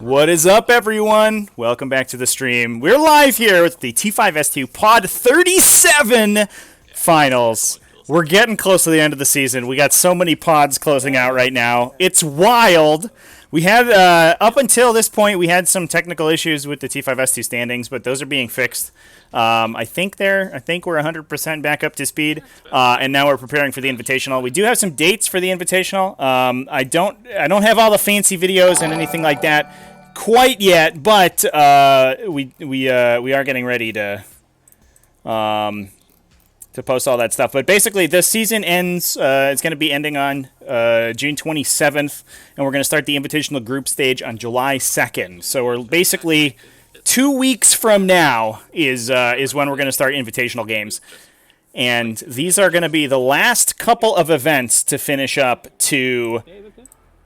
What is up, everyone? Welcome back to the stream. We're live here with the T5S2 Pod 37 finals. We're getting close to the end of the season. We got so many pods closing out right now. It's wild. We had, up until this point, we had some technical issues with the T5S2 standings, but those are being fixed. I think we're 100% back up to speed, and now we're preparing for the Invitational. We do have some dates for the Invitational. I don't have all the fancy videos and anything like that quite yet, but we are getting ready to post all that stuff. But basically, the season ends. It's going to be ending on June 27th, and we're going to start the Invitational group stage on July 2nd. So we're basically 2 weeks from now is when we're going to start Invitational games. And these are going to be the last couple of events to finish up to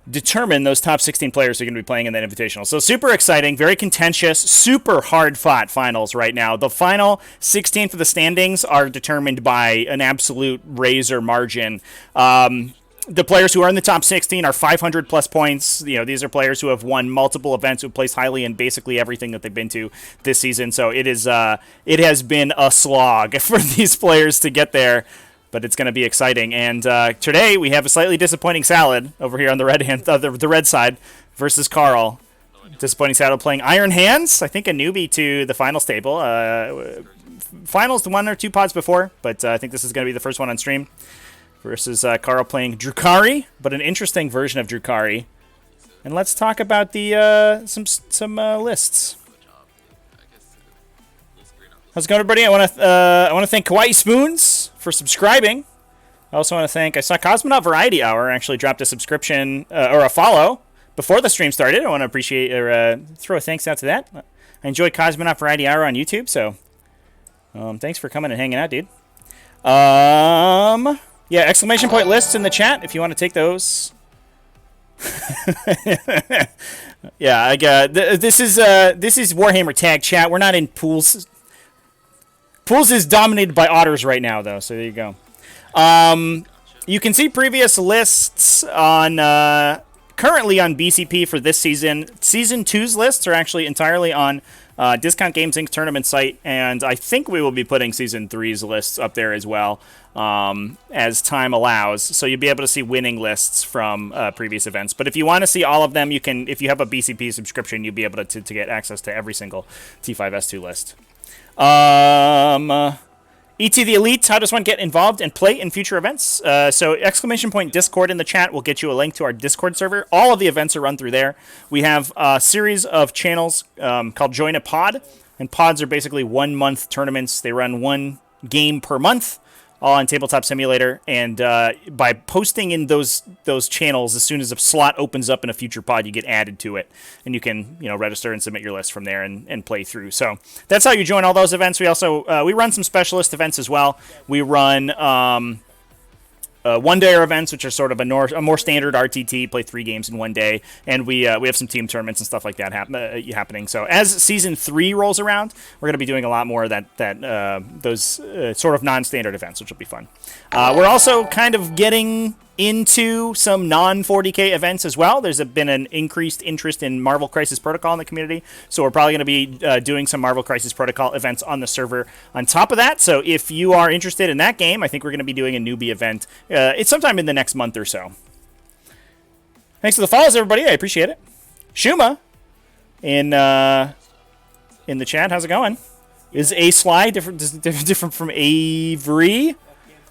determine those top 16 players who are going to be playing in that Invitational. So super exciting, very contentious, super hard-fought finals right now. The final 16 for the standings are determined by an absolute razor margin. The players who are in the top 16 are 500 plus points. You know, these are players who have won multiple events, who placed highly in basically everything that they've been to this season. So it has been a slog for these players to get there, but it's going to be exciting. And today we have a slightly disappointing Salad over here on the the red side versus Carl. Disappointing Salad playing Iron Hands. I think a newbie to the finals table. Finals the 1 or 2 pods before, but I think this is going to be the first one on stream. Versus Carl playing Drukhari, but an interesting version of Drukhari. And let's talk about the some lists. How's it going, everybody? I want to thank Kawaii Spoons for subscribing. I also want to thank, I saw Cosmonaut Variety Hour actually dropped a subscription or a follow before the stream started. I want to appreciate or throw a thanks out to that. I enjoy Cosmonaut Variety Hour on YouTube, so thanks for coming and hanging out, dude. Yeah, exclamation point lists in the chat if you want to take those. Yeah, I got this is Warhammer Tag Chat. We're not in pools. Pools is dominated by otters right now, though. So there you go. You can see previous lists on currently on BCP for this season. Season 2's lists are actually entirely on Discount Games Inc. tournament site, and I think we will be putting Season 3's lists up there as well as time allows. So you'll be able to see winning lists from previous events. But if you want to see all of them, you can. If you have a BCP subscription, you'll be able to get access to every single T5S2 list. ET the Elite, how does one get involved and play in future events? So exclamation point Discord in the chat will get you a link to our Discord server. All of the events are run through there. We have a series of channels called Join a Pod, and pods are basically 1 month tournaments. They run 1 game per month, all on Tabletop Simulator, and by posting in those channels, as soon as a slot opens up in a future pod, you get added to it, and you can register and submit your list from there and play through. So that's how you join all those events. We also we run some specialist events as well. We run one-dayer events, which are sort of a more standard RTT, play 3 games in 1 day, and we have some team tournaments and stuff like that happening. So as Season 3 rolls around, we're going to be doing a lot more of those sort of non-standard events, which will be fun. We're also kind of getting into some non-40K events as well. There's been an increased interest in Marvel Crisis Protocol in the community, so we're probably going to be doing some Marvel Crisis Protocol events on the server on top of that. So if you are interested in that game, I think we're going to be doing a newbie event. It's sometime in the next month or so. Thanks for the follows, everybody. I appreciate it. Shuma in the chat. How's it going? Is A Sly different from Avery?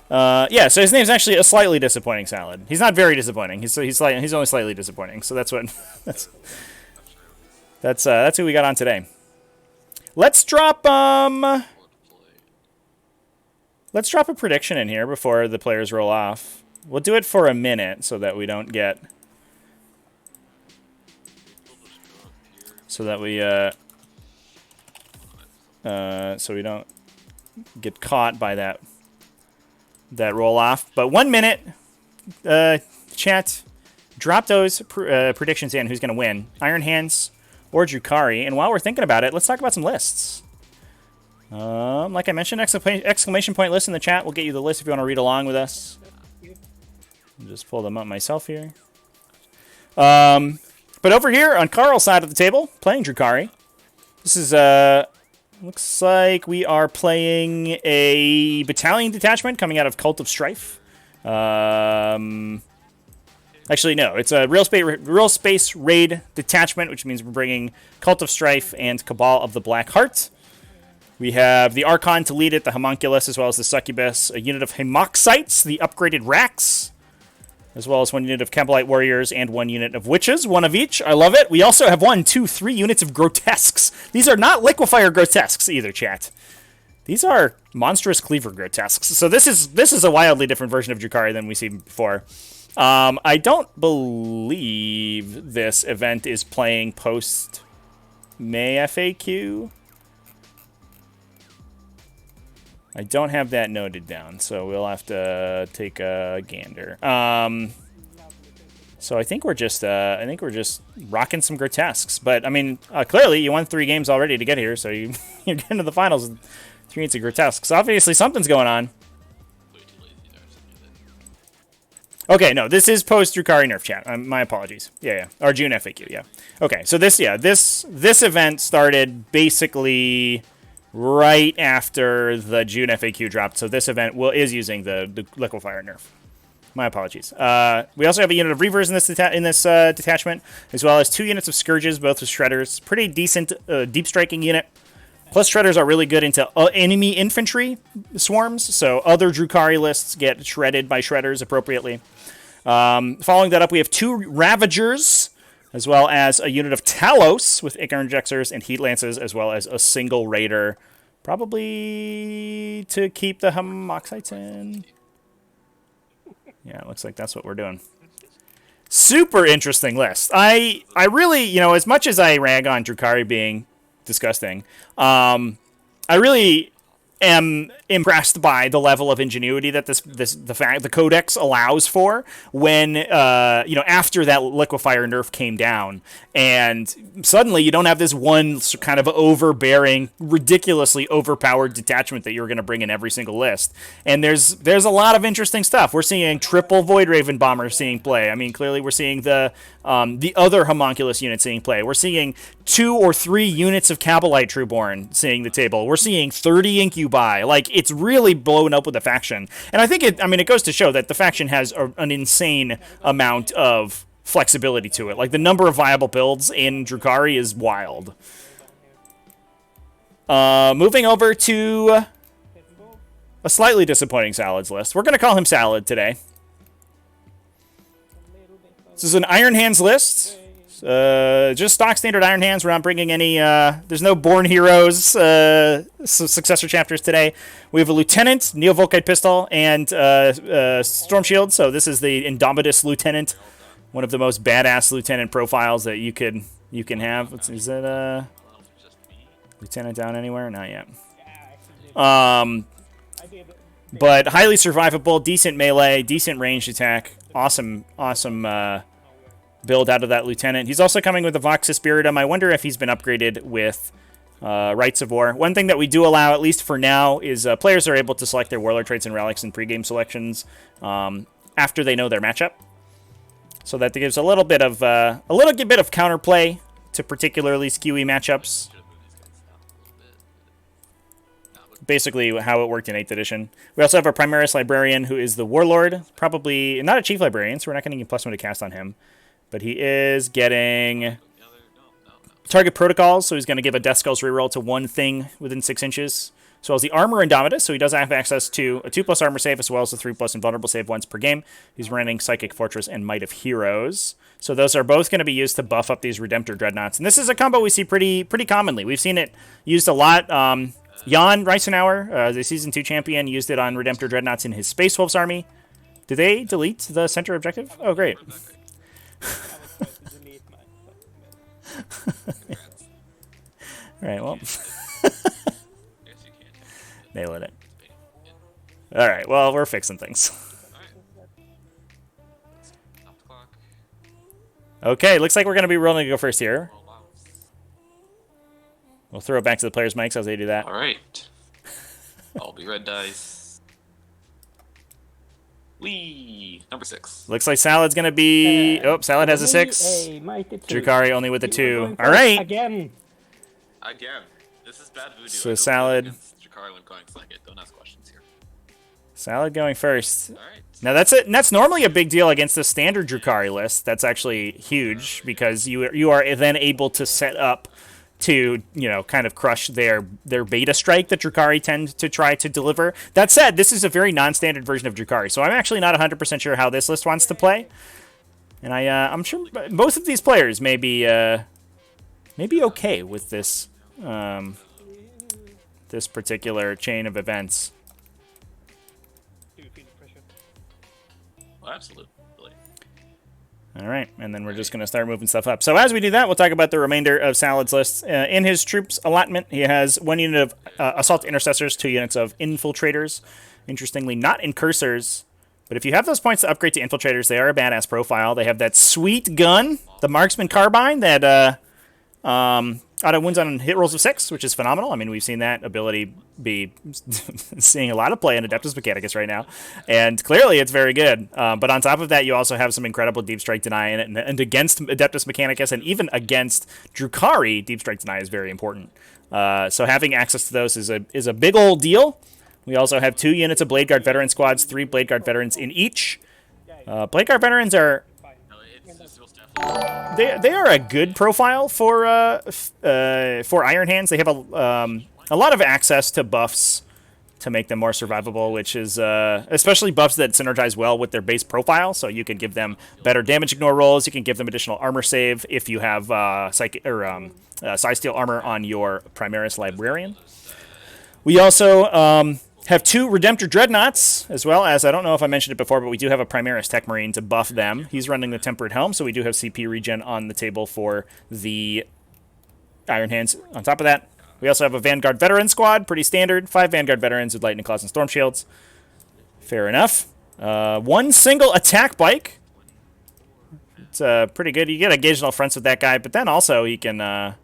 Yeah, so his name's actually a slightly disappointing Salad. He's not very disappointing. He's only slightly disappointing. So that's what that's who we got on today. Let's drop a prediction in here before the players roll off. We'll do it for a minute so that we don't get we don't get caught by that roll off. But 1 minute, chat, drop those predictions in. Who's going to win? Iron Hands or Drukhari. And while we're thinking about it, let's talk about some lists. Like I mentioned, exclamation point list in the chat will get you the list if you want to read along with us. I'll just pull them up myself here. But But over here on Carl's side of the table, playing Drukhari. This is, looks like we are playing a battalion detachment coming out of Cult of Strife. Actually, no. It's a real space raid detachment, which means we're bringing Cult of Strife and Cabal of the Black Heart. We have the Archon to lead it, the Homunculus, as well as the Succubus, a unit of Hemoxites, the upgraded Rax, as well as 1 unit of Cabalite Warriors and 1 unit of Witches, 1 of each. I love it. We also have 1, 2, 3 units of Grotesques. These are not Liquefier Grotesques either, chat. These are Monstrous Cleaver Grotesques. So this is a wildly different version of Drukhari than we've seen before. I don't believe this event is playing post-May FAQ. I don't have that noted down, so we'll have to take a gander. So I think we're just rocking some Grotesques. But I mean, clearly you won 3 games already to get here, so you're getting to the finals with 3 units of Grotesques. So obviously something's going on. Okay, no, this is post Drukhari nerf chat. My apologies. Yeah. Or June FAQ. Yeah. Okay, so this event started basically right after the June FAQ dropped. So this event is using the Liquefier nerf. My apologies. We also have a unit of Reavers in this detachment, as well as 2 units of Scourges, both with Shredders. Pretty decent deep striking unit. Plus, Shredders are really good into enemy infantry swarms, so other Drukhari lists get shredded by Shredders appropriately. Following that up, we have 2 Ravagers, as well as a unit of Talos with Ichor Injectors and Heat Lances, as well as a single Raider, probably to keep the Homoxites in. Yeah, it looks like that's what we're doing. Super interesting list. I really, as much as I rag on Drukhari being disgusting, I really am impressed by the level of ingenuity that the codex allows for when after that Liquefier nerf came down, and suddenly you don't have this one kind of overbearing, ridiculously overpowered detachment that you're going to bring in every single list. And there's a lot of interesting stuff. We're seeing triple Void Raven bombers seeing play. I mean, clearly we're seeing the other Homunculus unit seeing play. We're seeing 2 or 3 units of Cabalite Trueborn seeing the table. We're seeing 30 Incubi. Like, it's really blown up with the faction. And I think it goes to show that the faction has an insane amount of flexibility to it. Like, the number of viable builds in Drukhari is wild. Moving over to a slightly disappointing Salads list. We're going to call him Salad today. This is an Iron Hands list. Just stock standard Iron Hands. We're not bringing any, there's no Born Heroes successor chapters today. We have a Lieutenant, Neo-Volkite Pistol, and Storm Shield. So this is the Indomitus Lieutenant, one of the most badass Lieutenant profiles that you can have. Is it Lieutenant down anywhere? Not yet. But highly survivable, decent melee, decent ranged attack. Awesome build out of that Lieutenant. He's also coming with a Vox Spiritum. I wonder if he's been upgraded with Rites of War. One thing that we do allow, at least for now, is players are able to select their Warlord traits and relics in pregame selections after they know their matchup. So that gives a little bit of counterplay to particularly skewy matchups. Basically how it worked in 8th edition. We also have a Primaris Librarian who is the Warlord. Probably not a Chief Librarian, so we're not going to get +1 to cast on him. But he is getting target protocols, so he's going to give a Death Skulls reroll to 1 thing within 6 inches. As well as the Armor Indomitus, so he does have access to a 2+ armor save as well as a 3+ invulnerable save once per game. He's running Psychic Fortress and Might of Heroes. So those are both going to be used to buff up these Redemptor Dreadnoughts. And this is a combo we see pretty commonly. We've seen it used a lot. Jan Reisenauer, the Season 2 champion, used it on Redemptor Dreadnoughts in his Space Wolves army. Did they delete the center objective? Oh, great. Alright, well. Nailing it. Alright, well, we're fixing things. Okay, looks like we're going to be rolling to go first here. We'll throw it back to the players' mics as they do that. Alright. I'll be red dice. Wee! Number 6. Looks like Salad's going to be... Salad has a 6. Drukhari only with a 2. All right. Again. This is bad voodoo. So Salad... Drukhari when going second. Don't ask questions here. Salad going first. All right. Now that's it. And that's normally a big deal against the standard Drukhari list. That's actually huge because you are then able to set up to, kind of crush their beta strike that Drukhari tend to try to deliver. That said, this is a very non-standard version of Drukhari, so I'm actually not 100% sure how this list wants to play. And I'm sure both of these players may be okay with this this particular chain of events. Do you feel the pressure? Well, absolutely. All right, and then we're just going to start moving stuff up. So as we do that, we'll talk about the remainder of Salad's list. In his troops allotment, he has 1 unit of assault intercessors, 2 units of infiltrators. Interestingly, not incursors, but if you have those points to upgrade to infiltrators, they are a badass profile. They have that sweet gun, the marksman carbine, that auto wounds on hit rolls of 6, which is phenomenal. I mean, we've seen that ability be seeing a lot of play in Adeptus Mechanicus right now, and clearly it's very good. But on top of that, you also have some incredible Deep Strike Deny in it, and against Adeptus Mechanicus, and even against Drukhari, Deep Strike Deny is very important. So having access to those is a big old deal. We also have 2 units of Blade Guard Veteran squads, 3 Blade Guard Veterans in each. Blade Guard Veterans are... They are a good profile for Iron Hands. They have a lot of access to buffs to make them more survivable, which is especially buffs that synergize well with their base profile. So you can give them better damage ignore rolls. You can give them additional armor save if you have Psi Steel armor on your Primaris Librarian. We also have 2 Redemptor Dreadnoughts, as well as, I don't know if I mentioned it before, but we do have a Primaris Tech Marine to buff them. He's running the Tempered Helm, so we do have CP regen on the table for the Iron Hands. On top of that, we also have a Vanguard Veteran squad, pretty standard. 5 Vanguard Veterans with Lightning Claws and Storm Shields. Fair enough. 1 single attack bike. It's pretty good. You get occasional fronts with that guy, but then also he can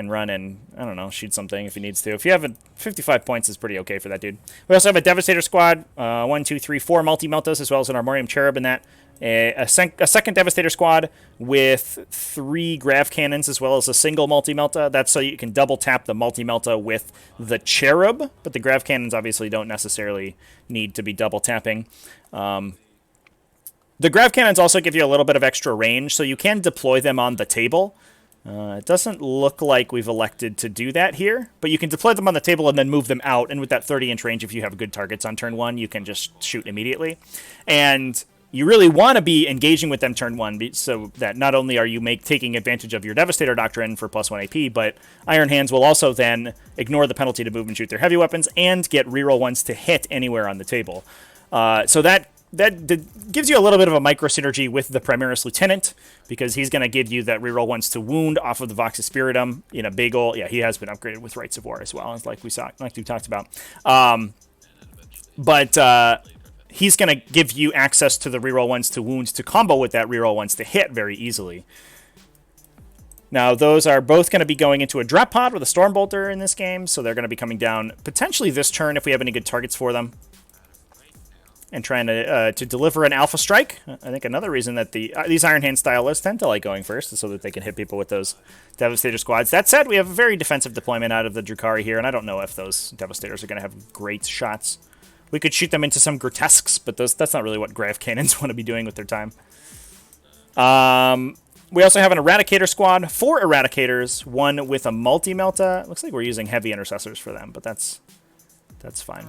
run and, I don't know, shoot something if he needs to. If you have 55 points is pretty okay for that dude. We also have a Devastator squad, 1, 2, 3, 4 multi-meltas, as well as an Armorium Cherub in that. A second Devastator squad with 3 Grav Cannons, as well as a single multi-melta. That's so you can double tap the multi-melta with the Cherub, but the Grav Cannons obviously don't necessarily need to be double tapping. The Grav Cannons also give you a little bit of extra range, so you can deploy them on the table. It doesn't look like we've elected to do that here, but you can deploy them on the table and then move them out, and with that 30-inch range, if you have good targets on turn 1, you can just shoot immediately. And you really want to be engaging with them turn 1, so that not only are you taking advantage of your Devastator Doctrine for +1 AP, but Iron Hands will also then ignore the penalty to move and shoot their heavy weapons, and get reroll 1s to hit anywhere on the table. So that gives you a little bit of a micro synergy with the Primaris Lieutenant, because he's going to give you that reroll 1s to wound off of the Vox Spiritum in a big ol'... Yeah, he has been upgraded with Rites of War as well, like we talked about. But he's going to give you access to the reroll 1s to wounds to combo with that reroll 1s to hit very easily. Now, those are both going to be going into a drop pod with a Stormbolter in this game, so they're going to be coming down potentially this turn if we have any good targets for them, and trying to deliver an alpha strike. I think another reason that these Iron Hand style lists tend to like going first is so that they can hit people with those Devastator squads. That said, we have a very defensive deployment out of the Drukhari here, and I don't know if those Devastators are going to have great shots. We could shoot them into some grotesques, but that's not really what Grav Cannons want to be doing with their time. We also have an Eradicator squad, 4 Eradicators, 1 with a multi-melta. Looks like we're using heavy intercessors for them, but that's fine.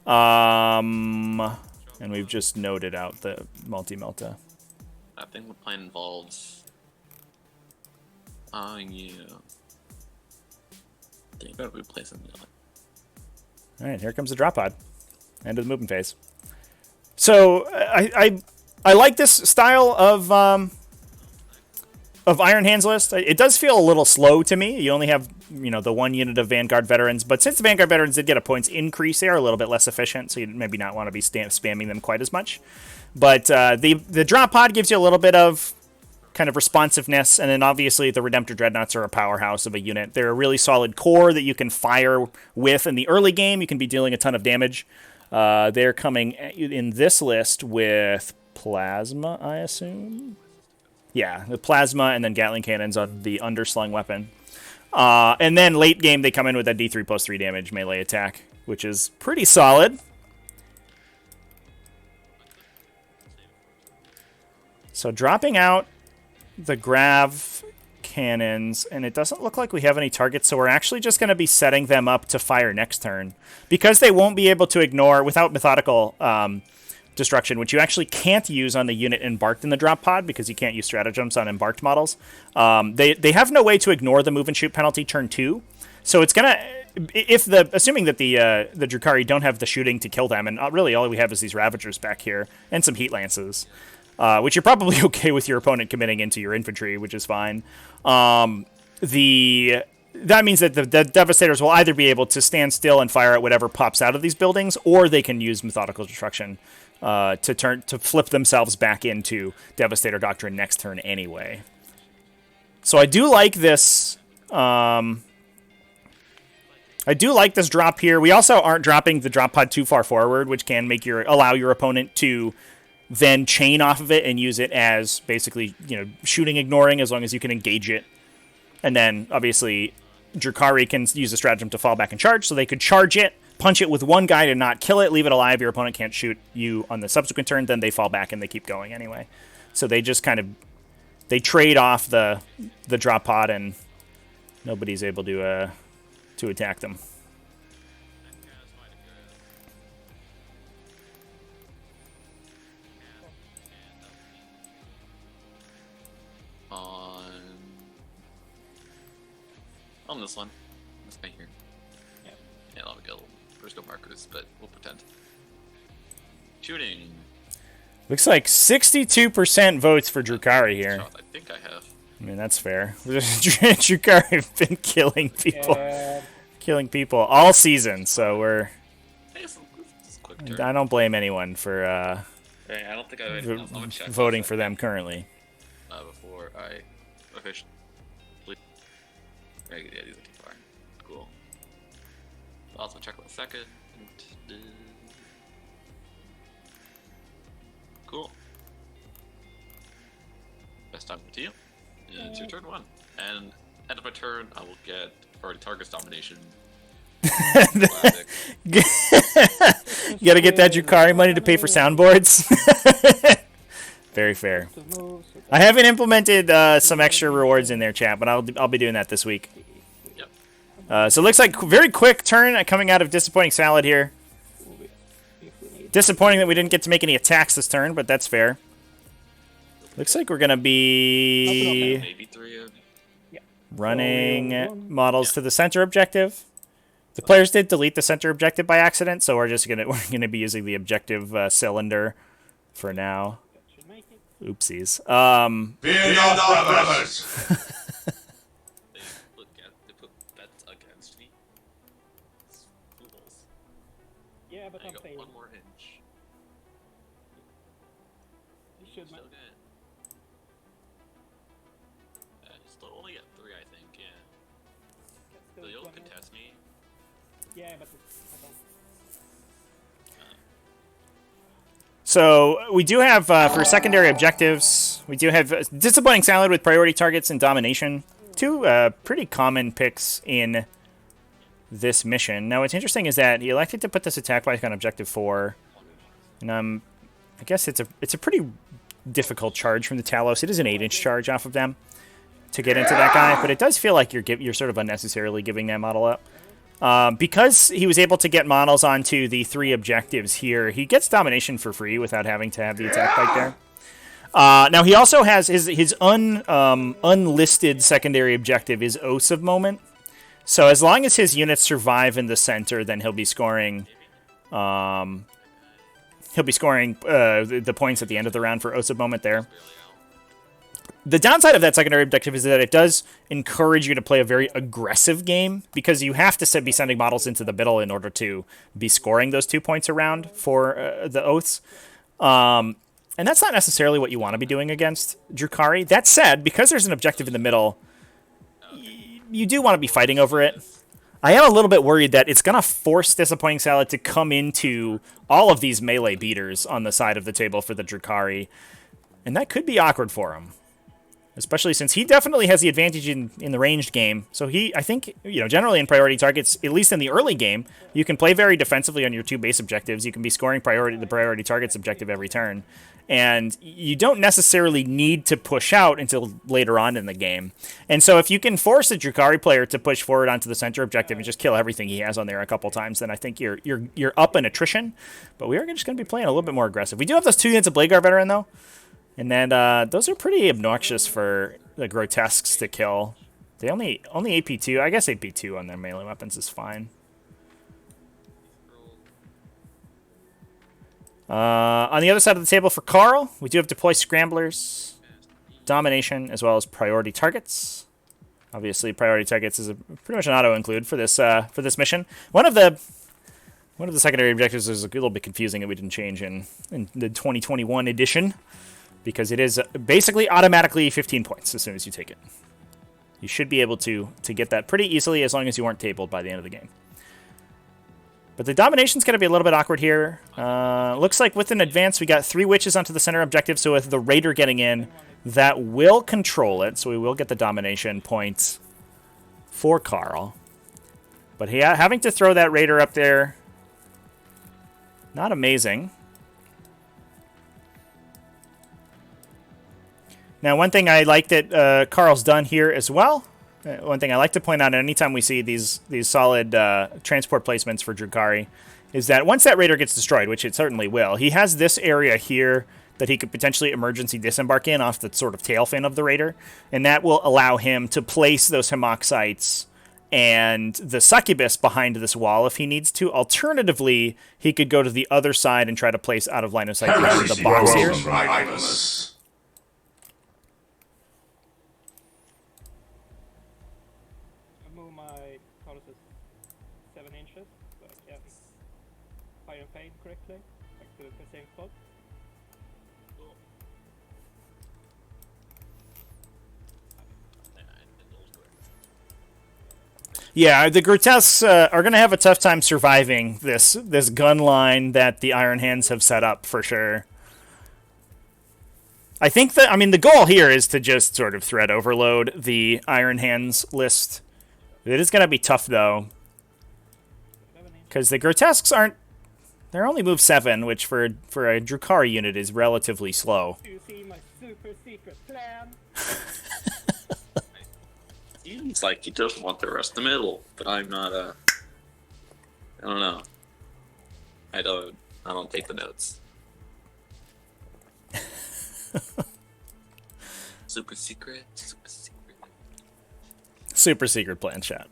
And we've just noted out the multi-melta. I think the plan involves... yeah. I think I gotta replace them. Alright, here comes the drop pod. End of the movement phase. So, I like this style of Iron Hands list. It does feel a little slow to me. You only have, the 1 unit of Vanguard Veterans, but since the Vanguard Veterans did get a points increase, they are a little bit less efficient, so you maybe not want to be spamming them quite as much. But the drop pod gives you a little bit of kind of responsiveness, and then obviously the Redemptor Dreadnoughts are a powerhouse of a unit. They're a really solid core that you can fire with in the early game. You can be dealing a ton of damage. They're coming in this list with Plasma, I assume. Yeah, the Plasma and then Gatling cannons on the underslung weapon. And then late game, they come in with that D3 plus 3 damage melee attack, which is pretty solid. So dropping out the Grav cannons, and it doesn't look like we have any targets, so we're actually just going to be setting them up to fire next turn. Because they won't be able to ignore, without methodical destruction, which you actually can't use on the unit embarked in the drop pod, because you can't use stratagems on embarked models. They have no way to ignore the move and shoot penalty turn 2, so it's going to... assuming that the Drukhari don't have the shooting to kill them, and really all we have is these Ravagers back here, and some Heat Lances, which you're probably okay with your opponent committing into your infantry, which is fine. That means that the Devastators will either be able to stand still and fire at whatever pops out of these buildings, or they can use Methodical Destruction to flip themselves back into Devastator Doctrine next turn anyway. So I do like this. I do like this drop here. We also aren't dropping the drop pod too far forward, which can make allow your opponent to then chain off of it and use it as basically, shooting ignoring, as long as you can engage it. And then obviously Drukhari can use the stratagem to fall back and charge, so they could charge it, punch it with one guy to not kill it, leave it alive. Your opponent can't shoot you on the subsequent turn, then they fall back and they keep going anyway. So they just they trade off the drop pod, and nobody's able to attack them. On this one. This guy here. Yeah, I'll go. There's no markers, but we'll pretend. Shooting. Looks like 62% votes for Drukhari here. Shot, I think I have. I mean, that's fair. Drukhari have been killing people. Killing people all season, so we're... Hey, it's a quick turn. I don't blame anyone for Hey, I don't think I would check voting for them currently. Before I officially... Yeah, these are too far. Cool. I'll also check 1 second. Cool. Best time to you. It's your turn 1. And end of my turn, I will get already target's domination. Classic. You gotta get that Drukhari money to pay for soundboards. Very fair. I haven't implemented some extra rewards in their chat, but I'll be doing that this week. Yep. So it looks like very quick turn coming out of Disappointing Salad here. Disappointing that we didn't get to make any attacks this turn, but that's fair. Looks like we're going to be Maybe 3 of... running models to the center objective. The players did delete the center objective by accident, so we're going to be using the objective cylinder for now. Oopsies. Fear not, brothers! They put bets against me. It's fools. Yeah, but I I'm got saying 1 more inch. you should Still good. Still only at 3, I think, yeah. still They'll 20. contest me. Yeah, but I don't. So we do have, for secondary objectives, we do have Disappointing Salad with priority targets and domination. 2 pretty common picks in this mission. Now, what's interesting is that he elected to put this attack bike on objective 4. And I guess it's a pretty difficult charge from the Talos. It is an 8-inch charge off of them to get into that guy, but it does feel like you're sort of unnecessarily giving that model up. Because he was able to get models onto the 3 objectives here, he gets domination for free without having to have the attack bike there. Now, he also has his unlisted secondary objective is Oaths of Moment. So as long as his units survive in the center, then he'll be scoring the points at the end of the round for Oaths of Moment there. The downside of that secondary objective is that it does encourage you to play a very aggressive game, because you have to be sending models into the middle in order to be scoring those 2 points around for the Oaths. And that's not necessarily what you want to be doing against Drukhari. That said, because there's an objective in the middle, you do want to be fighting over it. I am a little bit worried that it's going to force Disappointing Salad to come into all of these melee beaters on the side of the table for the Drukhari, and that could be awkward for him. Especially since he definitely has the advantage in the ranged game. So I think, generally in priority targets, at least in the early game, you can play very defensively on your 2 base objectives. You can be scoring the priority targets objective every turn. And you don't necessarily need to push out until later on in the game. And so if you can force a Drukhari player to push forward onto the center objective and just kill everything he has on there a couple times, then I think you're up in attrition. But we are just going to be playing a little bit more aggressive. We do have those 2 units of Blade Guard veteran, though. And then those are pretty obnoxious for the Grotesques to kill. They only AP2. I guess AP2 on their melee weapons is fine. On the other side of the table for Carl, we do have Deploy Scramblers, Domination, as well as Priority Targets. Obviously, Priority Targets is pretty much an auto-include for this mission. One of the secondary objectives is a little bit confusing that we didn't change in the 2021 edition, because it is basically automatically 15 points as soon as you take it. You should be able to get that pretty easily as long as you weren't tabled by the end of the game. But the Domination's going to be a little bit awkward here. Looks like with an advance, we got 3 Witches onto the center objective, so with the Raider getting in, that will control it, so we will get the Domination points for Carl. But having to throw that Raider up there, not amazing. Now, one thing I like that Carl's done here as well, one thing I like to point out anytime we see these solid transport placements for Drukhari, is that once that Raider gets destroyed, which it certainly will, he has this area here that he could potentially emergency disembark in off the sort of tail fin of the Raider, and that will allow him to place those Hamoxites and the Succubus behind this wall if he needs to. Alternatively, he could go to the other side and try to place out of line of sight behind the box here. Move my colossus 7 inches, so yeah, fire and fade correctly, back to the same spot. Yeah, the Grotesques are going to have a tough time surviving this gun line that the Iron Hands have set up, for sure. I think that, the goal here is to just sort of threat overload the Iron Hands list. It is going to be tough, though, because the Grotesques they're only move 7, which for a Drukhari unit is relatively slow. Do you see my super secret plan? Seems like he doesn't want the rest of the middle, but I'm not I don't know. I don't take the notes. Super secret. Super secret plan, chat.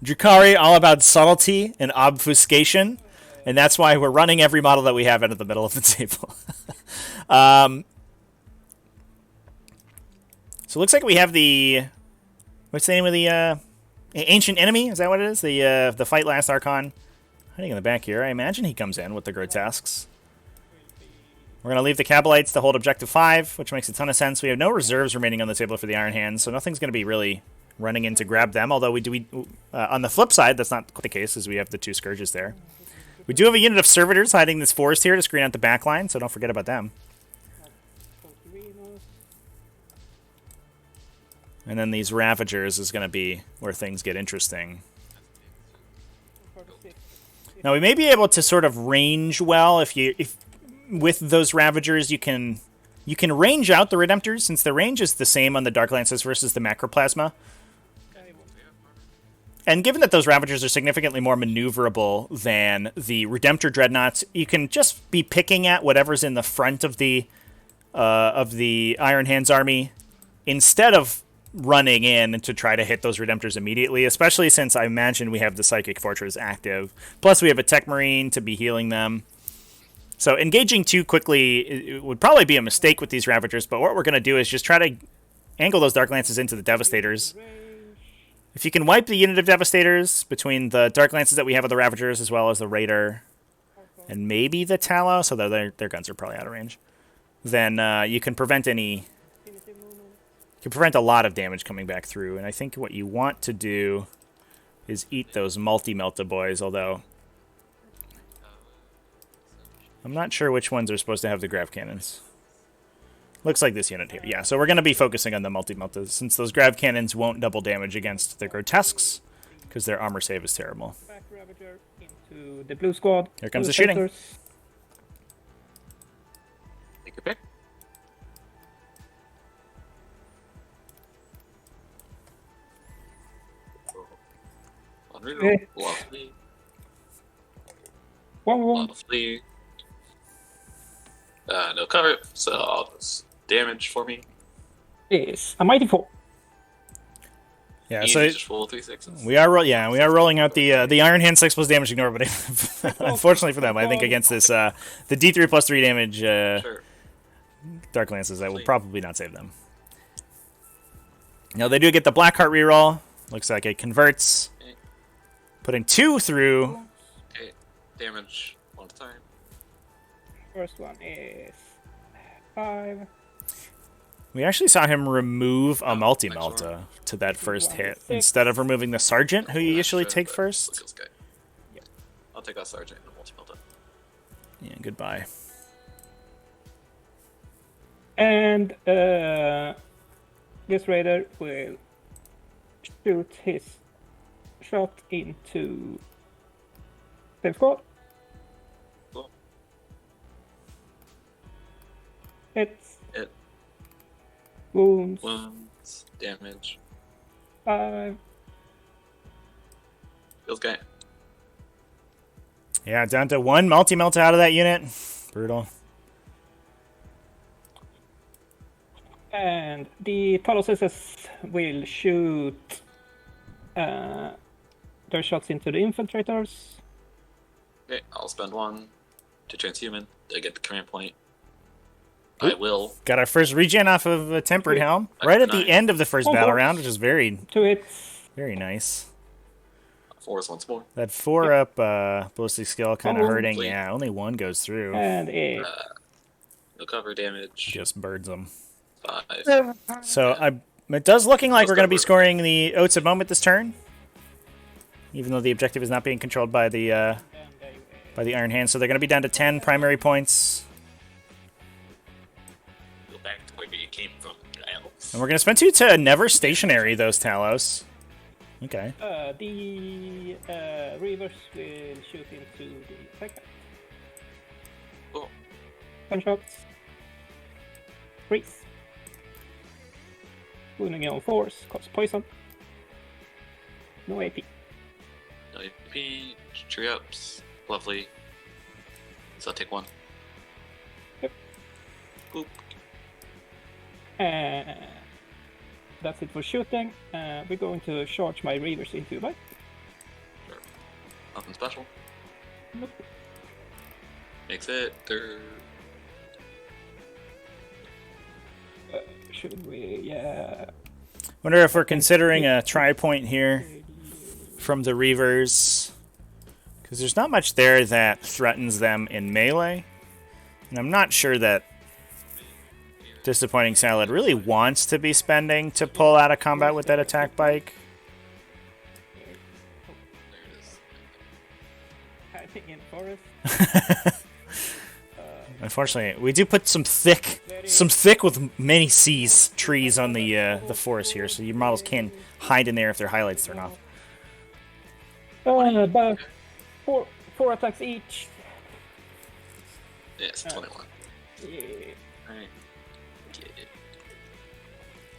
Drukhari, all about subtlety and obfuscation, and that's why we're running every model that we have into the middle of the table. So it looks like we have the... What's the name of the Ancient Enemy? Is that what it is? The Fight Last Archon. Hiding in the back here. I imagine he comes in with the Grotesques. We're going to leave the Cabalites to hold Objective 5, which makes a ton of sense. We have no reserves remaining on the table for the Iron Hands, so nothing's going to be really running in to grab them. Although on the flip side, that's not quite the case, as we have the 2 Scourges there. We do have a unit of Servitors hiding this forest here to screen out the back line, so don't forget about them. And then these Ravagers is going to be where things get interesting. Now, we may be able to sort of range well if with those Ravagers you can range out the Redemptors, since the range is the same on the Dark Lances versus the Macroplasma. And given that those Ravagers are significantly more maneuverable than the Redemptor Dreadnoughts, you can just be picking at whatever's in the front of the Iron Hands army instead of running in to try to hit those Redemptors immediately, especially since I imagine we have the Psychic Fortress active. Plus, we have a Tech Marine to be healing them. So engaging too quickly it would probably be a mistake with these Ravagers, but what we're going to do is just try to angle those Dark Lances into the Devastators. If you can wipe the unit of Devastators between the Dark Lances that we have with the Ravagers as well as the Raider and maybe the Tallow, so their guns are probably out of range, then you can prevent a lot of damage coming back through. And I think what you want to do is eat those multi-melta boys, although I'm not sure which ones are supposed to have the grav cannons. Looks like this unit here. Yeah, so we're going to be focusing on the multi-meltas, since those grav cannons won't double damage against the grotesques, because their armor save is terrible. Back Ravager into the blue squad. Here comes Blue the shooting. sectors. Take your pick. Unreal. Okay. Lovely. 1-1. Lovely. No cover, so I'll just damage for me. Is a mighty 4. Yeah, Easy, so just roll 3 6s. we are rolling out the Iron Hand 6 plus damage ignore, but unfortunately for them, I think against this the D3 plus 3 damage Sure. Dark Lances, I will probably not save them. Now they do get the Blackheart reroll. Looks like it converts. Okay. Putting 2 through. Okay. Damage 1 at a time. First one is 5. We actually saw him remove a next multi-melta one. to that first hit, 6. instead of removing the Sergeant, who you usually Extra, take but first. Skills guy. Yep. I'll take that Sergeant and multi-melta. Yeah, goodbye. And this raider will shoot his shot into the squad. Cool. Hits, Hit. wounds, Wounds. Damage. 5. Skills guy. Yeah, down to 1 multi-melta out of that unit. Brutal. And the Tolosses will shoot their shots into the infiltrators. Okay, I'll spend 1 to transhuman to get the command point. I will. Got our first regen off of a Tempered Helm, right at the end of the first Oh, battle gosh. round, which is very, 2 hits. very nice. Force once more. That 4-up ballistic skill kind of Oh, hurting. please. Yeah, only 1 goes through. And a No cover damage. Just birds them. 5. So it does looking like Let's we're going to go be for it. scoring the Oats of Moment this turn, even though the objective is not being controlled by the Iron Hand. So they're going to be down to 10 primary points, Go back to where you came from, Giles. and we're going to spend 2 to never stationary those Talos. Okay. the Reavers will shoot into the second. Cool. Gunshots. Freeze. Wounding on force, cause poison. No AP. No AP. Tree ups. Lovely. So I'll take 1. Yep. Boop. And that's it for shooting. We're going to charge my Reavers into a bite. Sure. Nothing special. Nope. Makes it third. Should we? Yeah. Wonder if we're considering a tri-point here from the Reavers, because there's not much there that threatens them in melee, and I'm not sure that Disappointing Salad really wants to be spending to pull out of combat with that attack bike. There it is. I think in forest. Unfortunately, we do put some thick with many C's trees on the forest here, so your models can hide in there if their highlights turn off. About four attacks each. Yes, 21. Yeah. Alright. Get it.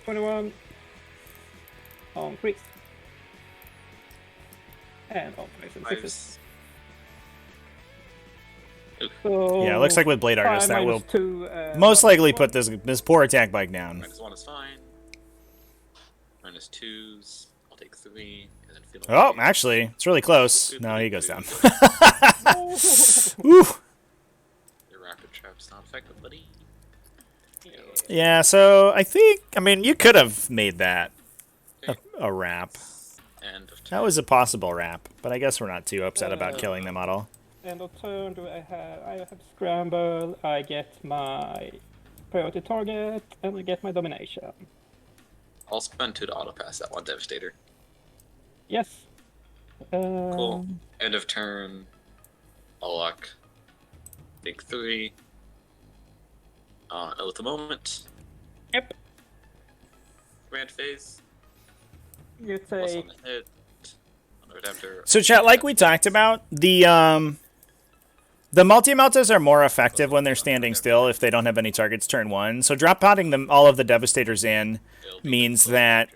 21 on freeze. And on poison sixes. Nice. So Yeah, it looks like with Blade Artist that will 2, most likely put this poor attack bike down. -1 is fine. -2s. I'll take 3. And then feel Oh, okay. actually, it's really close. No, he goes down. Ooh. Your rapid trap's not effective, buddy. Yeah, so I mean, you could have made that a wrap. End of turn. That was a possible wrap, but I guess we're not too upset about killing the model. End of turn, I have scramble, I get my priority target, and I get my domination. I'll spend 2 to auto pass that one Devastator. Yes. Cool. End of turn. Alak. Take 3. At the moment. Yep. Command phase. You Plus take. on the hit. On the Redemptor. So, chat, like we talked about, the multi-meltas are more effective when they're standing still if they don't have any targets turn 1. So drop potting them all of the Devastators in means that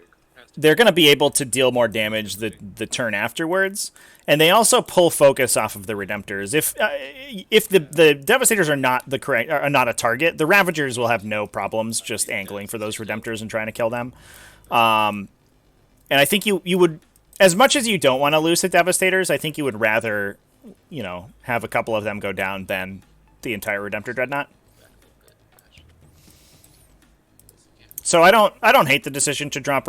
they're going to be able to deal more damage the turn afterwards, and they also pull focus off of the Redemptors. If the Devastators are not not a target, the Ravagers will have no problems just angling for those Redemptors and trying to kill them. And I think you would, as much as you don't want to lose the Devastators, I think you would rather, have a couple of them go down than the entire Redemptor Dreadnought. So I don't hate the decision to drop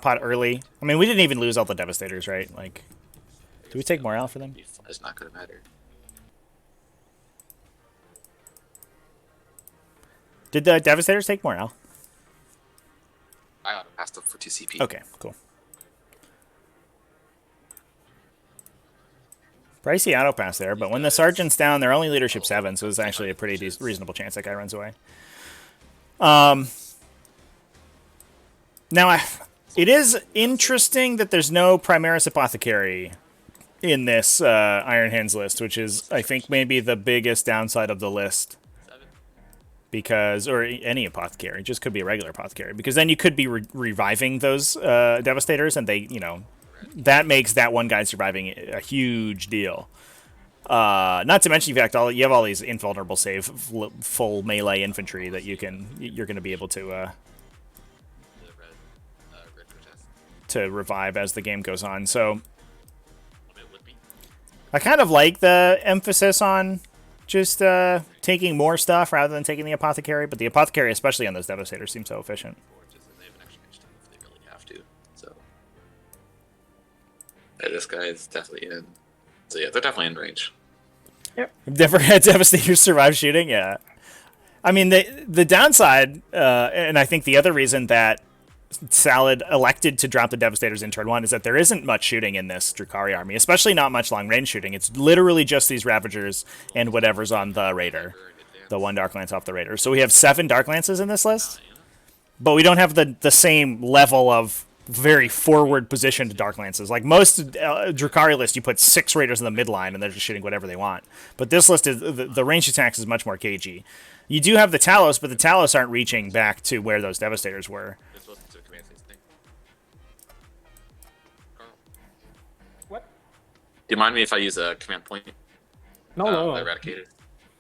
pot early. I mean, we didn't even lose all the Devastators, right? Like, do we take morale for them? It's not gonna matter. Did the Devastators take morale? I ought to pass them for 2 CP. Okay, cool. Pricey auto pass there, but when the sergeant's down, they're only leadership 7, so it's actually a pretty reasonable chance that guy runs away. Now, it is interesting that there's no Primaris Apothecary in this Iron Hands list, which is, I think, maybe the biggest downside of the list. Because, or any Apothecary, just could be a regular Apothecary, because then you could be reviving those Devastators, and they, that makes that one guy surviving a huge deal. Not to mention, in fact, you have all these invulnerable save, full melee infantry that you're going to be able to revive as the game goes on. So I kind of like the emphasis on just taking more stuff rather than taking the Apothecary, but the Apothecary, especially on those Devastators, seems so efficient. Yeah, this guy is definitely in. So yeah, they're definitely in range. Yep. Never had Devastators survive shooting, yeah. I mean, the downside, and I think the other reason that Salad elected to drop the Devastators in turn 1 is that there isn't much shooting in this Drukhari army, especially not much long-range shooting. It's literally just these Ravagers and whatever's on the Raider, the 1 Dark Lance off the Raider. So we have 7 Dark Lances in this list, but we don't have the same level of very forward positioned Dark Lances. Like most Drukhari list, you put 6 Raiders in the midline and they're just shooting whatever they want. But this list, is the ranged attacks is much more cagey. You do have the Talos, but the Talos aren't reaching back to where those Devastators were. What? Do you mind me if I use a command point? No. Eradicated?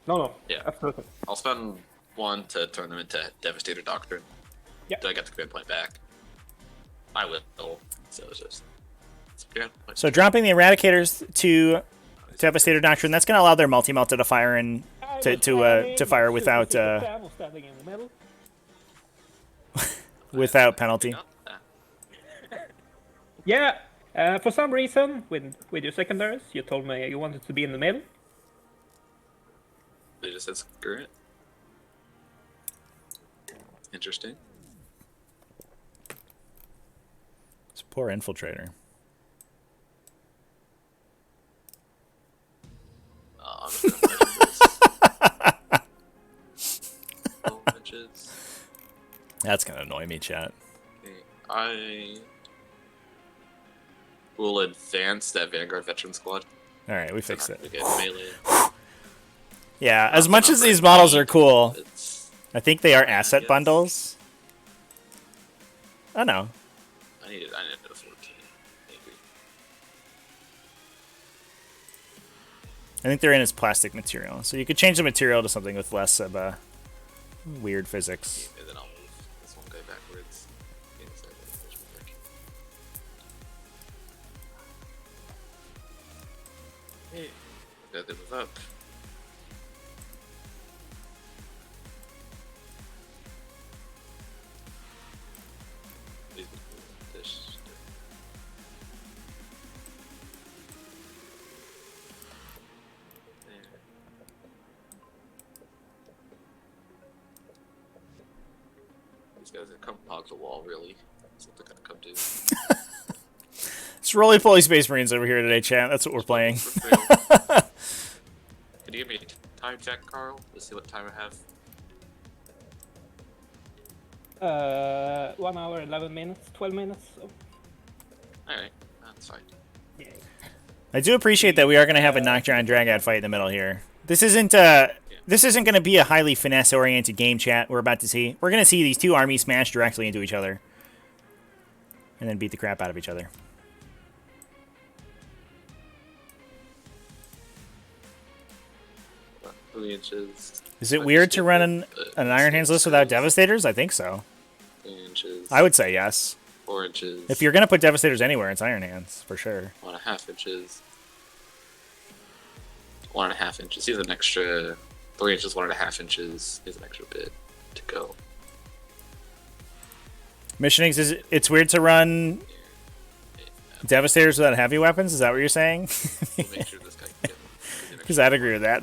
No. Yeah. Absolutely. I'll spend 1 to turn them into Devastator Doctrine. Yep. Do I get the command point back? I will. So it's just. So dropping the Eradicators to Devastator Doctrine, that's going to allow their multi-melta to fire in to fire without without penalty. Yeah. For some reason, with your secondaries, you told me you wanted to be in the middle. They just said screw it. Interesting. It's a poor infiltrator. I'm just gonna measure this. That's going to annoy me, chat. Okay, I will advance that Vanguard Veteran Squad. All right, we fixed it. Melee. Yeah, as much as these models are cool, I think they are asset bundles. Oh no. I needed a 14. Maybe. I think they're in as plastic material, so you could change the material to something with less of a weird physics. And then I'll move this one guy backwards. Hey, got to move up. These guys are come hog the wall, really. That's what they're gonna come do. It's Roly Poly Space Marines over here today, chat. That's what we're playing. Can you give me a time check, Carl? Let's see what time I have. 1 hour, 11 minutes, 12 minutes. So. Alright, that's fine. Yeah. I do appreciate that we are going to have a knockdown drag-out fight in the middle here. This isn't going to be a highly finesse-oriented game, chat. We're about to see. We're going to see these two armies smash directly into each other, and then beat the crap out of each other. 3 inches. Is it weird to run an Iron Hands list without Devastators? I think so. 3 inches. I would say yes. 4 inches. If you're going to put Devastators anywhere, it's Iron Hands, for sure. 1.5 inches. 1.5 inches. He's an extra 3 inches, 1.5 inches. He's an extra bit to go. Missionings, it's weird to run Devastators without heavy weapons? Is that what you're saying? We'll make sure this guy can get him. Because I'd agree with that.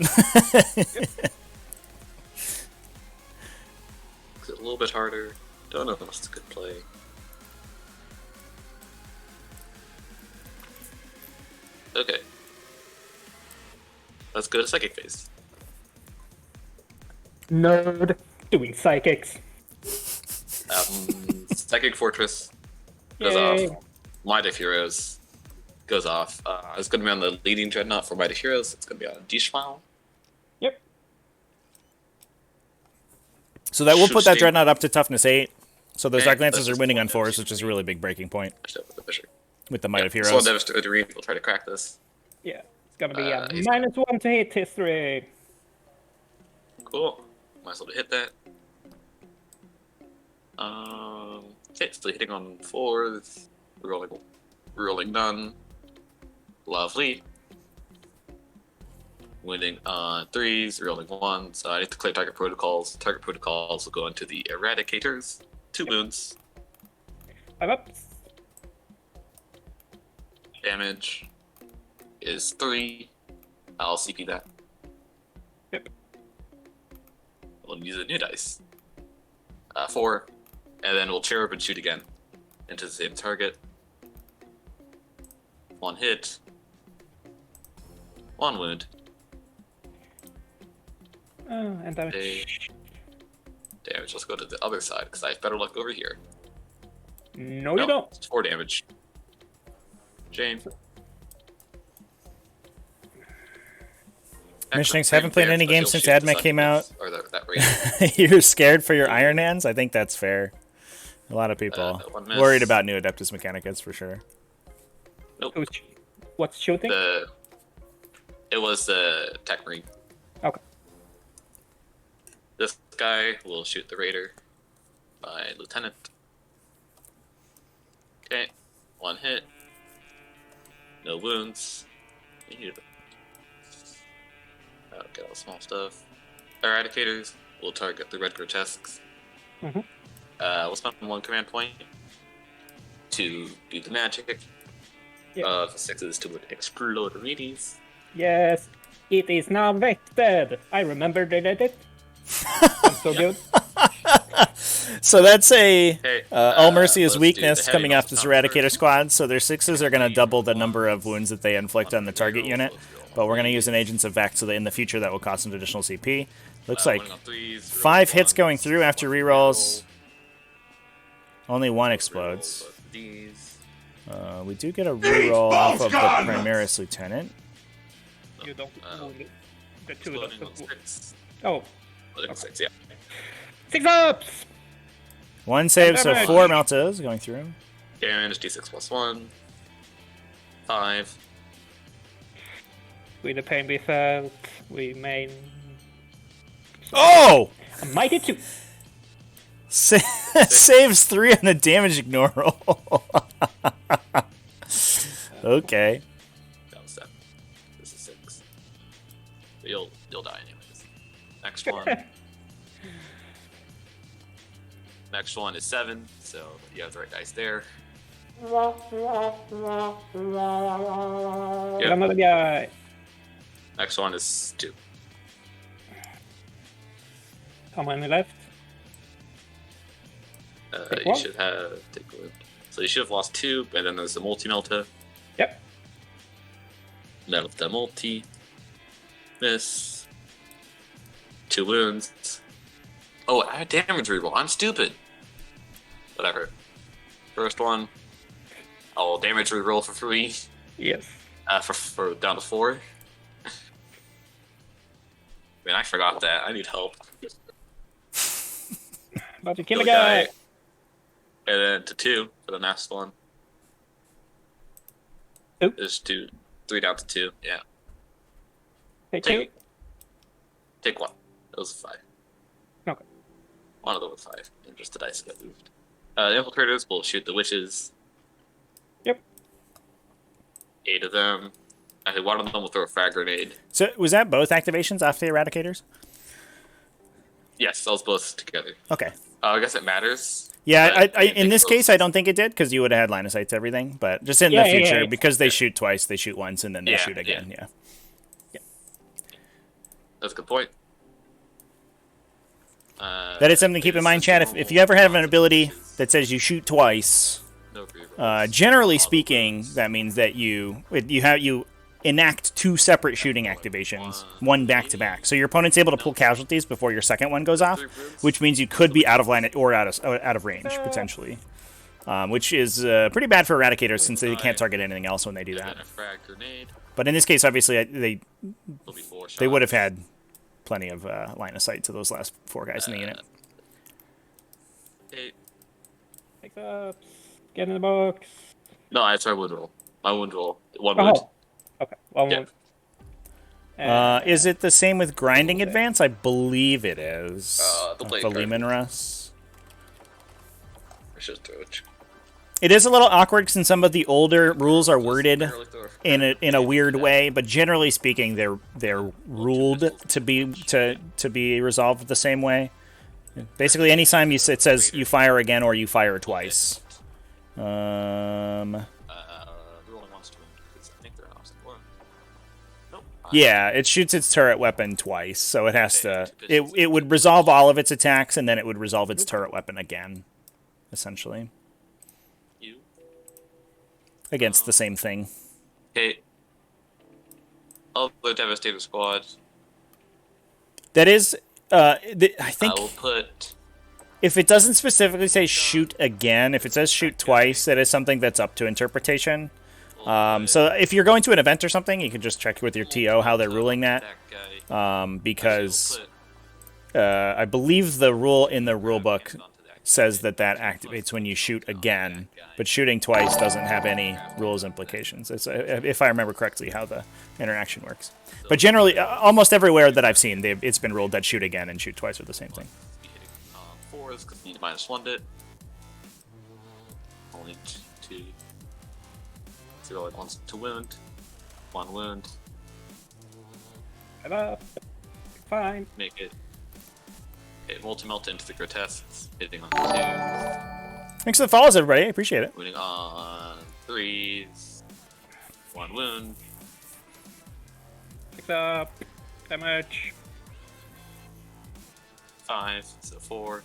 It's a little bit harder. Don't know if it's a good play. Okay. Let's go to Psychic Phase. Nerd doing psychics. Psychic Fortress goes Yay. off. Might of Heroes goes off. It's going to be on the leading Dreadnought for Might of Heroes. It's going to be on Dishmal. Yep. So that will put that Interesting. Dreadnought up to toughness 8. So those Okay, Dark Lances that's are just winning one on 4s, damage. which is a really big breaking point Fisher. with the Might of Swan Heroes. Devastator will try to crack this. Yeah. It's gonna be a he's- -1 to hit history. Cool. Might as well hit that. Okay, still hitting on 4s. Rolling none. Lovely. Winning on 3s, rolling 1s. I need to clear target protocols. Target protocols will go into the Eradicators. 2 wounds. 5 up. Damage is 3. I'll CP that. Yep. We'll use a new dice. 4. And then we'll cheer up and shoot again. Into the same target. 1 hit. 1 wound. Oh, and damage. Hey. Damage. Let's go to the other side because I have better luck over here. No, you don't. It's 4 damage. Jane. Missionings haven't played any games since Admech came out. Or that rate. You're scared for your Iron Hands? I think that's fair. A lot of people one miss. worried about new Adeptus Mechanicus for sure. Nope. What's shooting? It was the Tech Marine. Okay. This guy will shoot the Raider. My Lieutenant. Okay. 1 hit. No wounds. Get all the small stuff. Eradicators will target the Red Grotesques. Mhm. We'll spend 1 command point to do the magic. Yeah. Of 6s to explode Reedies. Yes, it is now vected. I remember they did it. I'm so good. So that's a Hey, All Mercy is let's do weakness the coming heavy off this knockout Eradicator first. squad, so their 6s are going to double the number of wounds that they inflict on the target unit. But we're going to use an Agents of Vex, so that in the future that will cost some additional CP. Looks like winning on 3s, 5 rolling hits going 1s, through after rerolls. Only 1 explodes. reroll these. We do get a reroll off of the Primaris Lieutenant. You don't wound the 2 Exploding on doesn't. 6. Oh, Exploding 6, yeah. 6 ups! 1 save, so Damage. 4 Meltas going through. Damage, d6 plus 1. 5. With the pain we felt, we main Oh! a mighty 2. Saves 3 on the damage ignore roll. Okay. That was 7. This is 6. But you'll die anyways. Next one. Next one is 7, so you have the right dice there. Another guy. Next one is 2. How many left? Take You one? should have take one. So you should have lost 2, and then there's the multi-melta. Metal with the multi. Miss. 2 wounds. Oh, I had damage reroll. I'm stupid. Whatever. First one. I'll damage reroll for 3. Yes. For down to 4. Man, I forgot that. I need help. About to kill a Kill guy. And then to 2 for the next one. Oop. There's 3 down to 2. Yeah. Take 2. Take 1. It was a 5. Okay. One of them was 5. And just the dice got moved. The infiltrators will shoot the witches. Yep. 8 of them. I think one of them will throw a frag grenade. So was that both activations off the Eradicators? Yes, those both together. Okay. I guess it matters. Yeah, But I in this those- case, I don't think it did because you would have had line of sight to everything. But just in Yeah, the yeah, future, yeah. because they shoot twice, they shoot once, and then they Yeah, shoot again. Yeah. That's a good point. That is something to keep in mind, Chad. If you ever have an ability that says you shoot twice, No rerolls. generally speaking, that means that you enact 2 separate shooting activations, one back to back. So your opponent's able to pull casualties before your second one goes off, which means you could be out of line or out of range potentially, which is pretty bad for Eradicators since they can't target anything else when they do And that. then a frag grenade. But in this case, obviously, Will be 4 shots. they would have had plenty of line of sight to those last 4 guys in the unit. 8. Take up. Get in the box. No, I tried wound roll. My wound roll. 1 wound. Oh. Okay. One Yeah. more. Is it the same with grinding advance? I believe it is. The blade for card. Lehman Russ. I should throw it. It is a little awkward since some of the older rules are worded Barely throw in a weird way, but generally speaking, they're ruled to be resolved the same way. Basically, anytime it says you fire again or you fire twice. Rolling once to wound. 'Cause I think they're opposite one. Nope. Yeah, it shoots its turret weapon twice, so it has to. It would resolve all of its attacks, and then it would resolve its turret weapon again, essentially, You. against the same thing. Okay. All the Devastator squad. That is, I I think will put. if it doesn't specifically say shoot again, if it says shoot twice, that is something that's up to interpretation. So if you're going to an event or something, you can just check with your TO how they're ruling that, guy. because I believe the rule in the rulebook says that activates when you shoot again, but shooting twice doesn't have any rules implications. It's, if I remember correctly, how the interaction works. But generally, almost everywhere that I've seen, it's been ruled that shoot again and shoot twice are the same thing. Be hitting 4s because you need to -1 it. Only 2. 0 like once to wound. 1 wound. Get up. Fine. Make it. Okay, multi-melt into the grotesques. Hitting on 2s. Thanks for the follows, everybody. I appreciate it. Wounding on 3s. 1 wound. Take up. Damage. 5, so 4.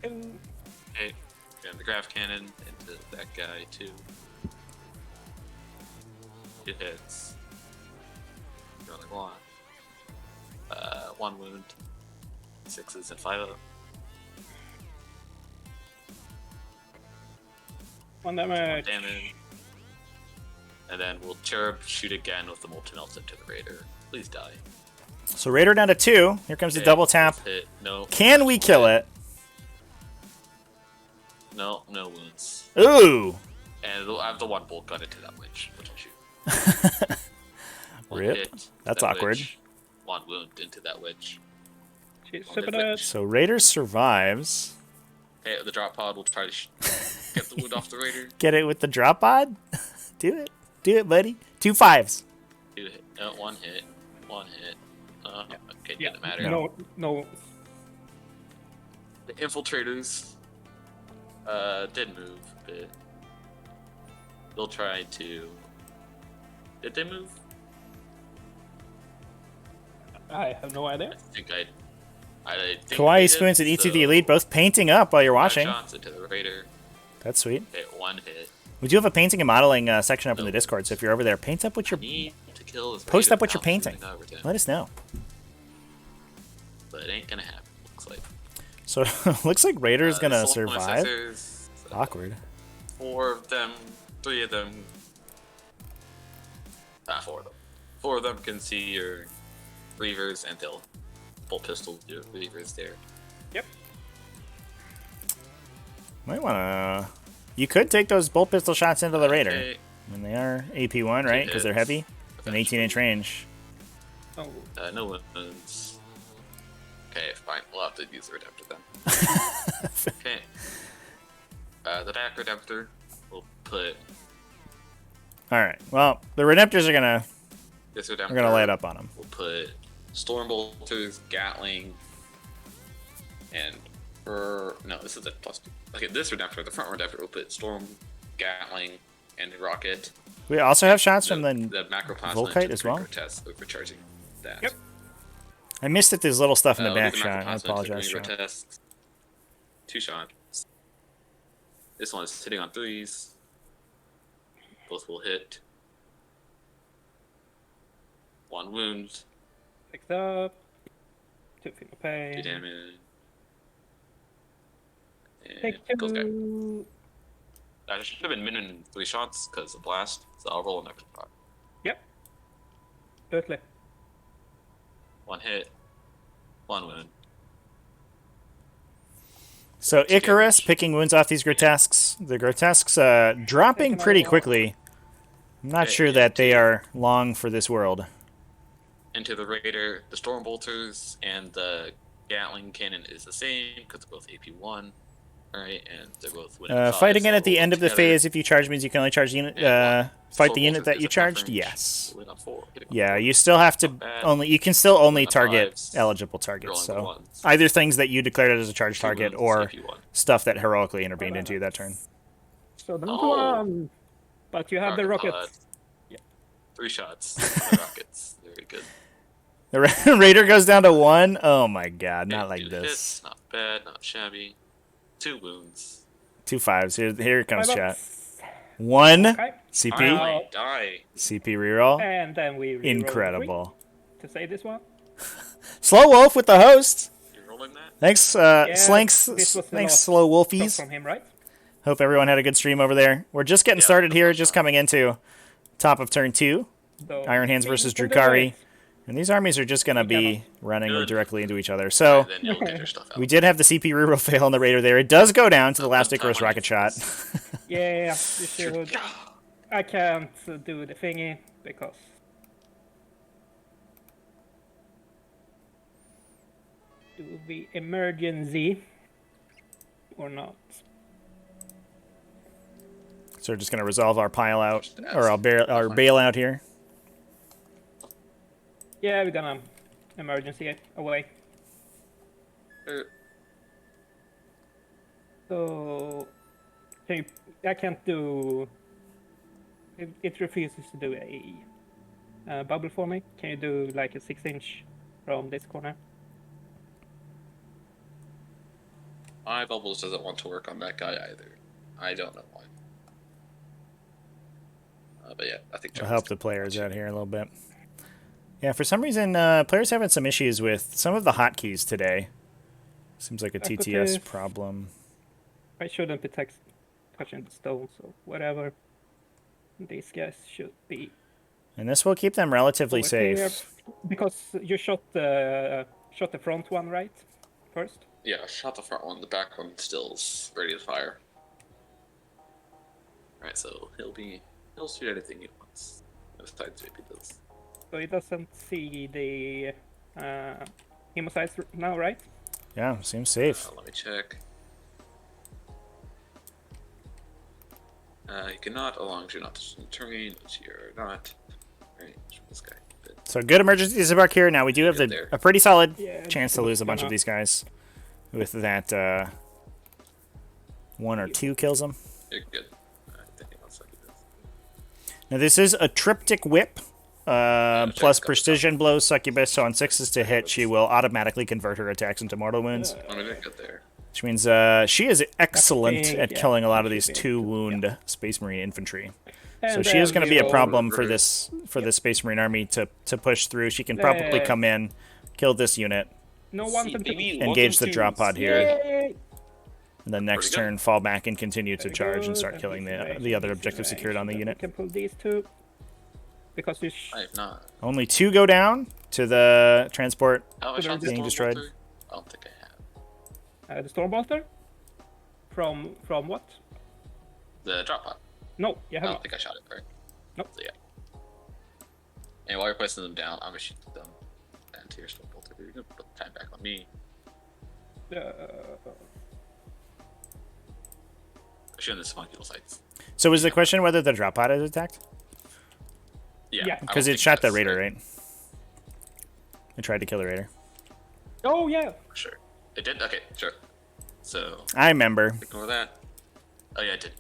Ooh. Okay, and the graph cannon into that guy too. 2 hits. You're on the block. 1 wound. 6s and 5 up. 1 damage. Damage. And then we'll cherub shoot again with the multi-melt into the raider. Please die. So Raider down to 2. Here comes the Okay, double tap. hit. No. Can we kill it? No, no wounds. Ooh. And I have the 1 bolt gun into that witch, which I shoot. One Rip. hit, That's that awkward. witch. 1 wound into that witch. She's On super the dead. witch. So Raider survives. Okay, the drop pod will try to get the wound off the raider. Get it with the drop pod? Do it. Do it, buddy. 2 5s. 2 hit. 1 hit. 1 hit. Okay, Yeah. didn't matter. No. The infiltrators did move, but they'll try to. Did they move? I have no idea. I think I. I think Kawaii they Spoons did, and E2 the so Elite both painting up while you're 5 watching. shots into the Raider. That's sweet. Hit 1 hit. We do have a painting and modeling section up in the Discord, so if you're over there, paint up what you're... Need to kill this Post Raider up what you're without painting. shooting over to him. Let us know. But it ain't gonna happen, looks like. So looks like Raider's gonna the solar survive. sensors, Awkward. 4 of them, 3 of them. 4 of them. 4 of them can see your Reavers and they'll bolt pistol your Reavers there. Yep. Might wanna... You could take those bolt pistol shots into the Raider. Okay. And they are AP1, right? Because they're heavy. An 18-inch range. Oh, No one's... Okay, fine. We'll have to use the Redemptor then. Okay. The back Redemptor will put Alright, well, the Redemptors are gonna... this Redemptor. We're gonna lay it up on them. We'll put Storm Bolters, Gatling, and... no, this is a plus 2. Okay, this Redemptor, the front Redemptor, will put Storm, Gatling, and Rocket. We also have shots from the Macroplasma Volkite as well? test overcharging that. Yep. I missed that there's little stuff in the We'll do back shot. I Macroplasma apologize. to Shot. test. 2 shots. This one is hitting on 3s. Both will hit. 1 wound. picked up. 2 feel of 2 pain. damage. And Take kills guy. 2. That should have been minimum 3 shots because of blast. So I'll roll an extra shot. Yep. Totally. 1 hit. 1 wound. So Icarus picking wounds off these grotesques. The grotesques dropping pretty quickly. I'm not sure that they are long for this world. Into the Raider, the Storm Bolters and the Gatling Cannon is the same because they're both AP1. Alright, and they're both winning. Fight again at the end of the phase. If you charge means you can only charge the unit. Fight the unit that you charged. Yes. Yeah, you still have to only. You can still only target eligible targets. So either things that you declared as a charge target or stuff that heroically intervened into you that turn. So the one. But you have the rocket. Yeah. 3 shots. The rockets. Very good. The Raider goes down to 1. Oh my god, not like 2 this. hits, not bad, not shabby. 2 wounds. 2 5s. Here comes Five chat. ups. 1 Okay. CP. Finally, die. CP reroll. And then we reroll Incredible. 3 to save this one. Slow Wolf with the host. You're rolling that? Thanks, Slinks. this was the Thanks, last Slow shot Wolfies. from him, right? Hope everyone had a good stream over there. We're just getting started here, just coming into top of turn 2. So Iron Hands we versus can do Drukhari. it. And these armies are just going to be running Good. directly into each other. So Then you'll get your stuff out. we did have the CP reroll fail on the Raider there. It does go down to the last Icarus Time rocket shot. Yeah, you should. I can't do the thingy because do the emergency or not. So we're just going to resolve our pile out, or our bailout here. Yeah, we're gonna emergency it away. So I can't do. It refuses to do a bubble for me. Can you do like a 6-inch from this corner? My bubbles doesn't want to work on that guy either. I don't know why. But yeah, I think We'll help the players out here a little bit. Yeah, for some reason, players having some issues with some of the hotkeys today. Seems like a TTS problem. I shouldn't be touching the stone, so whatever. These guys should be. And this will keep them relatively over safe. here. Because you shot the front one, right? First? Yeah, I shot the front one. The back one still's ready to fire. Alright, so he'll shoot anything he wants. Besides if he does. So he doesn't see the hemocytes now, right? Yeah, seems safe. Let me check. You cannot, as long as you're not touching the terrain, which you're not. Alright, this guy. But So good emergency disembark here. Now we do have a pretty solid chance to lose a bunch of these guys. With that 1 or 2 kills them. you're good. I think it looks like it is. Now this is a triptych whip. plus precision blows succubus, so on 6s to hit, she will automatically convert her attacks into mortal wounds. I didn't get there. Which means she is excellent at yeah, killing a lot of she these should be 2 able to, wound Space Marine infantry. So And she is then going to be a we problem roll- for this Space Marine army to push through. She can probably come in, kill this unit, No one See, can baby, engage the welcome drop to- pod here, Yay! and then next Pretty good. turn fall back and continue to Very charge and good, start killing he's in range, the other he's in objectives range, secured on the but unit. We can pull these 2. Because we I have not. Only 2 go down to the transport. Oh, I shot the Being Storm destroyed. Bolter? I don't think I have. the Stormbolter? From what? The drop pod. No, you I have don't not. think I shot it right. Nope. So, yeah. And while you're placing them down, I'm gonna shoot them into your Storm Bolter. You're gonna put the time back on me. Shooting the small kill sites. So was the question whether the drop pod is attacked? Yeah. I Because don't it think shot the that's raider, right? It tried to kill the raider. Oh, yeah. For sure. It did? Okay, sure. So, I remember. ignore that. Oh, yeah, it did.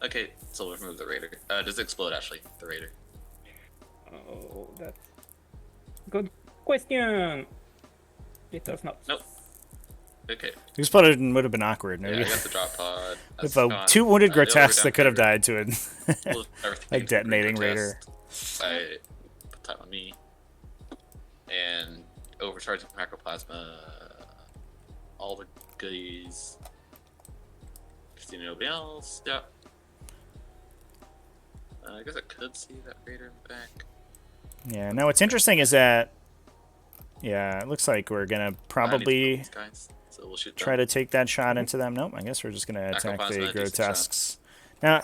Okay, so we'll remove the raider. Does it explode, actually, the raider? Oh, that's good question. It does not. Nope. Okay. Explosion would have been awkward. No? Yeah, I got the drop pod. With That's a gone. 2 wounded The other grotesques that could have raider. died to it. Pull everything Like into the detonating raider raider. test. I put time on me. And overcharging macroplasma. All the goodies. See nobody else. Yeah. I guess I could see that raider in the back. Yeah, no, what's interesting is that, yeah, it looks like we're going to I need to probably kill these guys, so we'll shoot try them. to take that shot into them. Nope, I guess we're just going to attack Macroplasma, the decent grotesques. Now,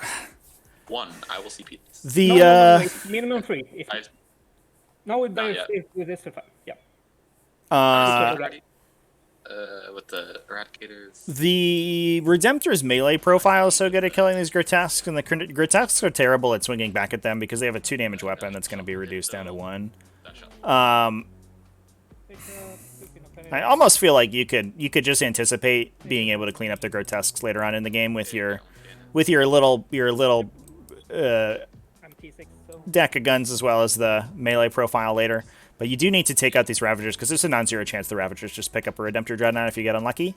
One, I will CP this. the, No, it's minimum 3. If, I, no, it Not does yet. with this fine. Yeah. already, with the eradicators. the Redemptor's melee profile is so good at killing these grotesques, and the grotesques are terrible at swinging back at them because they have a 2 damage weapon that's going to be reduced down to 1. That shot. I almost feel like you could just anticipate being able to clean up the grotesques later on in the game with your little I'm T6, so. deck of guns as well as the melee profile later. But you do need to take out these Ravagers because there's a non-zero chance the Ravagers just pick up a Redemptor Dreadnought if you get unlucky.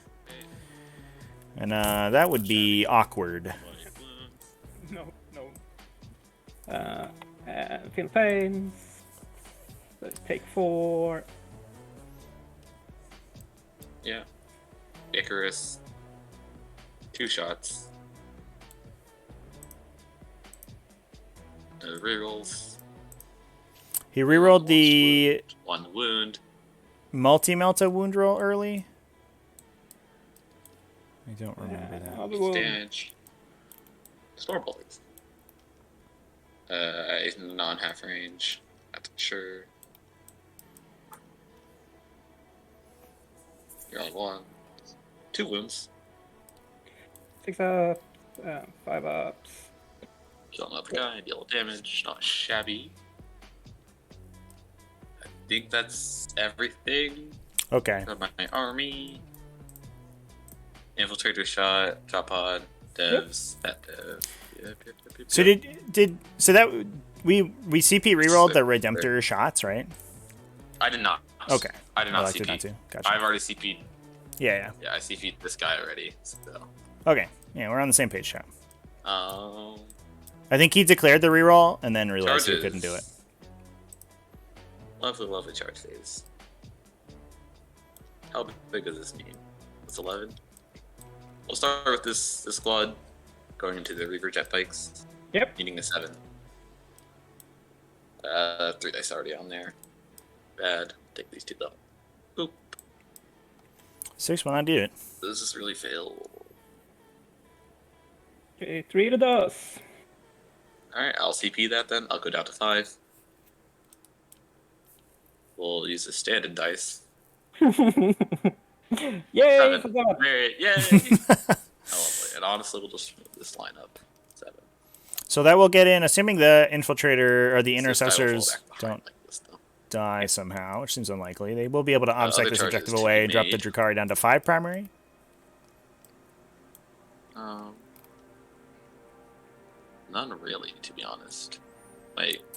And that would be awkward. No. Feel pains. Let's take 4. Yeah. Icarus. 2 shots. Rerolls. He rerolled the 1 wound. multi-melta wound roll early. I don't remember that. Another one. Damage. Storm Bolters. Non-half range. Not sure. You're on 1. 2 wounds. 6 up. 5 ups. Kill another guy. Deal damage. Not shabby. I think that's everything Okay. for my army. Infiltrator shot. Drop pod. Devs. That dev. Yep. So so that we CP rerolled the Redemptor shots, right? I did not. Okay. I did not Elected CP. not to. Gotcha. I've already CP'd. Yeah. Yeah, I CP'd this guy already. So. Okay. Yeah, we're on the same page, chat. Um. I think he declared the reroll and then realized he Charges. couldn't do it. Lovely charge phase. How big does this mean? It's 11. We'll start with this squad going into the Reaver jet bikes. Yep. Needing a 7. 3 dice already on there. Bad. Take these 2 though. Oop. 6 will not do it. Does this really fail? Okay, 3 to dust. Alright, I'll CP that then. I'll go down to 5. We'll use the standard dice. Yay, 7. forgot. Great, yay! How lovely. And honestly, we'll just move this line up. 7. So that will get in, assuming the infiltrator or the This guy will fall intercessors back behind don't like this, though. die somehow, which seems unlikely. They will be able to obstacle other this charges objective to away be and drop the made. Drukhari down to 5 primary. None really, to be honest.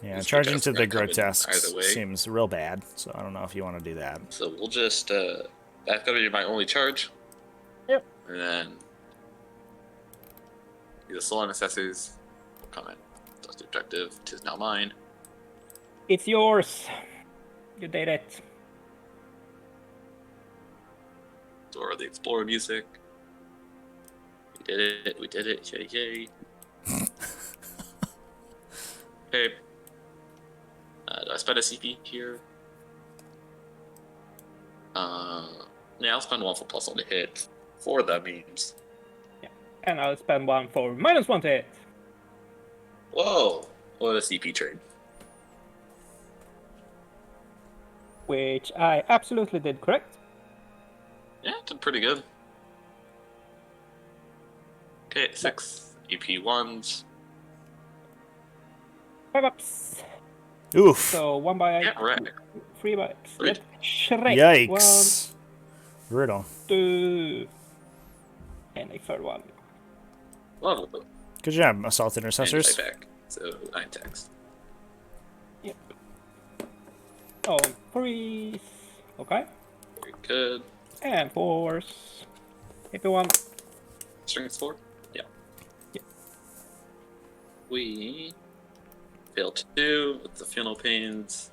Yeah, these charging grotesques to are the gonna come in grotesques either way. seems real bad, so I don't know if you want to do that. So we'll just that's gonna be my only charge. Yep. And then the soul necessities will come in. That's the objective. It is now mine. It's yours. You did it. Or the Explorer music. We did it. We did it. Yay, yay. Okay. Do I spend a CP here? Yeah, I'll spend 1 for plus on the hit. 4 that means. And I'll spend 1 for -1 to hit. Whoa! What a CP trade. Which I absolutely did correct. Yeah, did pretty good. Okay, 6 EP1s. 5 ups. Oof. So 1 by Yeah, right. 3 by ups. Right. Let's Shrek. Yikes. 1, Brutal. 2, and a third one. Lovely. Good job, Assault And Intercessors. right back. So 9 attacks. Yep. Oh, 3s. Okay. Very good. And 4s. AP1. Strength 4? Yeah. Yep. We fail 2 with the funeral pains.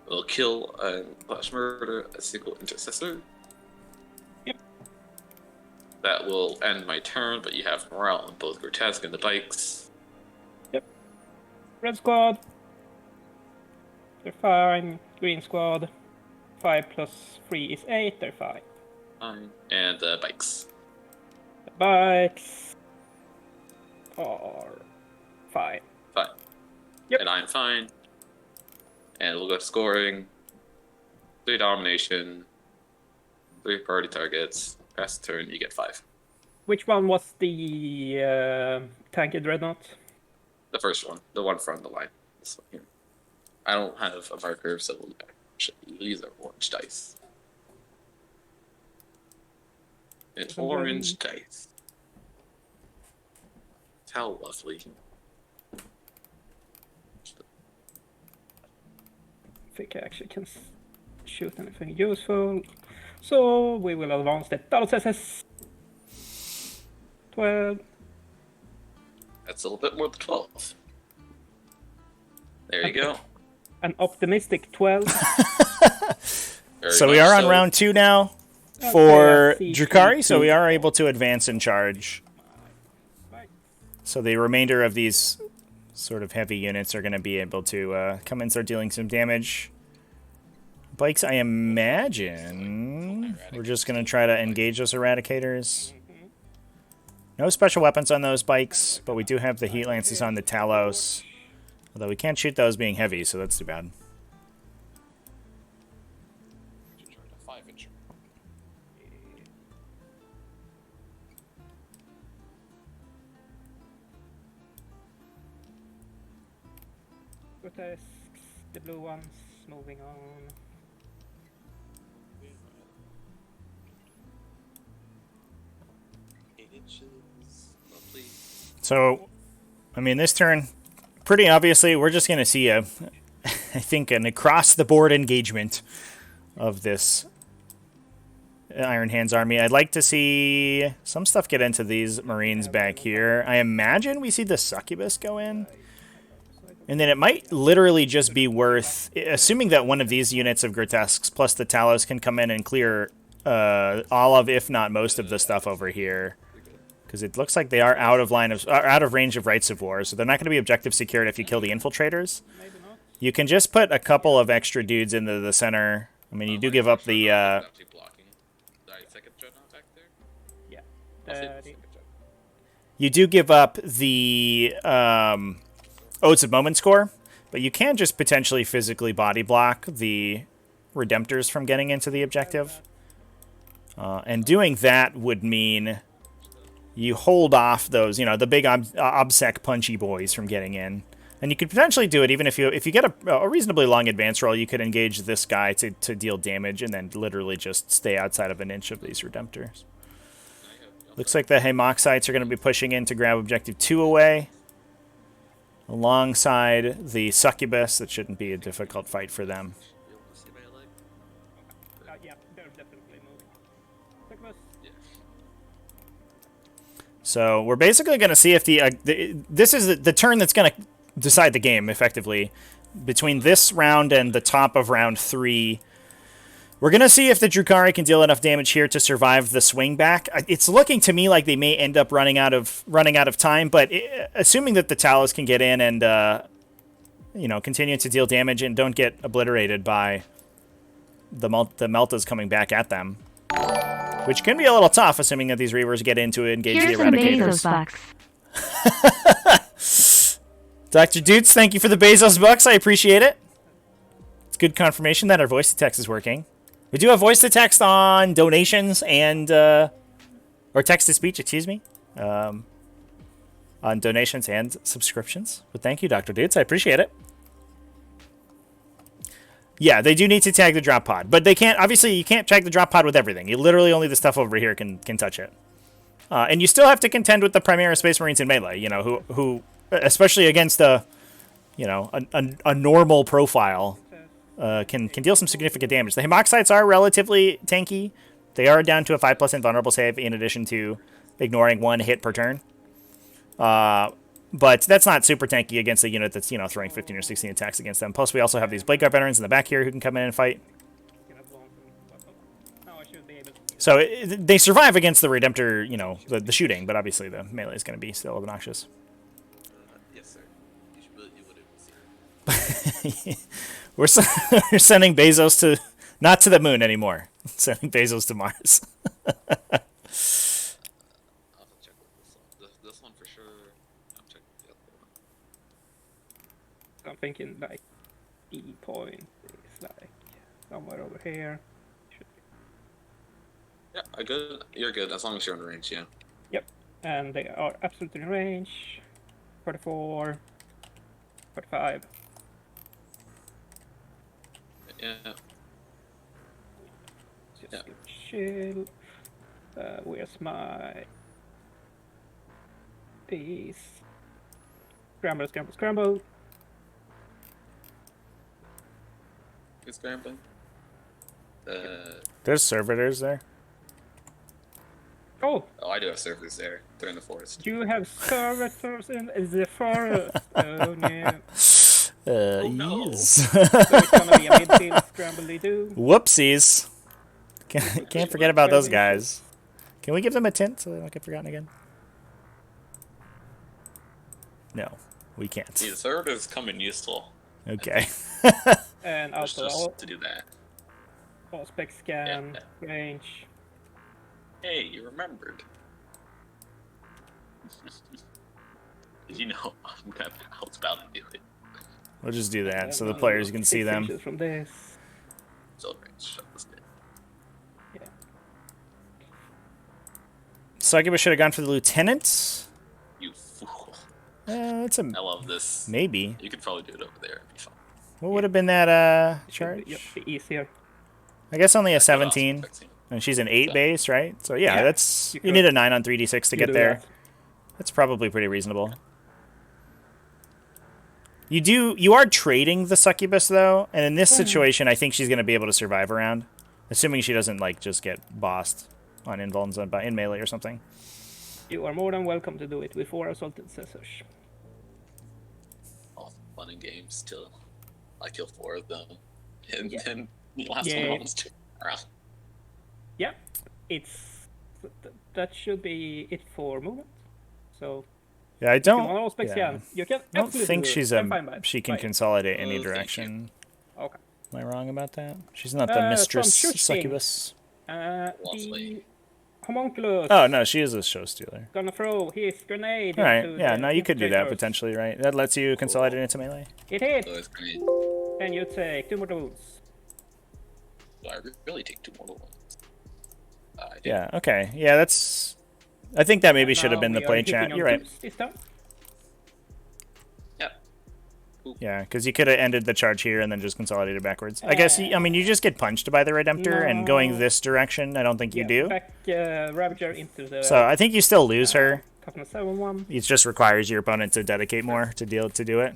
We'll kill and slash murder a single intercessor. Yep. That will end my turn, but you have morale on both Grotesque and the bikes. Red squad. They're fine. Green squad. 5 plus 3 is 8. They're fine. Fine. And the bikes. The bikes are fine. Fine. Yep. And I'm fine. And we'll go to scoring. 3 domination. 3 priority targets. Pass the turn, you get 5. Which one was the tanky dreadnought? The first one. The one from the line. This one here. I don't have a marker, so we'll use our orange dice. It's orange dice. How lovely. I think I actually can shoot anything useful. So we will advance the Dalsesses. 12. That's a little bit more than 12. There you go. An optimistic 12. Very So we much are on so. round 2 now Okay, for I see Drukhari, so GT. we are able to advance and charge. So the remainder of these sort of heavy units are going to be able to come in and start dealing some damage. Bikes, I imagine we're just going to try to engage those Eradicators. No special weapons on those bikes, but we do have the Heat Lances on the Talos. Although we can't shoot those being heavy, so that's too bad. Grotesques, the blue ones, moving on. So, I mean, this turn, pretty obviously, we're just going to see I think, an across-the-board engagement of this Iron Hands army. I'd like to see some stuff get into these Marines back here. I imagine we see the Succubus go in. And then it might literally just be worth, assuming that one of these units of Grotesques plus the Talos can come in and clear all of, if not most of the stuff over here. Because it looks like they are out of range of Rights of War, so they're not going to be objective secured if you kill the Infiltrators. You can just put a couple of extra dudes into the center. I mean, you do give up the... Yeah. You do give up the Oaths of Moment score, but you can just potentially physically body block the Redemptors from getting into the objective. And doing that would mean you hold off those, you know, the big obsec punchy boys from getting in. And you could potentially do it even if you get a reasonably long advance roll, you could engage this guy to deal damage and then literally just stay outside of an inch of these Redemptors. Looks like the Haemoxites are going to be pushing in to grab Objective 2 away. alongside the Succubus. That shouldn't be a difficult fight for them. Yeah, they're definitely moving. Succubus. So we're basically going to see if this is the turn that's going to decide the game, effectively. Between this round and the top of round 3, we're going to see if the Drukhari can deal enough damage here to survive the swing back. It's looking to me like they may end up running out of time, but assuming that the Talos can get in and continue to deal damage and don't get obliterated by the Meltas coming back at them, which can be a little tough, assuming that these Reavers get into it and engage the Eradicators. Dr. Dutes, thank you for the Bezos bucks. I appreciate it. It's good confirmation that our voice to text is working. We do have voice to text on donations and or text to speech, excuse me, on donations and subscriptions. But thank you, Dr. Dutes. I appreciate it. Yeah, they do need to tag the drop pod, but they can't. Obviously, you can't tag the drop pod with everything. You literally only the stuff over here can touch it, and you still have to contend with the Primera Space Marines in melee. You know who especially against a normal profile. Can deal some significant damage. The Hemoxites are relatively tanky. They are down to a 5+ invulnerable save in addition to ignoring 1 hit per turn. But that's not super tanky against a unit that's, throwing 15 or 16 attacks against them. Plus, we also have these Blade Guard veterans in the back here who can come in and fight. So they survive against the Redemptor, the shooting, but obviously the melee is going to be still obnoxious. Yes, sir. You would We're sending Bezos not to the moon anymore. Sending Bezos to Mars. I'll have to check with this one for sure. I'm checking the other one. I'm thinking like E point is like somewhere over here. Should be. Yeah, I good. You're good as long as you're in range. Yeah. Yep, and they are absolutely in range. 44, 45. Yeah. Just chill. Where's my these? Scramble, scramble, scramble. Good scrambling. There's servitors there. Oh, I do have servers there. They're in the forest. you have servitors in the forest. Oh no. no. Yes. So it's gonna be a mid-field scramble-de-doo. Whoopsies. Can't forget about those guys. Can we give them a tint so they don't get forgotten again? No, we can't. See, the servers come in useful. Okay. And Just also to do that. all spec scan, range. Hey, you remembered. Did you know I was about to do it? We'll just do that so the players can see 6 them. inches from this. So range. Shut this bit. Yeah. Succubus should have gone for the lieutenant. You fool. It's a I love this. maybe. You could probably do it over there. It'd be fun. What would have been that charge? Yep, be easier. I guess only a Awesome, 17. 16. And she's an 8 base, right? So yeah, Yeah, that's you you could. need a 9 on 3d6 to You get do there. that. That's probably pretty reasonable. You are trading the Succubus though, and in this situation I think she's going to be able to survive around, assuming she doesn't like just get bossed on invulns in melee or something. You are more than welcome to do it before assaulted sensors. All fun and games till I kill 4 of them. And Yeah. then the last Yeah. one almost took around. Yeah, that should be it for movement. So Yeah, I if you don't. want all spec Yeah. scan, you can I don't absolutely think do it. she's I'm fine by it. she can Right. consolidate any Oh, thank you. direction. Okay. Am I wrong about that? She's not the From mistress shooting. Succubus. Lovely. The homunculus. Oh no, she is a show stealer. Gonna throw his grenade. All right, into yeah, the no, you could do that infiltrators. potentially, right? That lets you consolidate into melee. It hits, So it's great. and you take 2 more wounds. So I really take 2 mortal ones. I do. Yeah, okay. Yeah, that's... I think that maybe should have Now been the we are play hitting chat. on You're right. twos this time. Yeah. Yeah, because you could have ended the charge here and then just consolidated backwards. I guess, I mean, you just get punched by the Redemptor, and going No. this direction, I don't think you do. Back Ravager into the... So I think you still lose her. Custom 7-1. It just requires your opponent to dedicate more to do it.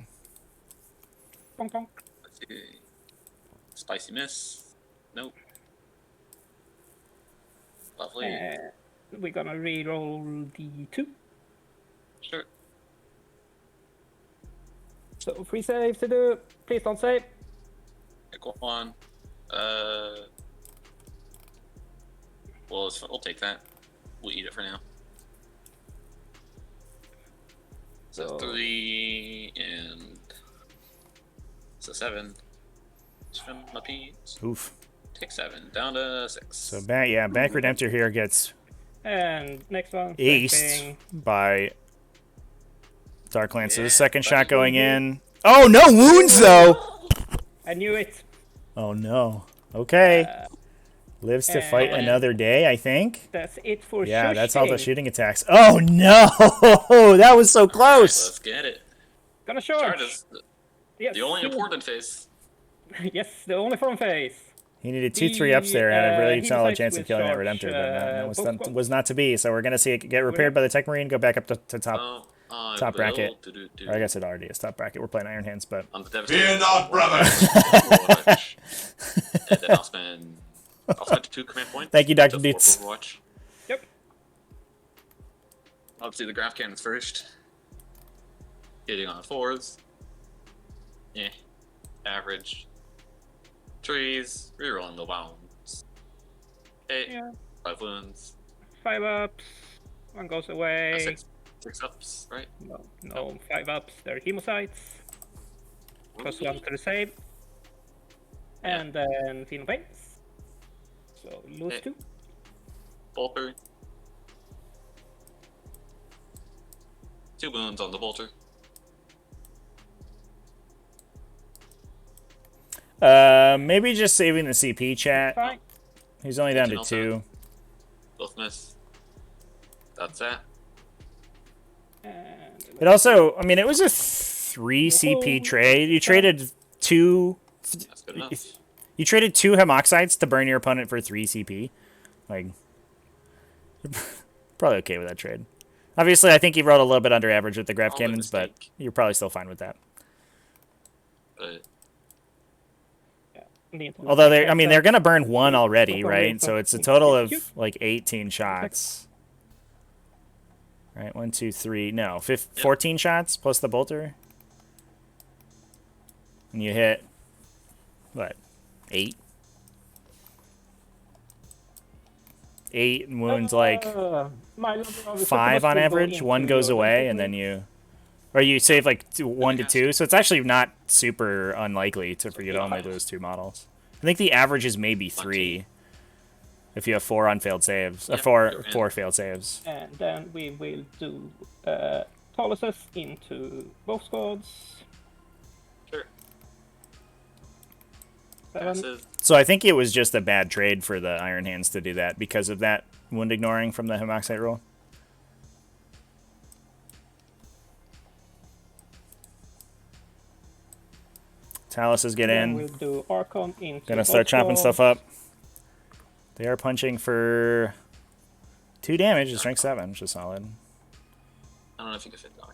Bonk bonk. Let's see. Spicy miss. Nope. Lovely. We're gonna re-roll the 2. Sure. So 3 saves to do. Please don't save. Okay, go on. Well, we'll take that. We'll eat it for now. So 3 and so 7. Swim a piece. Oof. Take 7 down to 6. So Bank Redemptor here gets And next one. same aced thing. by Dark Lances. Yeah, Second that shot is going one in. Oh, no wounds though. I knew it. Oh no. Okay. Lives to fight and- another day, I think. That's it for Yeah, that's all the shushing. shooting attacks. Oh no! That was so Alright, close. let's get it. Gonna charge. Charge is Yes. the only important phase. Yes, the only fun phase. He needed 2-3 ups there and a really he solid decides chance of with killing that charge, Redemptor, but both that was not to be. So we're gonna see it get repaired by the Tech Marine, go back up to top. I Top will bracket. do. Or I guess it already is top bracket. We're playing Iron Hands, but On the Fear not, brothers. And then I'll spend 2 command points. Thank you, Dr. to Beats. Overwatch. Yep. Obviously, the graph cannons first. Hitting on 4s. Yeah. Average. Trees. Rerolling the wounds. 8. Yeah. 5 wounds. 5 ups. 1 goes away. 6 ups, right? No, 5 ups. They're hemocytes. Plus 1 to the save. And then Phenol Paints. So lose Okay. 2. Bolter. 2 wounds on the bolter. maybe just saving the CP chat. Fine. He's only down to Anything 2. else? Both miss. That's that. And It also, I mean, it was a 3 CP trade. You traded 2. That's good enough. You traded 2 Hemoxites to burn your opponent for 3 CP. Like, you're probably okay with that trade. Obviously, I think he rolled a little bit under average with the graph Probably a cannons, but mistake. you're probably still fine with that. But Although I mean, they're gonna burn 1 already, Well, right? wait, So but it's a total it's of like 18 shots. Right, 1, 2, 3. No, 14 shots plus the bolter. And you hit what? 8. 8 wounds like my level of 5 on will go average. 1 into goes your away, and then you, or you save like 1 to has 2. So it's actually not super unlikely for you to only lose 2 models. I think the average is maybe 3 if you have 4 unfailed saves, Yeah, 4 you're in. 4 failed saves. And then we will do Toluses into both squads. sure. 7. Passes. So I think it was just a bad trade for the Iron Hands to do that because of that wound ignoring from the Hemoxite rule. Taluses get Then in. we'll do Archon into Gonna both start chopping squads. stuff up. They are punching for 2 damage. It's rank 7, which is solid. I don't know if you can fit Doc.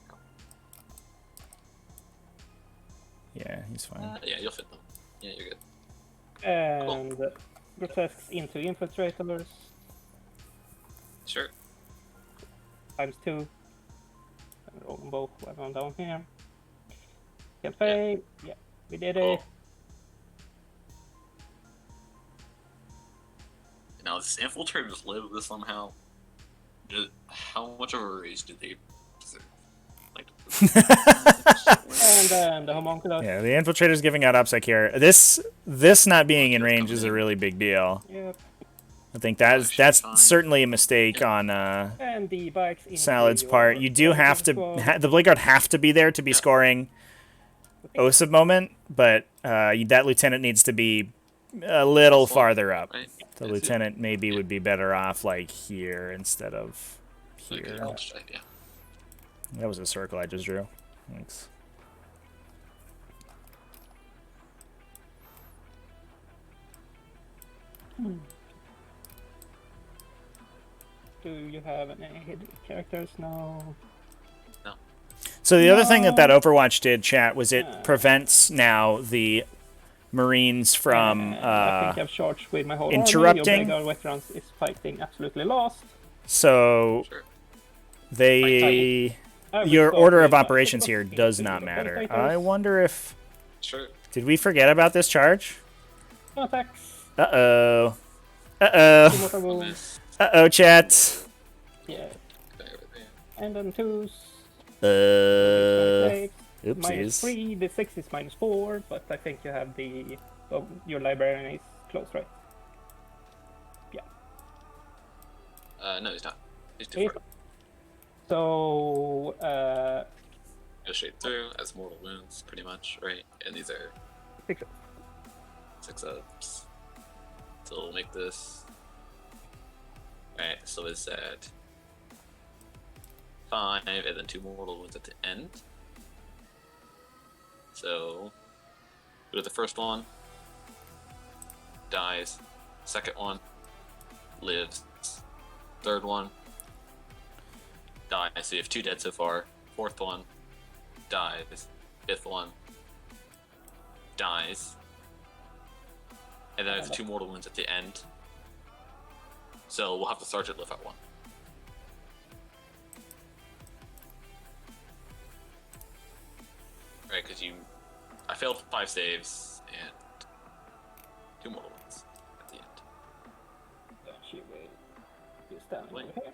Yeah, he's fine. Yeah, you'll fit them. Yeah, you're good. And Grotesques into Infiltrators. Sure. Times 2. And roll them both while I'm down here. Campaign. Yeah, we did it. Cool. Now, this infiltrators live this somehow. How much of a raise do they deserve? Like, And then the Homunculus. Yeah, the Infiltrator's giving out Upsec here. This not being in range is a really big deal. Yep. I think that's certainly a mistake on And the bikes into Salad's your part. You do have to the Blade Guard have to be there to be scoring Osa moment, but that lieutenant needs to be a little farther up. right? The lieutenant maybe would be better off like here instead of Like, here. yeah. That was a circle I just drew. Thanks. Do you have any hidden characters? No. No. So the other thing that Overwatch did, chat, was it prevents now the Marines from I think I've charged with my whole army. interrupting. Your Vanguard veterans is fighting absolutely lost. So Sure. they I will your start order with of my operations here Superboss, does with not the matter. Predators. I wonder if Sure. did we forget about this charge? No attacks. Uh-oh. Two Uh-oh. mortal wounds. Miss. Uh-oh, chat. Yeah. There, there. And then 2s. Oopsies. -3. The 6 is -4, but I think you have the... Oh, your librarian is close, right? Yeah. No, he's not. He's too far. So, Go straight through as mortal wounds, pretty much, right? And these are 6. 6 ups. So we'll make this. Alright, so it's at 5, and then 2 mortal wounds at the end. So, go to the first one. Dies. Second one. Lives. Third one. Dies. So you have 2 dead so far. Fourth one. Dies. Fifth one. Dies. And then I have 2 mortal wounds at the end. So we'll have the sergeant live at 1. Right, because I failed 5 saves and 2 mortal wounds at the end. Then she will be standing Wait. over here.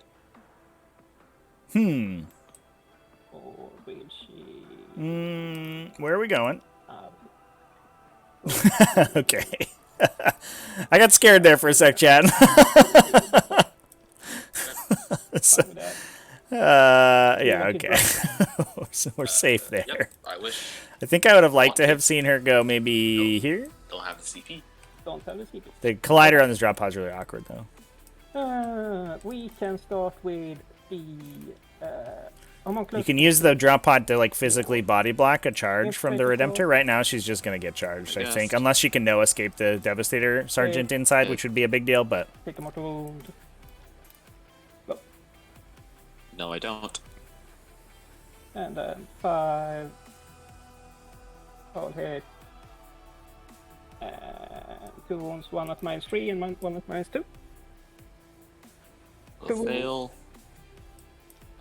Hmm. Or will she... Where are we going? Um, Okay. I got scared there for a sec, chat. So, with that. yeah, lucky okay. So we're safe there. Yep, I wish. I think I would have liked to have seen her go maybe here. Don't have the CP. Don't have the CP. The collider on this drop pod's really awkward, though. We can start with the homunculus. You can use the drop pod to like physically body block a charge from the Redemptor. Right now, she's just gonna get charged, I Yes. think, unless she can no escape the Devastator Sergeant inside, which would be a big deal. But Take a mortal wound. Go. No, I don't. And then 5. All hit. And 2 wounds, 1 at -3 and 1 at -2. We'll Cool. fail.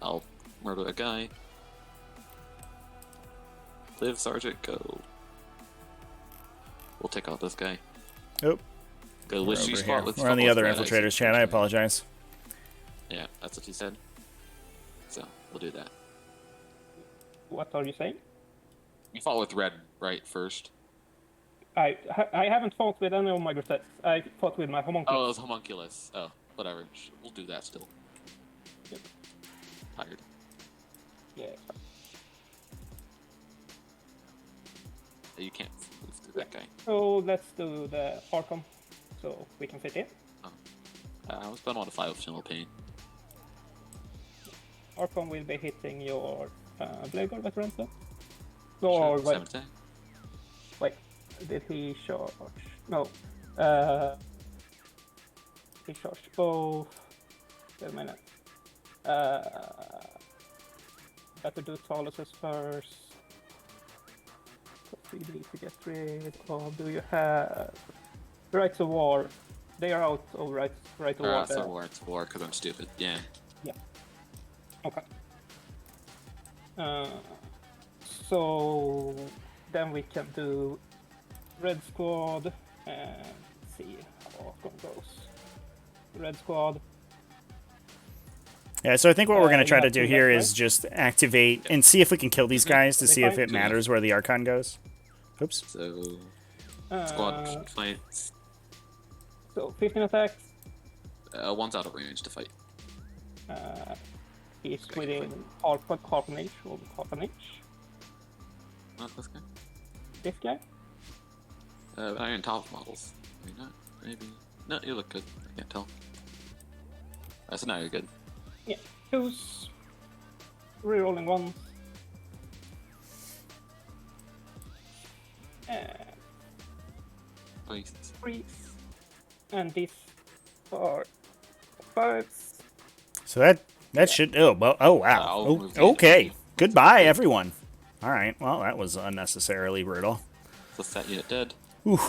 I'll murder a guy. Live, Sergeant, go. We'll take out this guy. oh, Go we're, wish over you here. spot with We're on the other red eyes. infiltrators chat. I apologize. Yeah, that's what he said. So, we'll do that. What are you saying? You fought with red, right, first? I haven't fought with any of my grotesques. I fought with my Oh, it homunculus. was homunculus. Oh, whatever. We'll do that still. Yep. Tired. Yeah. You can't move through that guy. So let's do the Archon, so we can fit in. I was putting on a 5 channel pain. Archon will be hitting your Blade Guard veterans then. Sure, Or wait, 7 attack. wait, did he charge? No. He charged both. Wait a minute. Better do Taluses first. What do you need to get rid of? Do you have Rights of War? They are out of Right of War. It's war, because I'm stupid. Yeah. Okay. So then we can do Red Squad and see how Archon goes. Red Squad. Yeah, so I think what we're going to You try to have do 2 here left, is just activate and see if we can kill these guys to see if it matters where the Archon goes. Oops. So, right? squad fights. So 15 attacks. One's out of range to fight. He's within half an inch or half an inch. Not this guy. This guy. Iron top models. Maybe not. Maybe. No, you look good. I can't tell. So now you're good. Yeah. 2s. Rerolling 1s. And Please. 3s. And these are 5s. So that should. Oh, well, oh wow. I'll Oh, move the okay. enemy. Goodbye, everyone. All right. Well, that was unnecessarily brutal. Plus that unit dead. Ooh.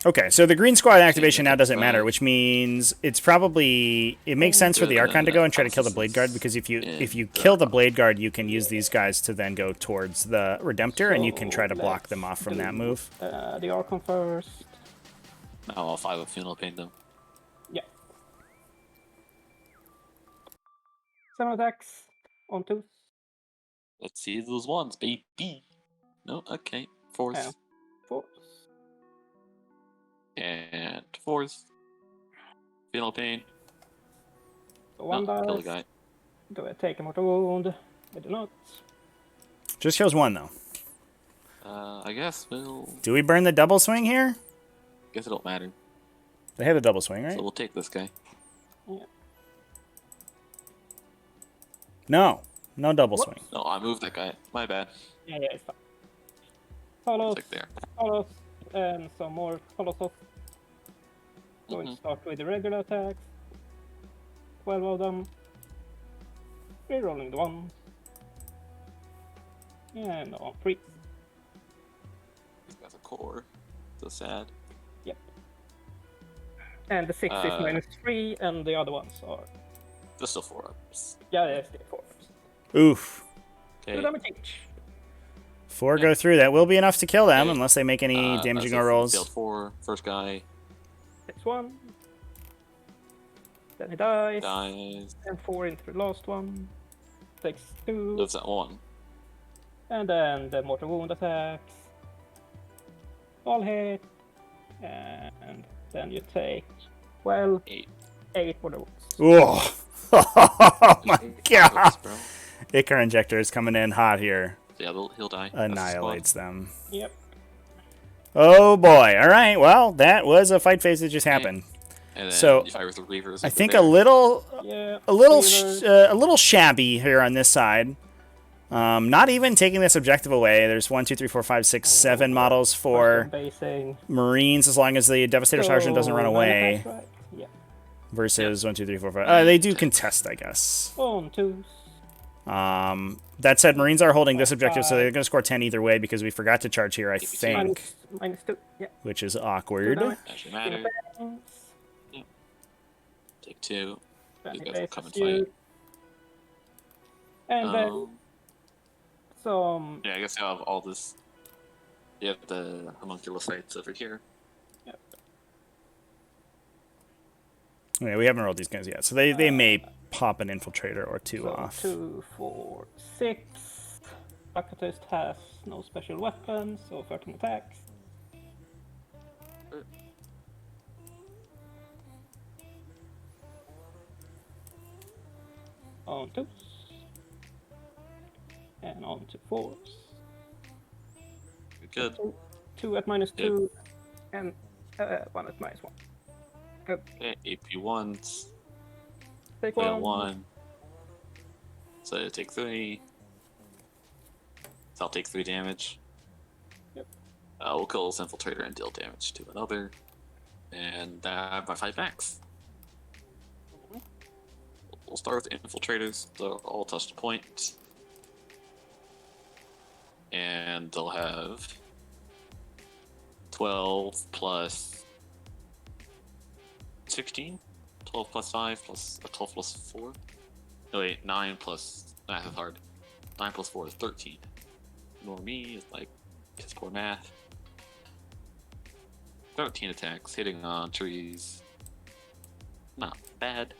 Okay, so the green squad activation now doesn't matter, Right. which means it's probably it makes sense for the Archon to go and try to kill the Blade Guard, because if you kill the Blade Guard, you can use these guys to then go towards the Redemptor, and you can try to block them off from that move. The Archon first. Now all 5 of Funeral Pain them. Yeah. 7 attacks on 2s. Let's see those ones, baby. No, okay. 4th. Yeah. 4s. And 4th. Funeral Pain. So 1 No, kill the dice. guy. Do I take a mortal wound? I do not. Just kills one though. I guess we'll... Do we burn the double swing here? Guess it don't matter. They have a double swing, right? So we'll take this guy. Yeah. No, no double What? swing. No, I moved that guy. My bad. Yeah, it's fine. Follows, It's like there. follows, and some more follows off. Going to Mhm. start with the regular attacks. 12 of them. Rerolling the 1. And on 3. This guy's a core. So sad. Yep. And the 6 is Uh, -3, and the other ones are. Just still 4 ups. Yeah, it's the 4. Oof. 2 Okay. damage each. 4 go through. That will be enough to kill them, Okay. unless they make any damaging Failed rolls. 4. First guy Takes 1. Then he dies. dies. And 4 into the last one. Takes 2. Lives at 1. And then the mortal wound attacks. All hit. And then you take, well, 8. 8 mortal wounds. Oh, oh my god! Close, bro. Icar Injector is coming in hot here. So yeah, he'll die. That's the squad. Annihilates them. Yep. Oh boy! All right. Well, that was a fight phase that just happened. And then So, you fire with the Reavers. I over think there. a little Yeah. a little shabby here on this side. Not even taking this objective away. There's 1, 2, 3, 4, 5, 6, 7 models for basing. Marines, as long as the Devastator Sergeant doesn't run away. Right? Yeah. Versus 1, 2, 3, 4, 5. They do contest, I guess. On 2s. That said, Marines are holding this objective, so they're going to score 10 either way because we forgot to charge here, I think, -2. Yeah. which is awkward. Damage. Actually matter. Defense. Take 2. Then These he guys will come bases and you. fight. And then some. Yeah, I guess you have all this. You have the homunculus sites over here. Yeah, we haven't rolled these guys yet, so they may pop an infiltrator or 2 So off. 2, 4, 6. Bucketist has no special weapons, so 13 attacks. On 2s. And on to 4s. Good. 2 at -2, and 1 at -1. Okay, AP1s. Take Fail 1. 1. So you take 3. So I'll take 3 damage. Yep. We'll kill this infiltrator and deal damage to another. And I have my 5 max. We'll start with infiltrators. They'll all touch the point. And they'll have 12 plus 16? 12 plus 5 plus 12 plus 4? No, wait, 9 plus. Math is hard. 9 plus 4 is 13. Ignore me, it's like piss poor math. 13 attacks, hitting on trees. Not bad.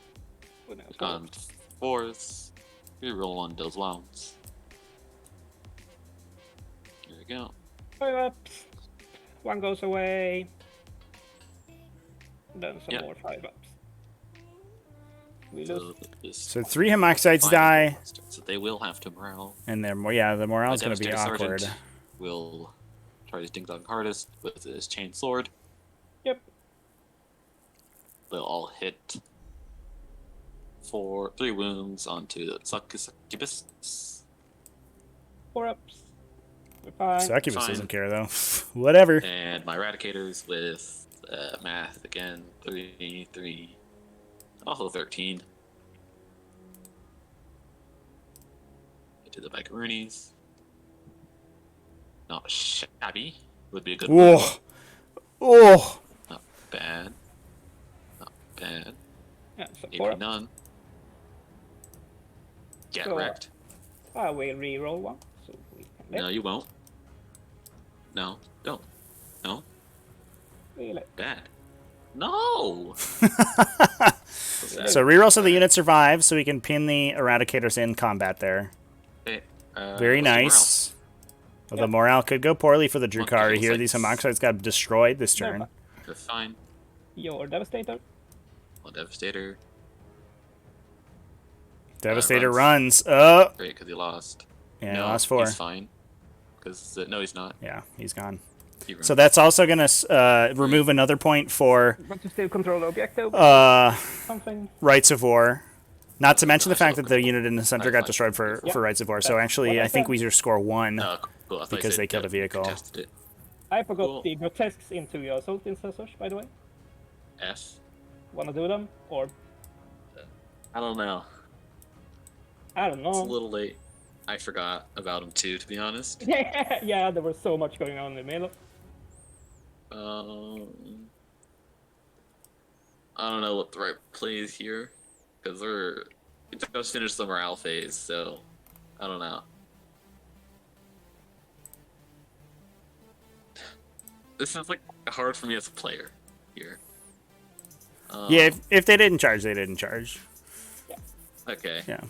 On 4s. Reroll on those wounds. Here we go. 5 ups. 1 goes away. Then some Yep. more 5 ups. We lose. So 3 Hamoxites die, So they will have to morale. and the morale's My going to be Devastator awkward. Sergeant will try his ding dong hardest with his chain sword. Yep. They'll all hit 3 wounds onto the succubus. 4 ups. We're fine. Succubus Fine. doesn't care, though. Whatever. And my eradicators with math again. 3, 3, and also 13. to the Macaroonies. Not shabby. Would be a good one. Whoa. Oh. Not bad. Not bad. Yeah, so Maybe 4 up. none. Get So, wrecked. I will re-roll one. So we can No, you won't. No, don't. No, Really? bad. No! So reroll so the unit survives, so we can pin the Eradicators in combat there. Hey, Very what's your nice. Well, the morale could go poorly for the Well, Drukhari it here. looks These like- Hamoxites got destroyed this They're turn. fine. morale? That's fine. Your Devastator. Well, Devastator. Devastator runs. runs. Oh! Great, because he lost. Yeah, no, lost 4. He's fine. Because no, he's not. Yeah, he's gone. He runs. So that's also going to remove another point for But you still control the objective. Something. Rights of War. Not to mention the I fact still that the control. unit in the center I got thought- destroyed for Rights of War. So That's actually, what I I think said. we just score 1. Oh, cool. I thought you because said they killed a vehicle. contested it. I forgot Cool. the grotesques into your assault instances, by the way. F. Wanna do them? Or, I don't know. I don't It's a know. little late. I forgot about him too, to be honest. Yeah, there was so much going on in the middle. I don't know what the right play is here, because it just finished the morale phase, so I don't know. This is like hard for me as a player here. Yeah, if they didn't charge, they didn't charge. Okay. Yeah.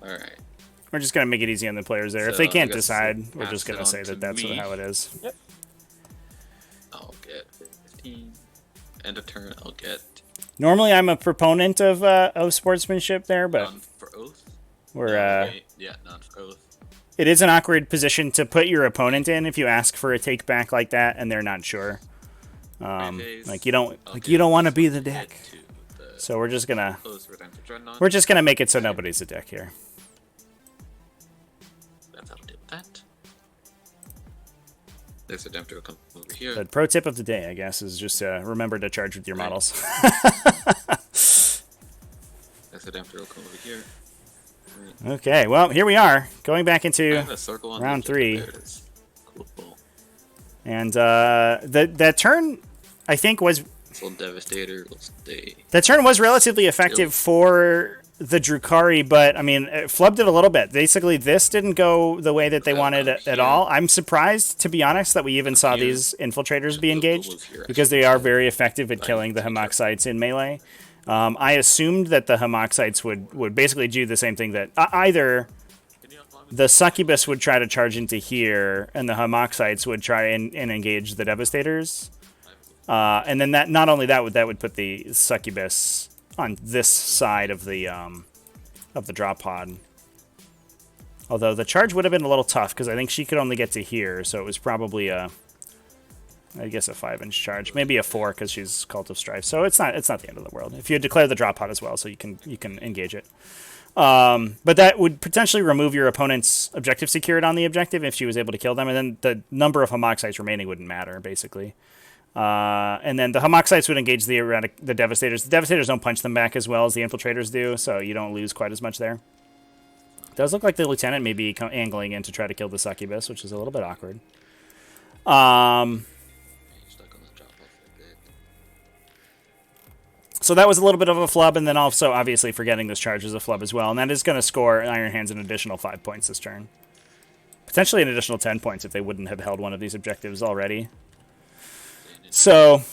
All right. We're just going to make it easy on the players there. If So, they I can't guess decide, we're pass just going it to say on that to that's me. how it is. Yep. I'll get 15. End of turn. I'll get Normally, I'm a proponent of sportsmanship there, but none for oath. we're Okay, yeah, none for oath. it is an awkward position to put your opponent in if you ask for a take back like that and they're not sure. Like you don't want to be the dick. So we're just gonna make it so nobody's a dick here. That's how to deal with that. There's a Redemptor will come over here. The pro tip of the day, I guess, is just remember to charge with your Right. models. There's a Redemptor will come over here. Right. Okay, well, here we are, going back I into have a circle on round the 3. There it is. Cool. And that turn, I think, was This little Devastator will stay. that turn was relatively effective for the Drukhari, but I mean, it flubbed it a little bit. Basically, this didn't go the way that they wanted at all. I'm surprised, to be honest, that we even saw these infiltrators be engaged, because they are very effective at killing the Hamoxites in melee. I assumed that the Hamoxites would basically do the same thing that either the Succubus would try to charge into here, and the Hamoxites would try and engage the Devastators. And then that, not only that would put the Succubus on this side of the drop pod. Although the charge would have been a little tough, because I think she could only get to here, so it was probably I guess a 5-inch charge, maybe a 4 because she's Cult of Strife. So it's not the end of the world. If you declare the drop pod as well, so you can engage it. But that would potentially remove your opponent's objective secured on the objective if she was able to kill them, and then the number of Hamoxites remaining wouldn't matter, basically. And then the Hamoxites would engage the Devastators. The Devastators don't punch them back as well as the Infiltrators do, so you don't lose quite as much there. It does look like the Lieutenant may be angling in to try to kill the Succubus, which is a little bit awkward. Stuck on the drop off a bit. So that was a little bit of a flub, and then also, obviously, forgetting this charge is a flub as well. And that is going to score Iron Hands an additional 5 points this turn. Potentially an additional 10 points if they wouldn't have held one of these objectives already. So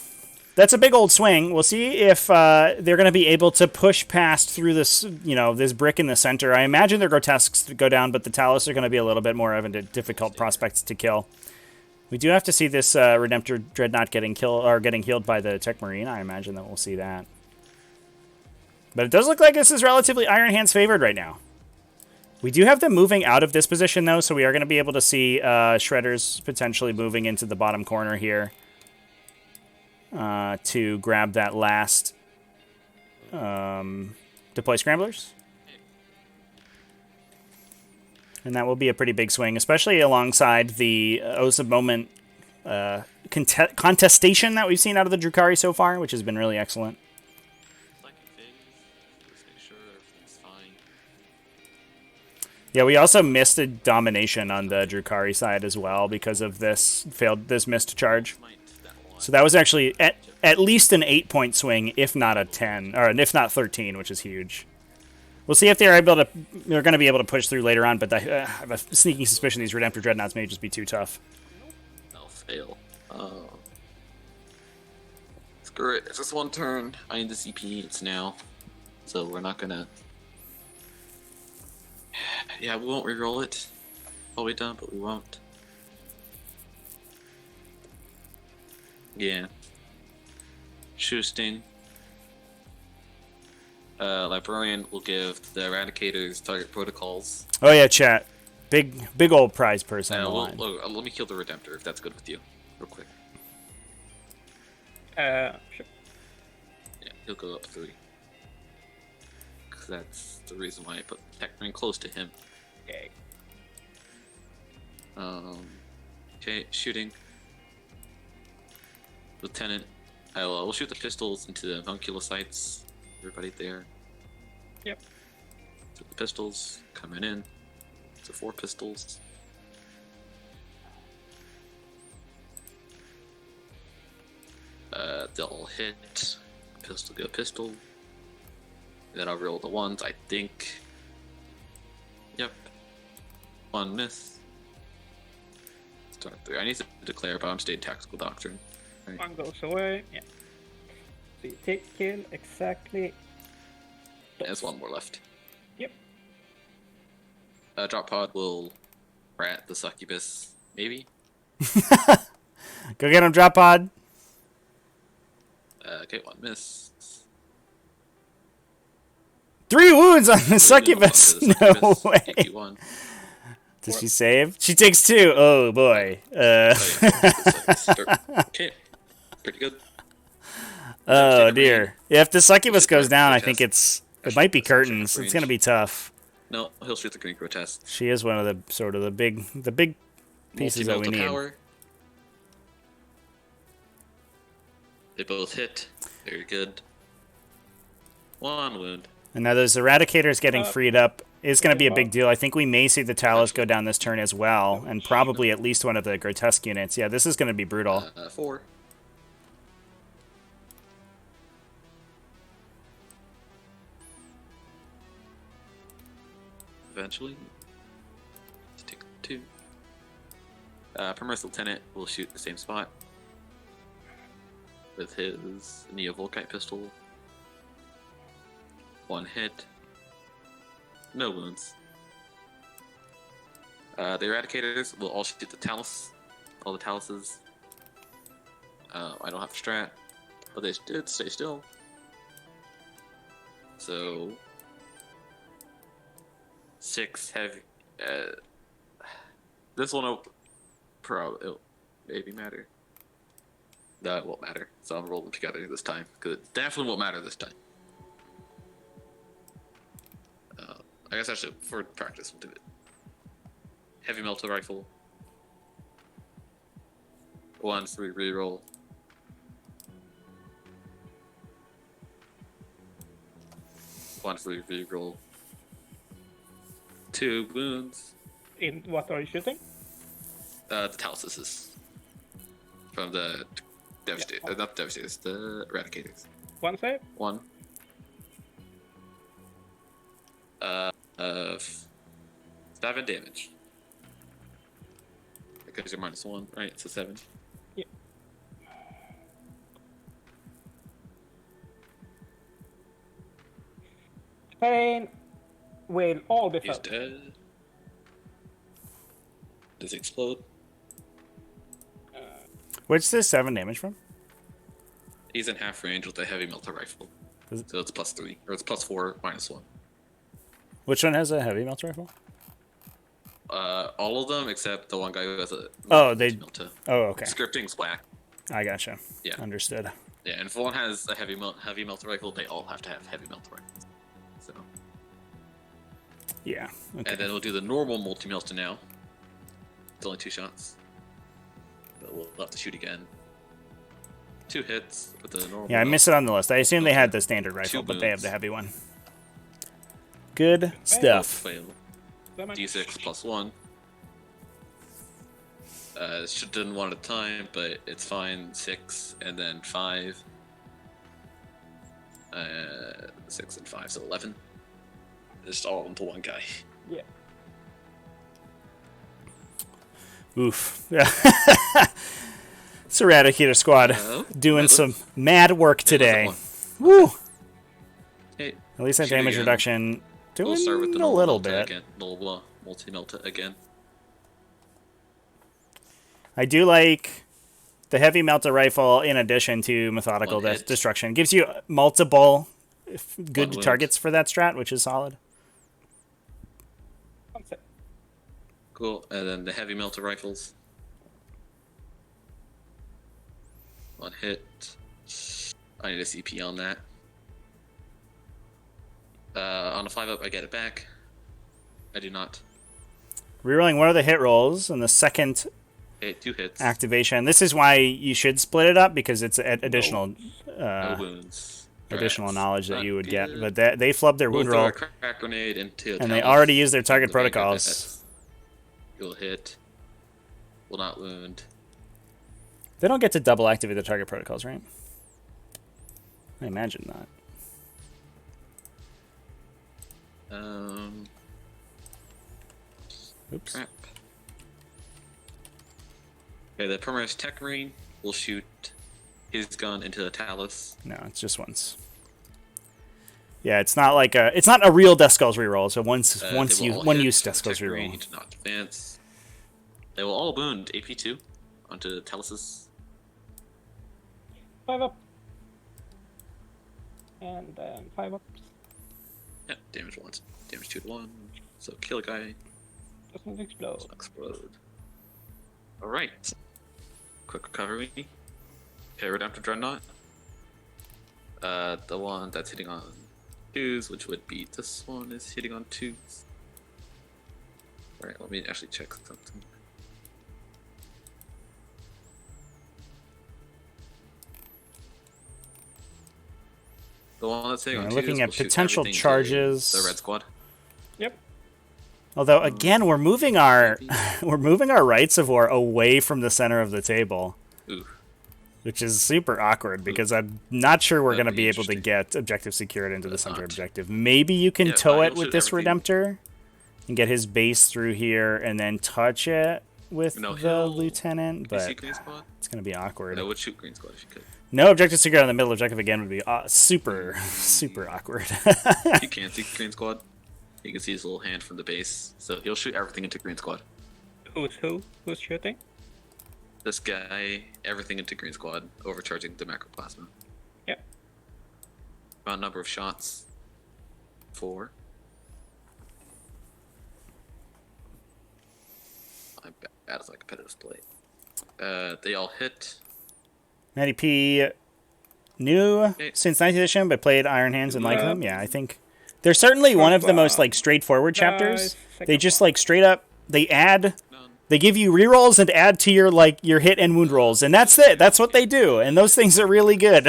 that's a big old swing. We'll see if they're going to be able to push past through this, this brick in the center. I imagine their grotesques go down, but the Talos are going to be a little bit more of a difficult prospect to kill. We do have to see this Redemptor Dreadnought getting healed by the Tech Marine. I imagine that we'll see that. But it does look like this is relatively Iron Hands favored right now. We do have them moving out of this position, though, so we are going to be able to see Shredders potentially moving into the bottom corner here. To grab that last deploy scramblers. And that will be a pretty big swing, especially alongside the Oaths of Moment contestation that we've seen out of the Drukhari so far, which has been really excellent. Psychic phase. Just make sure everything's fine. Yeah, we also missed a domination on the Drukhari side as well because of this missed charge. So that was actually at least an 8-point swing, if not a 10, or if not 13, which is huge. We'll see if they're going to be able to push through later on, but I have a sneaking suspicion these Redemptor Dreadnoughts may just be too tough. I'll fail. Screw it. It's just one turn. I need the CP. It's now. So we're not gonna... Yeah, we won't reroll it. All the way done, but we won't. Yeah. Shoesting. Librarian will give the Eradicators target protocols. Oh yeah, chat. Big old prize person on the line. Let me kill the Redemptor if that's good with you, real quick. Sure. Yeah, he'll go up 3. Because that's the reason why I put Techman close to him. Okay. Okay, shooting. Lieutenant. We'll shoot the pistols into the avuncular sights. Everybody there. Yep. Shoot the pistols coming in. So 4 pistols. They'll hit. Pistol go pistol. Then I'll roll the ones, I think. Yep. 1 miss. Start 3. I need to declare, but I'm staying tactical doctrine. Right. 1 goes away. Yeah. So you take kill exactly. There's 1 more left. Yep. Drop pod will rat the succubus, maybe. Go get him, drop pod. Okay, 1 miss. 3 wounds on the succubus. No way. AP1. Does she save? She takes 2. Oh boy. Okay, pretty good. Oh dear. Yeah, if the succubus goes down, I think it might be curtains. It's gonna be tough. No, he'll shoot the green grotesque. She is one of the sort of the big pieces that we need. Power. They both hit. Very good. 1 wound. And now those Eradicators getting freed up is going to be a big deal. I think we may see the Talus go down this turn as well, and probably at least one of the Grotesque units. Yeah, this is going to be brutal. 4. Eventually. Let's take 2. Primus Lieutenant will shoot the same spot with his Neo-Volkite pistol. 1 hit. No wounds. The Eradicators will all shoot the Talus. All the Taluses. I don't have strat, but they did stay still. So 6 heavy. This one will maybe matter. No, it won't matter. So I'm rolling together this time because it definitely won't matter this time. I guess I should, for practice, we'll do it. Heavy melter rifle. 1, 3 reroll. 1, 3 reroll. 2 wounds. In what are you shooting? The Taluses. From the Devastators. Not the Devastators, the Eradicators. 1 save? 1. 7 damage. Because you're -1, right? So 7. Yeah. Pain will all be He's felt. dead. Does he explode? What's this 7 damage from? He's in half range with a heavy melter rifle. Is it- So it's +3. Or it's +4, -1. Which one has a heavy melter rifle? All of them except the one guy who has a melter. Oh, okay. Scripting's whack. I gotcha. Yeah. Understood. Yeah, and if one has a heavy melter rifle, they all have to have heavy melter rifles. So, Yeah. Okay. and then we'll do the normal multi-melter now. It's only 2 shots, but we'll have to shoot again. 2 hits with the normal. Yeah, I missed it on the list. I assume they had the standard rifle, 2 but they have wounds. the heavy one. Good stuff. Fail. Damage. D6 plus 1. Should have done 1 at a time, but it's fine. 6 and then 5. 6 and 5, so 11. Just all into one guy. Yeah. Oof. It's Eradicator Squad doing some mad work today. Woo! Hey, At least that shoot damage again. reduction doing We'll start with the a normal little Melta bit. Again. Normal multi-melta again. I do like the heavy melta rifle in addition to methodical One hit. destruction. Gives you multiple good wound. targets for that strat, which is solid. One sec. Cool. And then the heavy melta rifles. 1 hit. I need a CP on that. On a 5-up, I get it back. I do not. Rerolling one of the hit rolls and the second Okay, 2 hits. activation. This is why you should split it up because it's additional No wounds. additional Rats. knowledge that Not you would get. good. But they flubbed their We'll wound throw roll, a crack grenade into and they Talus. already used their target The Vanguard protocols. hits. You'll hit. Will not wound. They don't get to double activate the target protocols, right? I imagine not. Oops. Crap. Okay, the Primaris Tech Marine will shoot his gun into the Talus. No, it's just once. Yeah, it's not like it's not a real Death Skulls reroll. So one use Death Skulls Tech Marine reroll. to not advance. They will all wound AP2 onto the Talus's. 5 up. And then 5 ups. Yeah, damage 1. Damage 2 to 1. So kill a guy. Doesn't explode. Explode. Alright. Quick recovery. Okay, Redemptor Dreadnought. The one that's hitting on 2s, which would be this one, is hitting on 2s. Alright, let me actually check something. The one that's hitting on 2s looking at will shoot potential everything to charges. The Red Squad. Yep. Although again, we're moving our rights of war away from the center of the table, Ooh. which is super awkward because I'm not sure we're That'd going to be be able to interesting. get objective secured into the But center not. objective. Maybe you can Yeah, tow you'll it with shoot this everything. Redemptor and get his base through here and then touch it with No the hill. lieutenant, You see but Green Squad? it's going to be awkward. I would shoot Green Squad if you could. No objective secure on the middle objective again would be super awkward. You can't see Green Squad. You can see his little hand from the base. So he'll shoot everything into Green Squad. Who's who? Who's shooting? This guy, everything into Green Squad, overcharging the macroplasma. Yep. Amount number of shots. 4. I'm bad as a competitive play. They all hit. Matty P, new Okay. since 9th edition, but played Iron Hands and like Yeah. them. Yeah, I think they're certainly one of the most like straightforward chapters. They just like straight up they add, None. they give you rerolls and add to your hit and wound rolls, and that's it. That's what they do, and those things are really good.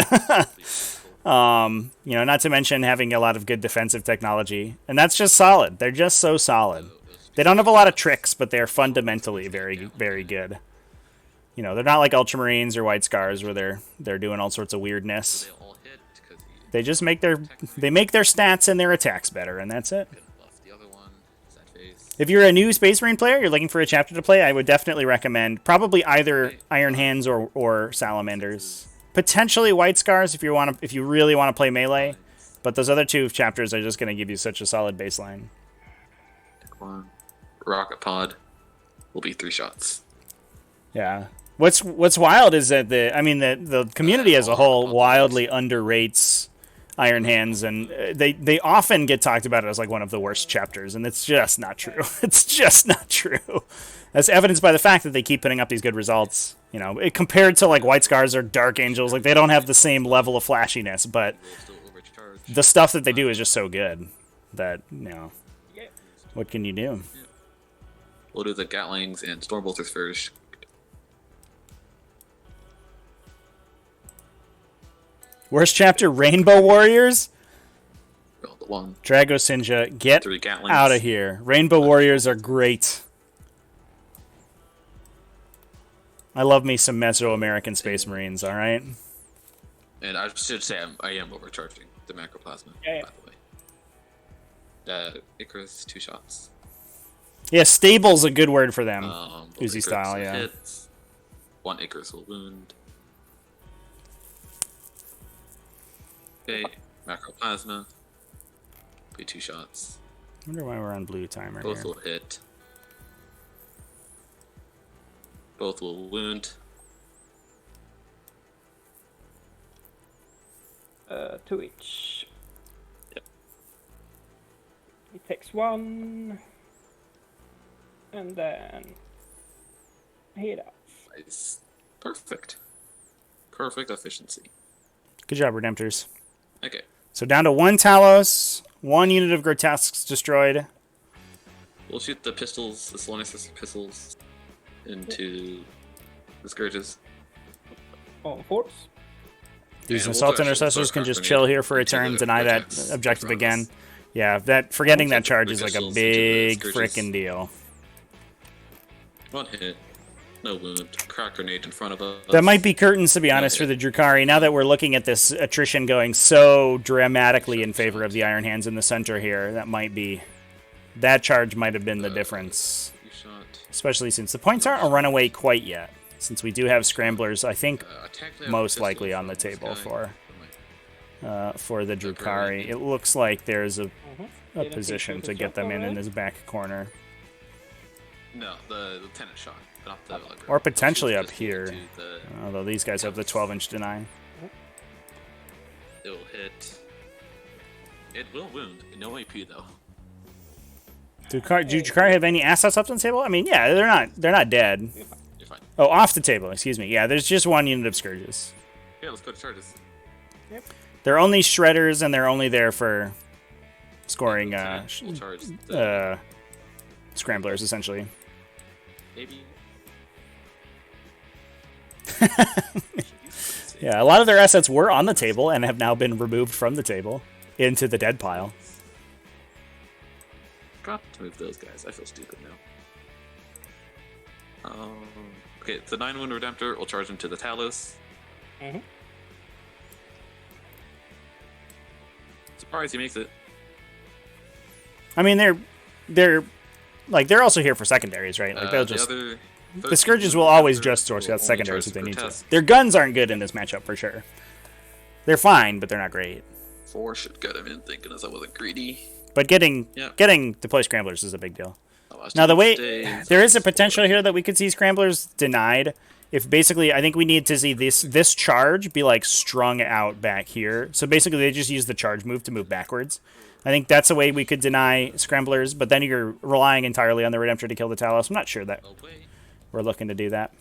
Not to mention having a lot of good defensive technology, and that's just solid. They're just so solid. They don't have a lot of tricks, but they're fundamentally very, very good. They're not like Ultramarines or White Scars where they're doing all sorts of weirdness. They all hit because he They just make their stats and their attacks better, and that's it. could have left the other one. Sad face. If you're a new Space Marine player, you're looking for a chapter to play, I would definitely recommend probably either Iron Hands or Salamanders. Potentially White Scars if you really want to play melee, but those other two chapters are just going to give you such a solid baseline. Pick one. Rocket Pod will be 3 shots. Yeah. What's wild is that the community as a whole wildly underrates Iron Hands, and they often get talked about it as like one of the worst chapters, and it's just not true. It's just not true. That's evidenced by the fact that they keep putting up these good results. Compared to like White Scars or Dark Angels, like they don't have the same level of flashiness, but Will still overcharge. the stuff that they do is just so good that Yeah. what can you do? We'll do the Gatlings and Stormbolters first. Worst chapter, Rainbow Warriors. Well, 1. Drago Sinja, get 3 Gatlings. out of here. Rainbow Warriors are great. I love me some Mesoamerican Space Marines, alright? And I should say I am overcharging the Macroplasma, Yeah. by the way. Icarus, 2 shots. Yeah, stable's a good word for them. Both Uzi Icarus style, will yeah. hit. 1 Icarus will wound. Okay, Macroplasma. Be 2 shots. I wonder why we're on blue timer Both here. will hit. Both will wound. 2 each. Yep. He takes 1. And then he does. Nice. Perfect. Perfect efficiency. Good job, Redemptors. Okay. So down to 1 Talos, 1 unit of Grotesques destroyed. We'll shoot the pistols, the Solonis pistols, into the Scourges. On force. These And we'll Assault try to Intercessors throw can just grenade chill here for a into turn, the deny that Vortex objective in front of again. us. Yeah, that forgetting We'll that take charge the is like a pistols into the big Scourges. frickin' deal. 1 hit. No wound. Crack grenade in front of us. That might be curtains, to be honest, Okay. for the Drukhari. Now that we're looking at this attrition going so dramatically in favor of the Iron Hands in the center here, that might be... That charge might have been the difference. You shot. Especially since the points aren't a runaway quite yet. Since we do have Scramblers, I think, Attack the most pistol likely on the from this table guy. for the Drukhari. It looks like there's a Didn't position think to it get was them in already? this back corner. No, the lieutenant shot, not the library. Or potentially Shoot up the pistol here. into the- Although these guys have the 12-inch deny. It will hit. It will wound. No AP though. Do Drukhari have any assets up on the table? I mean, yeah, they're not dead. You're fine. Oh, off the table, excuse me. Yeah, there's just 1 unit of Scourges. Yeah, let's go to charges. They're only Shredders, and they're only there for scoring We'll charge the Scramblers, essentially. maybe. Yeah, a lot of their assets were on the table and have now been removed from the table into the dead pile. Drop to move those guys. I feel stupid now. Okay, it's a 9 wound Redemptor. We'll charge him to the Talos. Mhm. Surprise, he makes it. I mean, they're also here for secondaries, right? Like they'll just the Scourges will always just source out secondaries if they need to. Their guns aren't good in this matchup for sure. They're fine, but they're not great. 4 should get him in, thinking as I wasn't greedy. But getting Yeah. to play Scramblers is a big deal. Last Now, the two way stays. there is a potential here that we could see Scramblers denied. If basically, I think we need to see this charge be like strung out back here. So basically, they just use the charge move to move backwards. I think that's a way we could deny Scramblers, but then you're relying entirely on the Redemptor to kill the Talos. I'm not sure that Away. we're looking to do that.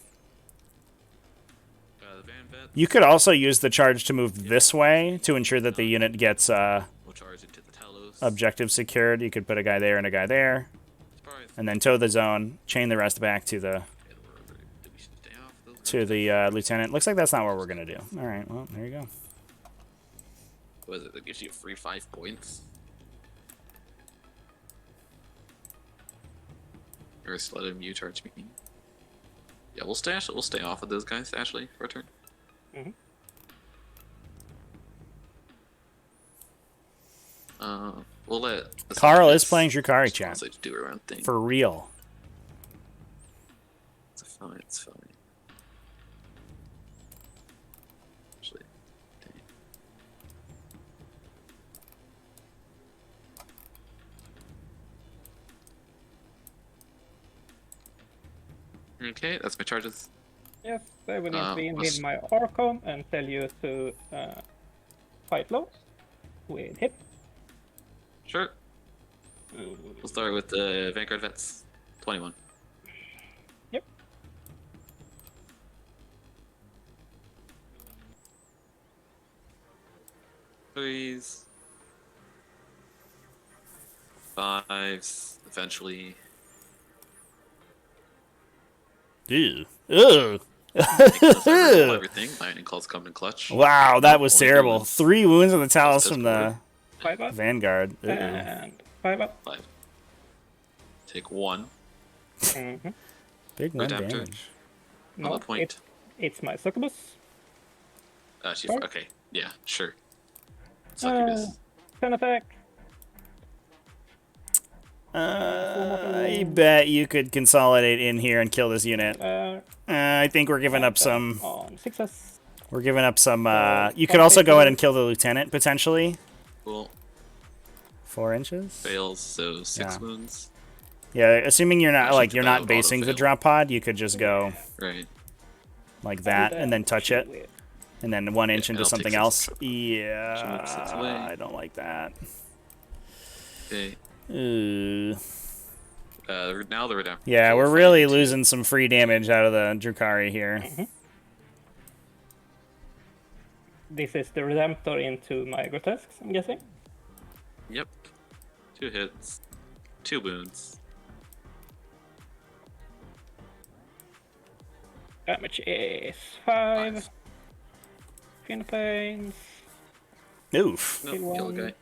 The Van Vet. You could also use the charge to move this way to ensure that the unit gets We'll charge into the Talos. objective secured. You could put a guy there and a guy there, Surprise. and then tow the zone, chain the rest back to the Okay, did we stay off those lieutenant. Looks like that's not what we're gonna do. All right, well there you go. What is it? That gives you a free 5 points? Or just let him charge me. Yeah, we'll stay off of those guys, Ashley, for a turn. Mhm. We'll let the Carl is Scientists playing Drukhari, chat. honestly do their own thing. For real. It's fine, it's fine. Actually, dang. Okay, that's my charges. Yes, I will intervene what's- with my Archon and tell you to fight low with hip. Sure. We'll start with the Vanguard Vets. 21. Yep. Threes. Fives. Eventually. Ew. Ugh. Everything. Lightning calls come in clutch. Wow, that was Only terrible. wounds. 3 wounds on the Talos Just from the 5 up. Vanguard. Ooh. And 5 up. 5. Take 1. Mm-hmm. Big one Redemptor. damage. No, On the point. it's my succubus. She's Right. okay. Yeah, sure. Succubus. 10 attack. I bet you could consolidate in here and kill this unit. I think we're giving up some. On success. We're giving up some. You could also go ahead and kill the lieutenant potentially. Cool. 4 inches. Fails, so 6 Yeah. wounds. Yeah, assuming you're not Actually, like you're not auto basing the fail. drop pod, you could just go Right. like that and then touch it, and then 1 inch Yeah, into it'll take something 6 else. inches. Yeah, Six away. I don't like that. Okay. Ooh. Now the Redemptor. Yeah, will we're fight really into- losing some free damage out of the Drukhari here. This is the Redemptor into my grotesques, I'm guessing. Yep. 2 hits. 2 wounds. Damage is 5. Fin pains. Oof. Nope, Kill kill one. the guy.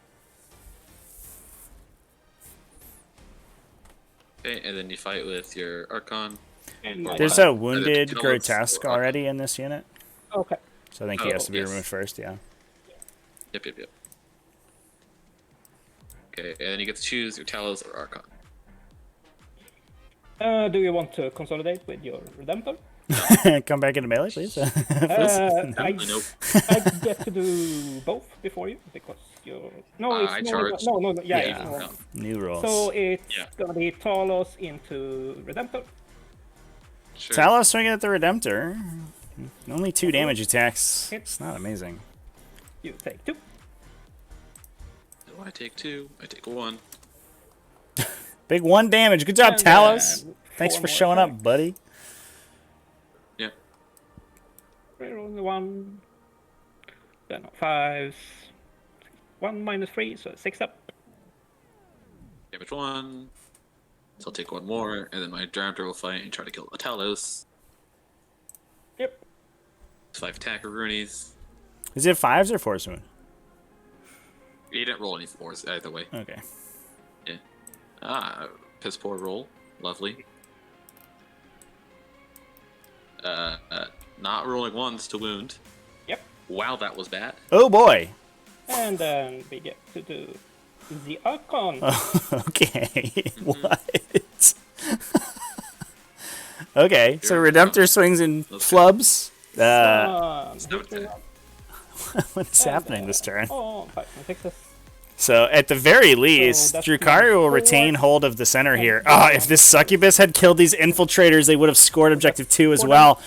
Okay, and then you fight with your Archon. And Or There's what? a wounded Tell us grotesque or- already in this unit, Okay. so I think he has to be yes. removed first. Yeah. Yep. Okay, and then you get to choose your Talos or Archon. Do you want to consolidate with your Redemptor? Come back into melee, please. I Nope. get to do both before you because you're no, it's I no, charged. no, yeah, Yeah. it's no. No. New rules. So it's Yeah. gonna be Talos into Redemptor. Sure. Talos swinging at the Redemptor. Only 2 damage attacks. It's not amazing. You take 2. No, I take 2. I take 1. Big 1 damage. Good job, And Talos. then Thanks 4 for more showing up, attacks. buddy. Yep. Reroll the 1. Then 5s. 1 minus 3, so 6 up. Damage 1. So I'll take 1 more, and then my Raptor will fight and try to kill a Talos. Yep. 5 attacker Roonies. Is it 5s or 4s, Moon? You didn't roll any 4s either way. Okay. Yeah. Piss poor roll. Lovely. Not rolling 1s to wound. Yep. Wow, that was bad. Oh boy. And then we get to do the Archon. Okay. What? Okay. So Redemptor swings in flubs. Victory. What's happening this turn? Oh, 5 and 6s. So at the very least, that's Drukhari will +4. retain hold of the center here. Oh, if this succubus had killed these infiltrators, they would have scored objective 2 as well.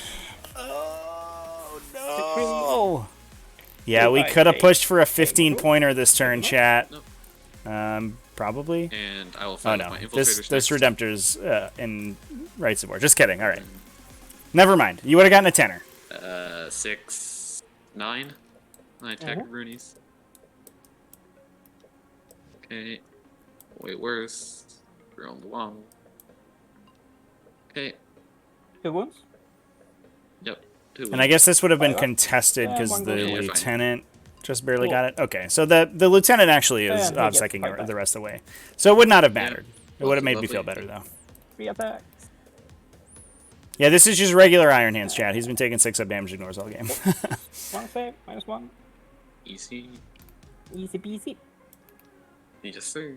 Oh no! Yeah, we could have pushed for a 15-pointer this turn, chat. Probably. And I will Oh fight no, with my this infiltrators this next. Redemptor's in Rights of War. Just kidding. All right, never mind. You would have gotten a tenner. 6, 9. 9 attacker Roonies. Okay. Way worse. We're on the long. Okay. 2 wounds. Yep. 2 And I guess this would have been Yeah. contested because one the goes. Yeah, you're fine. lieutenant just barely Cool. got it. Okay, so the lieutenant actually is And he gets offsecking fight back. the rest of the way. So it would not have mattered. It Well, would have made me lovely. feel better though. 3 attacks. Yeah, this is just regular Iron Hands, chat. He's been taking 6-up damage ignores all game. 1 save, -1. Easy. Easy peasy. Yes, sir.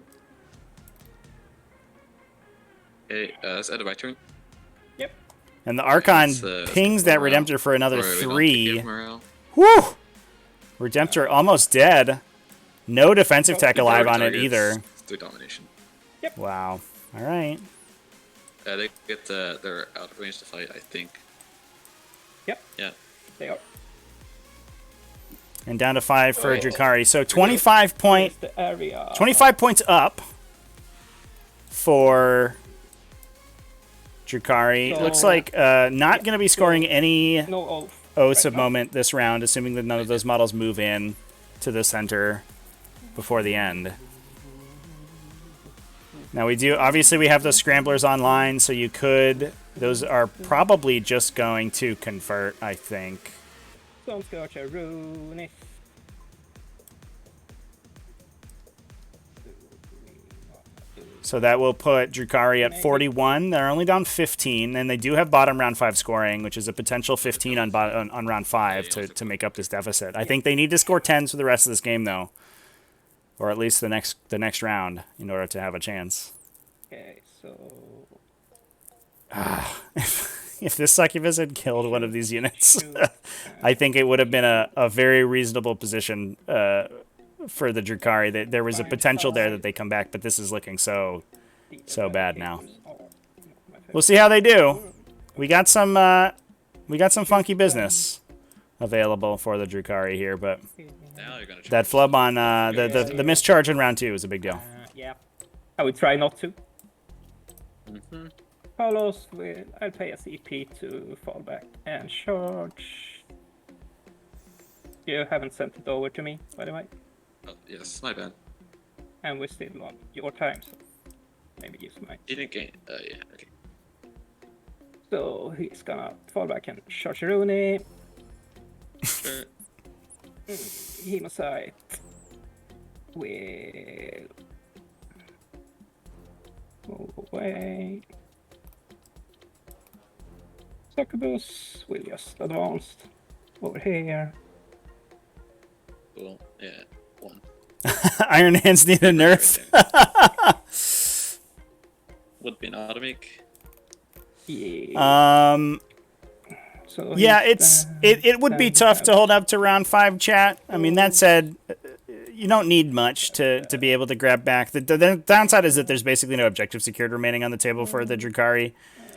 Okay, that's the end of my turn. Yep. And the Archon It's, pings that morale. Redemptor for another Or we don't 3. give morale. Whew! Redemptor almost dead. No defensive tech Oh, alive on it Targets either. 3 domination. Wow. All right. They get they're out of range to fight, I think. Yep, Yeah. they are. And down to 5 for Alright. Drukhari. So 25 point, It's the area. 25 points up for Drukhari. So- Looks like not going to be scoring any No oath. Oaths of right now. Moment this round, assuming that none of those models move in to the center before the end. Now we do, obviously we have those scramblers online, so you could, those are probably just going to convert, I think. Stone Scorcher, Rune. So that will put Drukhari at 41. They're only down 15, and they do have bottom round 5 scoring, which is a potential 15 on round 5 to make up this deficit. I think they need to score 10s for the rest of this game, though, or at least the next round in order to have a chance. Okay, so If this succubus had killed one of these units, I think it would have been a very reasonable position for the Drukhari. There was a potential there that they come back, but this is looking so bad now. We'll see how they do. We got some funky business available for the Drukhari here, but Now you're gonna that flub on the mischarge in round 2 is a big deal. yeah, I would try not to. Mm-hmm. Carlos, I'll pay a CP to fall back and charge. You haven't sent it over to me, by the way. Oh, yes, my bad. And we still want your time, so maybe use mine. You didn't gain. Yeah, okay. So he's gonna fall back and charge Rooney. Sure. Hemocide will move away. Succubus will just advance over here. Cool. Yeah. 1. Iron Hands need a nerf. Would be an automatic. Yeah. So Yeah, he's, it would be tough to hold up to round 5, chat. I mean, that said, you don't need much to be able to grab back. The downside is that there's basically no objective secured remaining on the table for the Drukhari.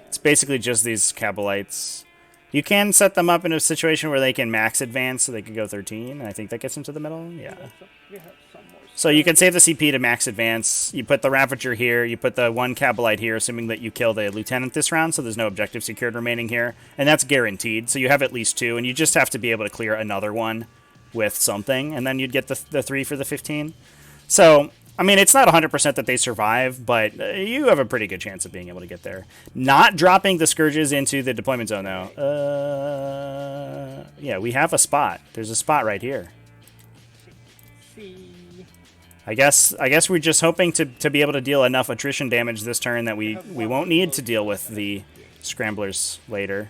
It's basically just these Kabalites. You can set them up in a situation where they can max advance, so they can go 13. And I think that gets them to the middle. Yeah. we have some more So you can save the CP to max advance. You put the Ravager here. You put the 1 Kabalite here, assuming that you kill the Lieutenant this round, so there's no objective secured remaining here. And that's guaranteed, so you have at least 2, and you just have to be able to clear another one with something, and then you'd get the 3 for the 15. So, I mean, it's not 100% that they survive, but you have a pretty good chance of being able to get there. Not dropping the Scourges into the deployment zone, though. Yeah, we have a spot. There's a spot right here. see. I guess we're just hoping to be able to deal enough attrition damage this turn that we won't need to deal with the Scramblers later.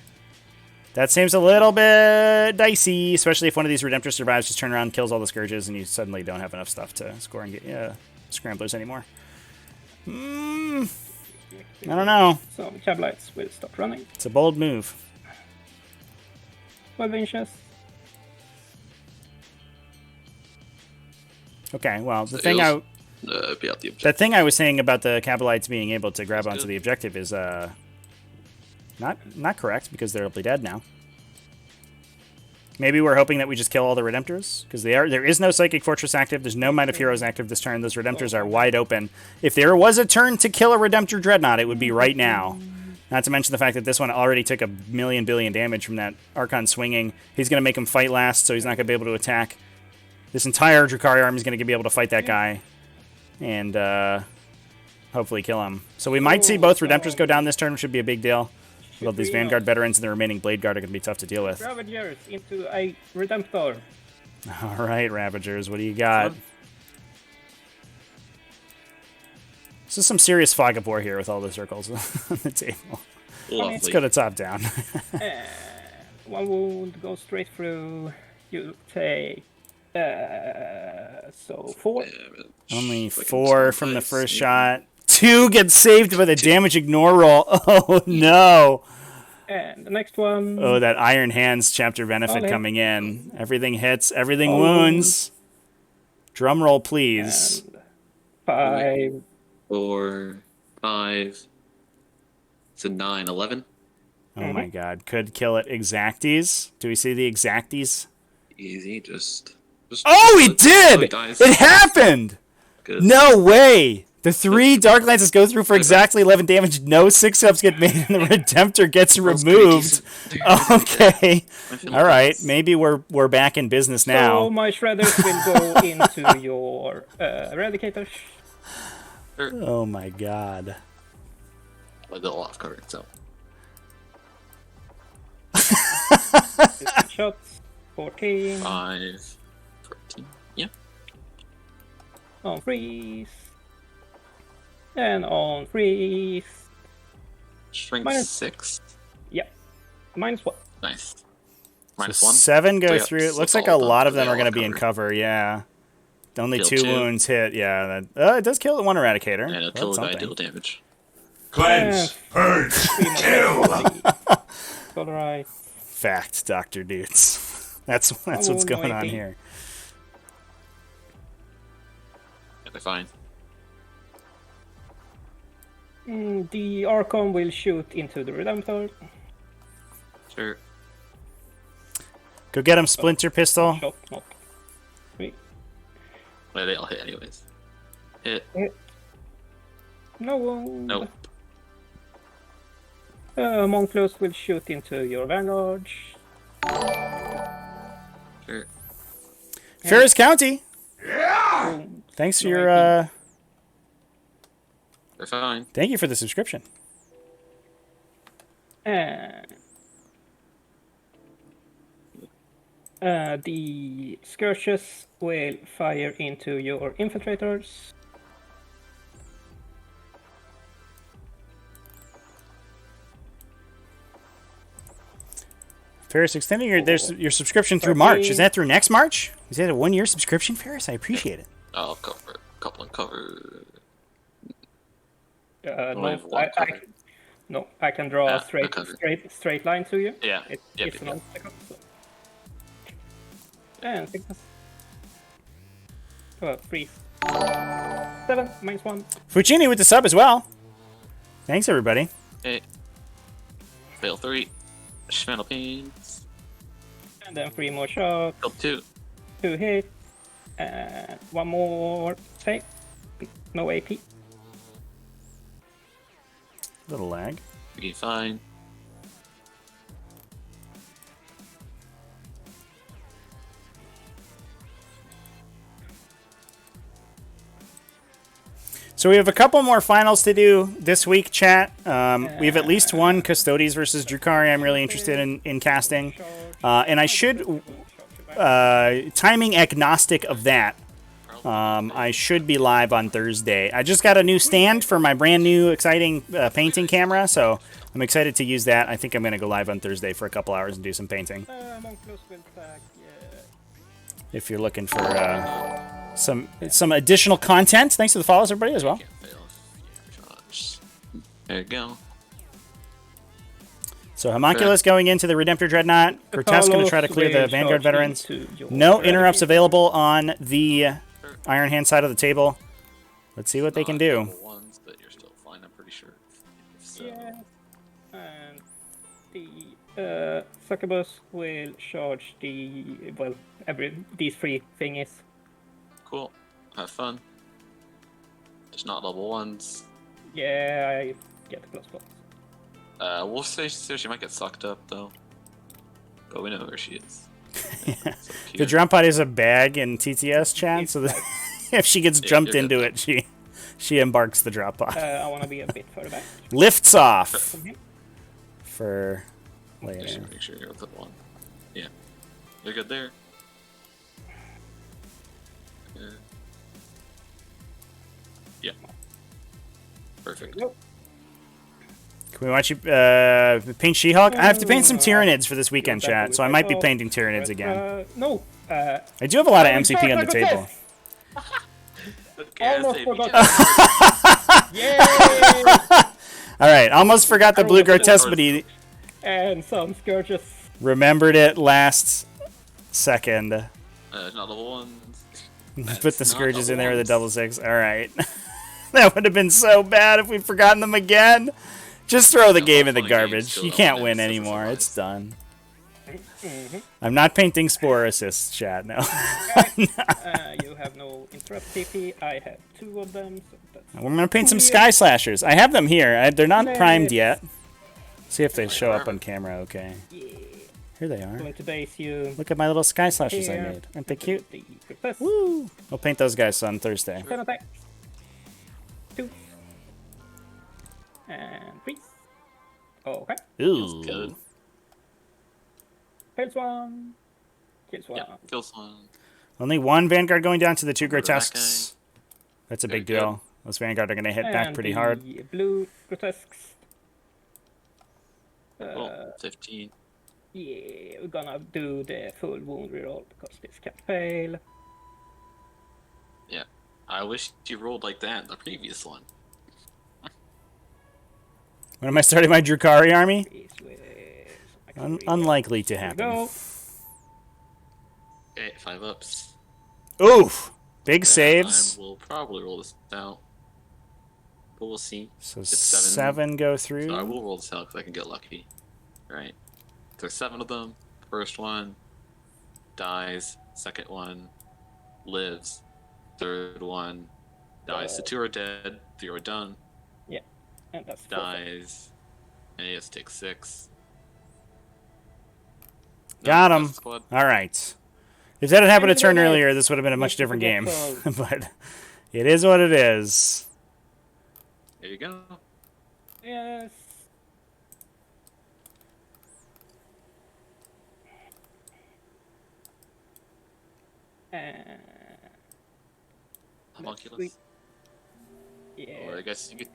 That seems a little bit dicey, especially if one of these Redemptors survives, just turn around, kills all the Scourges, and you suddenly don't have enough stuff to score and get Scramblers anymore. I don't know. So Kabalites will stop running. It's a bold move. 12 inches. Okay, well, the So thing it'll- be out the objective. that thing I was saying about the Kabalites being able to grab onto the objective is not correct, because they'll be dead now. Maybe we're hoping that we just kill all the Redemptors, because there is no Psychic Fortress active, there's no Might of Heroes active this turn, those Redemptors are wide open. If there was a turn to kill a Redemptor Dreadnought, it would be right now. Not to mention the fact that this one already took a million billion damage from that Archon swinging. He's going to make him fight last, so he's not going to be able to attack. This entire Drukhari army is going to be able to fight that guy, and hopefully kill him. So we might see both Redemptors go down this turn, which should be a big deal. Although these Vanguard veterans and the remaining Blade Guard are going to be tough to deal with. Ravagers into a Redemptor. All right, Ravagers, what do you got? This is some serious fog of war here with all the circles on the table. Lovely. Let's go to top down. And 1 wound goes straight through. You take so 4. Only 4 from the first shot. 2 get saved by the damage ignore roll. Oh, no. And the next one. Oh, that Iron Hands chapter benefit coming in. Everything hits, everything wounds. Drum roll, please. And 5. 4, 5. It's a 9, 11. Oh my god. Could kill it. Exacties. Do we see the exacties? Easy, just Oh, he he did! dies. It happened! Good. No way! The 3 Dark Lances go through for exactly 11 damage. No 6-ups get made, and the Redemptor gets removed. Okay. All right. Maybe we're back in business So now. my shredders will go into your eradicators. Oh my god. A little off cover, so. 15 shots. 14. 5, 14. Yeah. On freeze. And on freeze. Shrink Minus- 6. Yeah. -1. Nice. So -1. 7 go So, yeah, through. It so looks it's like a all done, lot or of them they are going to all be in covered. cover. Yeah. Only Kill 2 2. wounds hit. Yeah. It does kill the 1 eradicator. And it'll That's kill the guy, something. deal damage. Cleanse, purge, 3 more. kill. All right. Fact, Dr. Dudes. That's what's going on Alrighty. here. Yeah, they're fine. The Archon will shoot into the Redemptor. Sure. Go get him, Splinter Pistol. Shot, not. Wait. Well, they all hit anyways. Hit. No. Nope. Monklus will shoot into your Vanguard. Sure. Ferris County. Boom. Thanks for No your idea. They're fine. thank you for the subscription. The Scourges will fire into your Infiltrators. Ferris, extending your subscription through Okay. March. Is that through next March? Is that a 1-year subscription, Ferris? I appreciate it. I'll cover. Couple and cover. No, have one cover. no, I can draw Ah, a straight, okay. straight line to you. Yeah. It Yep, gives yep, an obstacle. So. And sickness. Freeze. 7 -1. Fucini with the sub as well. Thanks, everybody. Hey. Fail 3. Schmannel pains. And then 3 more shots. Kill 2. 2 hit. And 1 more save. No AP. Little lag. Be fine. So we have a couple more finals to do this week, chat. We have at least one Custodes versus Drukhari I'm really interested in casting. And I should, timing agnostic of that, I should be live on Thursday. I just got a new stand for my brand new exciting painting camera, so I'm excited to use that. I think I'm going to go live on Thursday for a couple hours and do some painting. Monklus will attack, yeah. If you're looking for some additional content. Thanks for the follows, everybody, as well. Can't fail. Charge. There you go. So Homunculus going into the Redemptor Dreadnought. Grotesque going to try to clear the Vanguard veterans. No interrupts available on the Iron Hand side of the table. Let's see what they can do. Double ones, but you're still fine, I'm pretty sure. So, Yeah. And the Succubus will charge these 3 thingies. cool. Have fun. Just not level ones. Yeah, I get the plus plus. We'll say she might get sucked up though. But we know where she is. So The cute. drum pod is a bag in TTS chat, so that if she gets jumped you're into good. it, she embarks the drop pod. I want to be a bit further back Lifts off from him. for Make later. sure you're with one. Yeah. You're good there. Yeah. Perfect. Nope. Can we watch you paint She-Hulk? I have to paint some Tyranids for this weekend, chat, so I might be painting Tyranids again. No. I do have a lot of MCP on the table. Okay, Almost save forgot. each Yay! All right, almost forgot the blue Everyone gets grotesque, the but he And some Scourges. remembered it last second. not level ones. Put the not scourges in double there with a ones. 6. All right. That would have been so bad if we'd forgotten them again. Just throw the No, game in the fun games, garbage. still You don't can't win, win so it's anymore. a It's done. Mm-hmm. I'm not painting Spore Assists, chat, no. You have no interrupt TP. I have 2 of them. So that's We're going to paint some Sky Slashers. I have them here. They're not primed Nice. yet. See if they show up on camera okay. yeah. Here they are. Going to base you. Look at my little Sky Slashers I Here. made. Aren't they cute? The Grotesque. Woo! We'll paint those guys on Thursday. 10 attack. 2. And freeze. Okay. Ooh. Good. Kills 1. Kills 1. Yeah, kills one. Only one Vanguard going down to the 2 Remember that Grotesques. That's a big Very good. deal. Those Vanguard are going to hit back And pretty the hard. blue grotesques. Well, 15. Yeah, we're gonna do the full wound reroll because this can fail. Yeah. I wish you rolled like that in the previous one. When am I starting my Drukhari army? Please with Unlikely to Here we happen. go. Okay, 5 ups. Oof! Big And saves. I will probably roll this out. But we'll see. So It's 7 go through. So I will roll this out because I can get lucky. Right. There's 7 of them. First one dies. Second one lives. Third one dies. The 2 are dead. 3 are done. Yeah, and that's Dies. And he has to take 6. Got No, him. that's the squad. All right. If that had happened a turn Anyway, earlier, this would have been a much let's different game. forget But it is what it is. There you go. Yes. Homunculus. Yeah. Or I guess you could.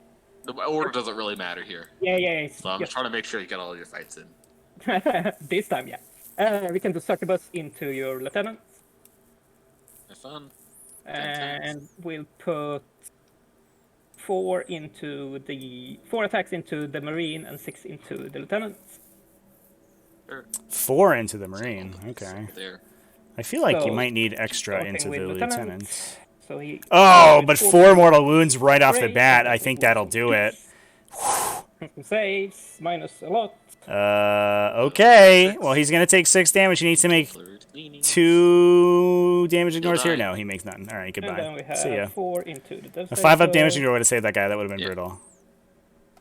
The order doesn't really matter here. Yeah. So I'm just trying to make sure you get all your fights in. This time, yeah. We can do succubus into your lieutenant, Have fun. and we'll put 4 attacks into the marine and 6 into the lieutenant. Sure. 4 into the Marine. Okay. There. I feel like you So, might need extra starting into with the lieutenant. Lieutenant. So he. Oh, with but 4 4 mortal wounds right off the Great. bat. I think that'll do it. Some saves, minus a lot. Okay. Well, he's going to take 6 damage. He needs to make Flirt, leaning. 2 damage ignores here. die. No, he makes none. All right, And then we goodbye. See ya. have 4 into the A devastator. 5-up damage ignore would have saved that guy. That would have been Yeah. brutal.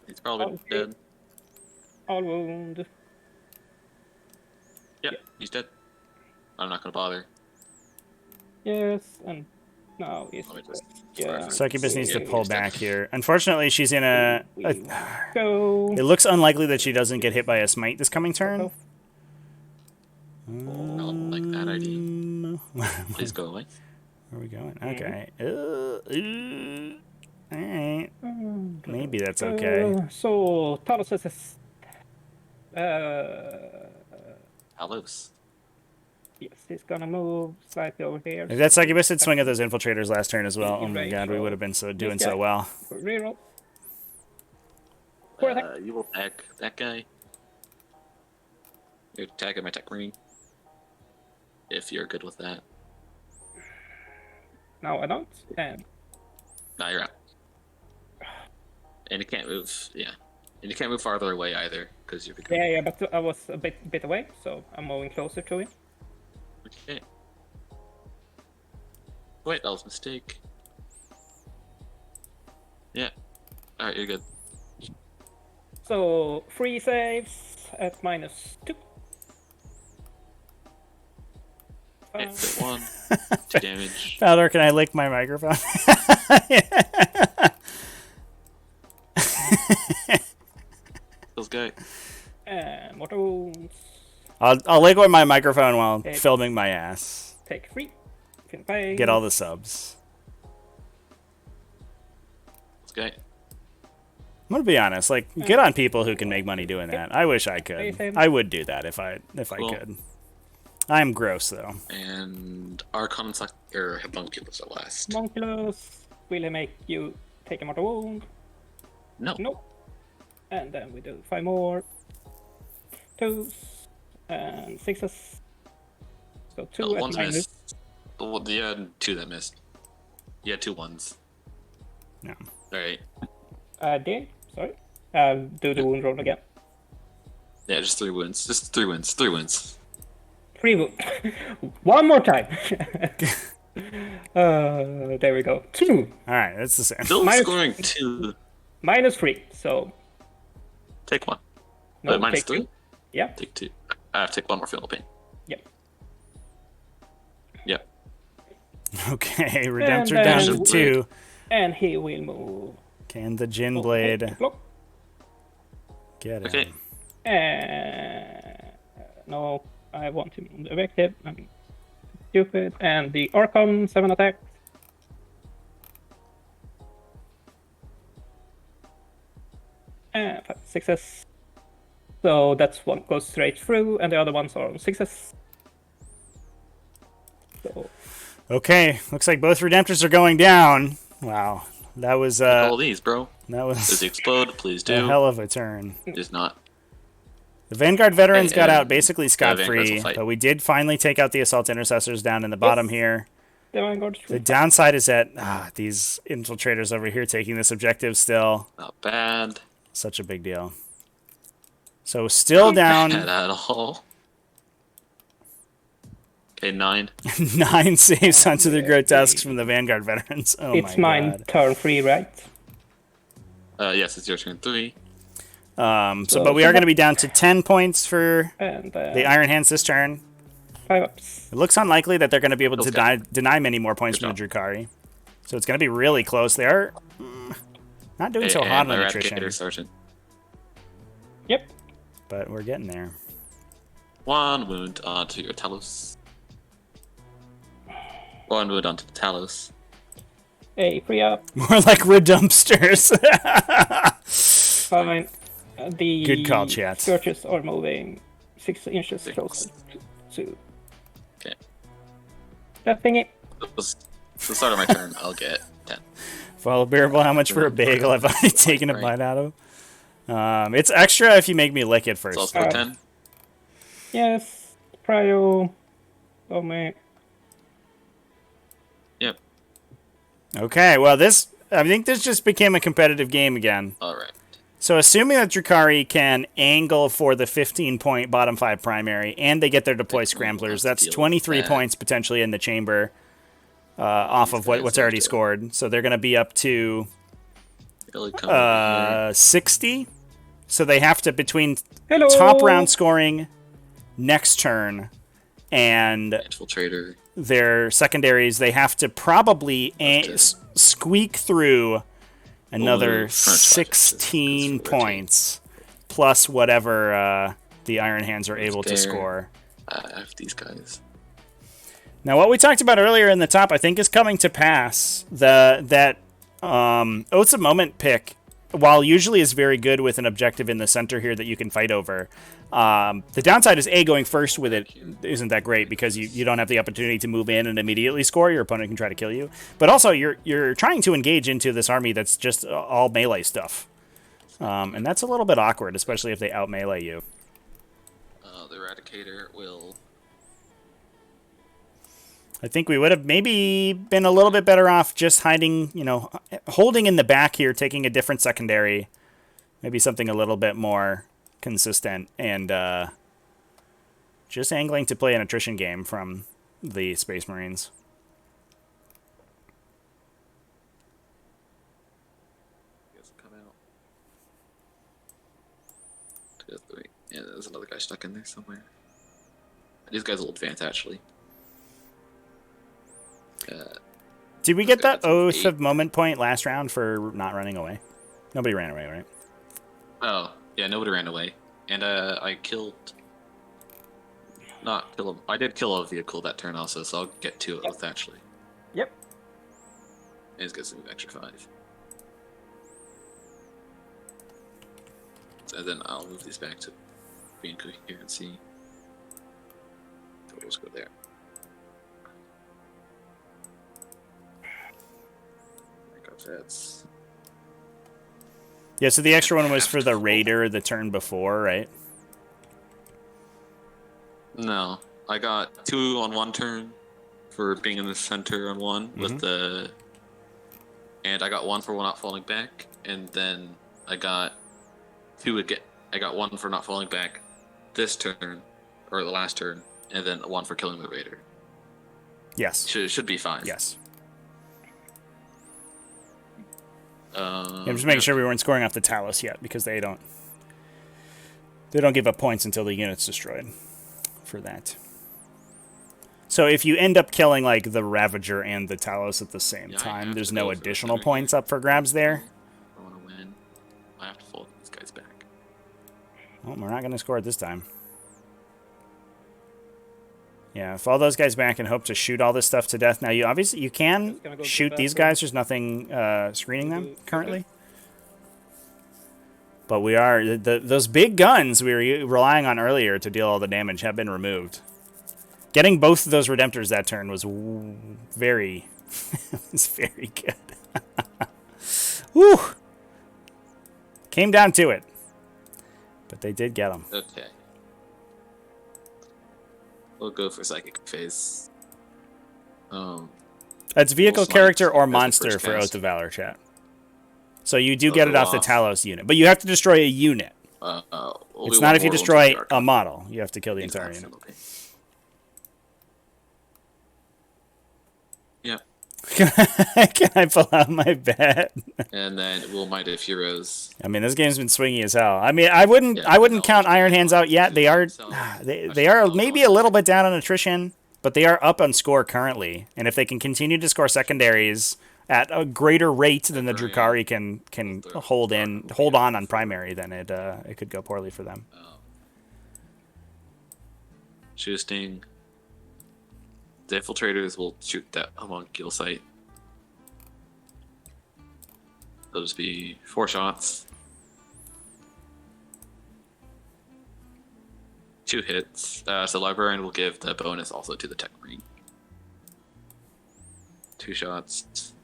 He's probably Okay. dead. All wound. Yeah, he's dead. I'm not gonna bother. Yes, and now is Let me just- yeah. Succubus needs to Yeah, pull he's dead. back here. Unfortunately, she's in a Go. it looks unlikely that she doesn't get hit by a smite this coming turn. Go. I don't like that idea. Please go away. Where are we going? Okay. Alright. Maybe that's okay. So Talos says, Hellos. yes, he's gonna move slightly over here. If that Succubus had swing at those infiltrators last turn as well, oh my Range god, we roll. would have been doing This guy. so well. Reroll. 4 attack. You will attack that guy. You're attacking my tech marine. If you're good with that. No, I don't. And Now you're out. And you can't move. Yeah. And you can't move farther away either, because you're becoming. yeah, but I was a bit away, so I'm moving closer to him. Okay. Wait, that was a mistake. Yeah. Alright, you're good. So 3 saves at -2. Hit 1. 2 damage. Fowler, can I lick my microphone? Those guys. And mortal wounds. I'll lick with my microphone while Okay. filming my ass. Take 3. Can pay. Get all the subs. Those guys. I'm gonna be honest, like, good on people who can make money doing that. I wish I could. I would do that if I Cool. could. I'm gross though. And Archon or Homunculus at last. Monculus. Will he make you take a mortal wound? No. Nope. And then we do 5 more. 2s. And 6s. So 2 at One's minus. missed. You had 2 that missed. You had 2 ones. No. Alright. Did. Sorry. Do the wound roll again. Yeah, just 3 wounds. Just 3 wins. 3 wins. 3 wound. One more time. There we go. 2. All right, that's the same. Still Minus- scoring 2. -3. So Take 1. no, minus take 3? 2. Yeah. Take 2. I have to take 1 more fatal pain. Yep. Yep. Okay, Redemptor And down then- to 2. And he will move. Can the Gin Blade Block. get him? Okay. No, I want him on the objective. I'm stupid. And the Archon 7 attack. 6s. So that's one goes straight through, and the other ones are on 6s. So Okay, looks like both Redemptors are going down. Wow, that was all these, bro. that was Does he explode? Please a do. hell of a turn. Just not. The Vanguard veterans Hey, got out basically Vanguards scot-free, will fight. but we did finally take out the assault intercessors down in the bottom here. the Vanguard. The downside is that these infiltrators over here taking this objective still. Not bad. Such a big deal. So still Not down at all. Okay, 9. 9 saves onto the grotesques from the Vanguard veterans. Oh It's my mine god. turn 3, right? Yes, it's your turn 3. But we are going to be down to 10 points for And the Iron Hands this turn. 5 ups. It looks unlikely that they're going to be able to Okay. deny many more points from the Drukhari. So it's going to be really close. They are not doing so hot on attrition, Eradicator Sergeant. Yep. but we're getting there. 1 wound onto your Talos. 1 wound onto the Talos. A 3 up. More like redumpsters. Fine. The Good call, chat. Scourges are moving 6 inches 6. closer to Okay. that thingy. It's the start of my turn. I'll get 10. Follow bearable. How much for a bagel? I've already taken a bite out of. It's extra if you make me lick it It's first. also 10. Yes. Prio. Oh man. Yep. Okay, well I think this just became a competitive game again. Alright. So assuming that Drukhari can angle for the 15-point bottom 5 primary, and they get their deploy scramblers, that's deal with 23 that. points potentially in the chamber off of guys what's are already good. scored. So they're going to be up to Really come over here. 60. So they have to, between Hello. top round scoring next turn and Infiltrator. their secondaries, they have to probably squeak through another Ooh, front side. 16 This is rotate. points plus whatever the Iron Hands are able to there. score. I have these guys. Now, what we talked about earlier in the top, I think, is coming to pass. That Oaths of Moment pick, while usually is very good with an objective in the center here that you can fight over, the downside is going first with it isn't that great because you don't have the opportunity to move in and immediately score. Your opponent can try to kill you, but also you're trying to engage into this army that's just all melee stuff, and that's a little bit awkward, especially if they out melee you. The Eradicator will... I think we would have maybe been a little bit better off just hiding, holding in the back here, taking a different secondary, maybe something a little bit more consistent, and just angling to play an attrition game from the Space Marines. Guys come out. 2, 3. Yeah, there's another guy stuck in there somewhere. These guys will advance, actually. Did we get Okay, that that's Oath 8. of Moment point last round for not running away? Nobody ran away, right? Oh, yeah, nobody ran away. And I killed... Not kill him. I did kill a vehicle that turn also, so I'll get 2 Oath, actually. Yep. And he's got some extra 5. And then I'll move these back to being coherency. So we'll just go there. That's... Yeah, so the extra one was for the Raider the turn before, right? No, I got 2 on 1 turn for being in the center on 1 with the, and I got 1 for not falling back, and then I got 2 again. I got 1 for not falling back this turn, or the last turn, and then 1 for killing the Raider. Yes. Should be fine. Yes. Um, I'm just making sure we weren't scoring off the Talos yet, because they don't give up points until the unit's destroyed for that. So if you end up killing like the Ravager and the Talos at the same Yeah, I time, have there's to no go for additional it. points up for grabs there. I want to win. I have to fold these guys back. Well, we're not going to score it this time. Yeah, fall those guys back and hope to shoot all this stuff to death. Now, you can gonna go shoot to these bathroom. guys. There's nothing screening them currently. But we are those big guns we were relying on earlier to deal all the damage have been removed. Getting both of those Redemptors that turn was very, was very good. Woo! Came down to it, but they did get them. Okay. We'll go for Psychic Phase. That's vehicle, Smite character, or as the monster first for cast. Oath of Valor, chat. So you do They'll get it go off the off. Talos unit, but you have to destroy a unit. We'll It's do not one if you mortal destroy into the a Archon. model. You have to kill the Into entire that unit. penalty. Yep. Can I pull out my bet? And then we'll Might of Heroes. I mean, this game's been swingy as hell. I mean, I wouldn't Yeah, count no, Iron Hands out yet. They are So, they are maybe a little bit down on attrition, but they are up on score currently. And if they can continue to score secondaries at a greater rate than the Drukhari can hold on primary, then it could go poorly for them. Shoesting. The infiltrators will shoot that homunculus site. Those be 4 shots. 2 hits. So Librarian will give the bonus also to the Tech Marine. 2 shots.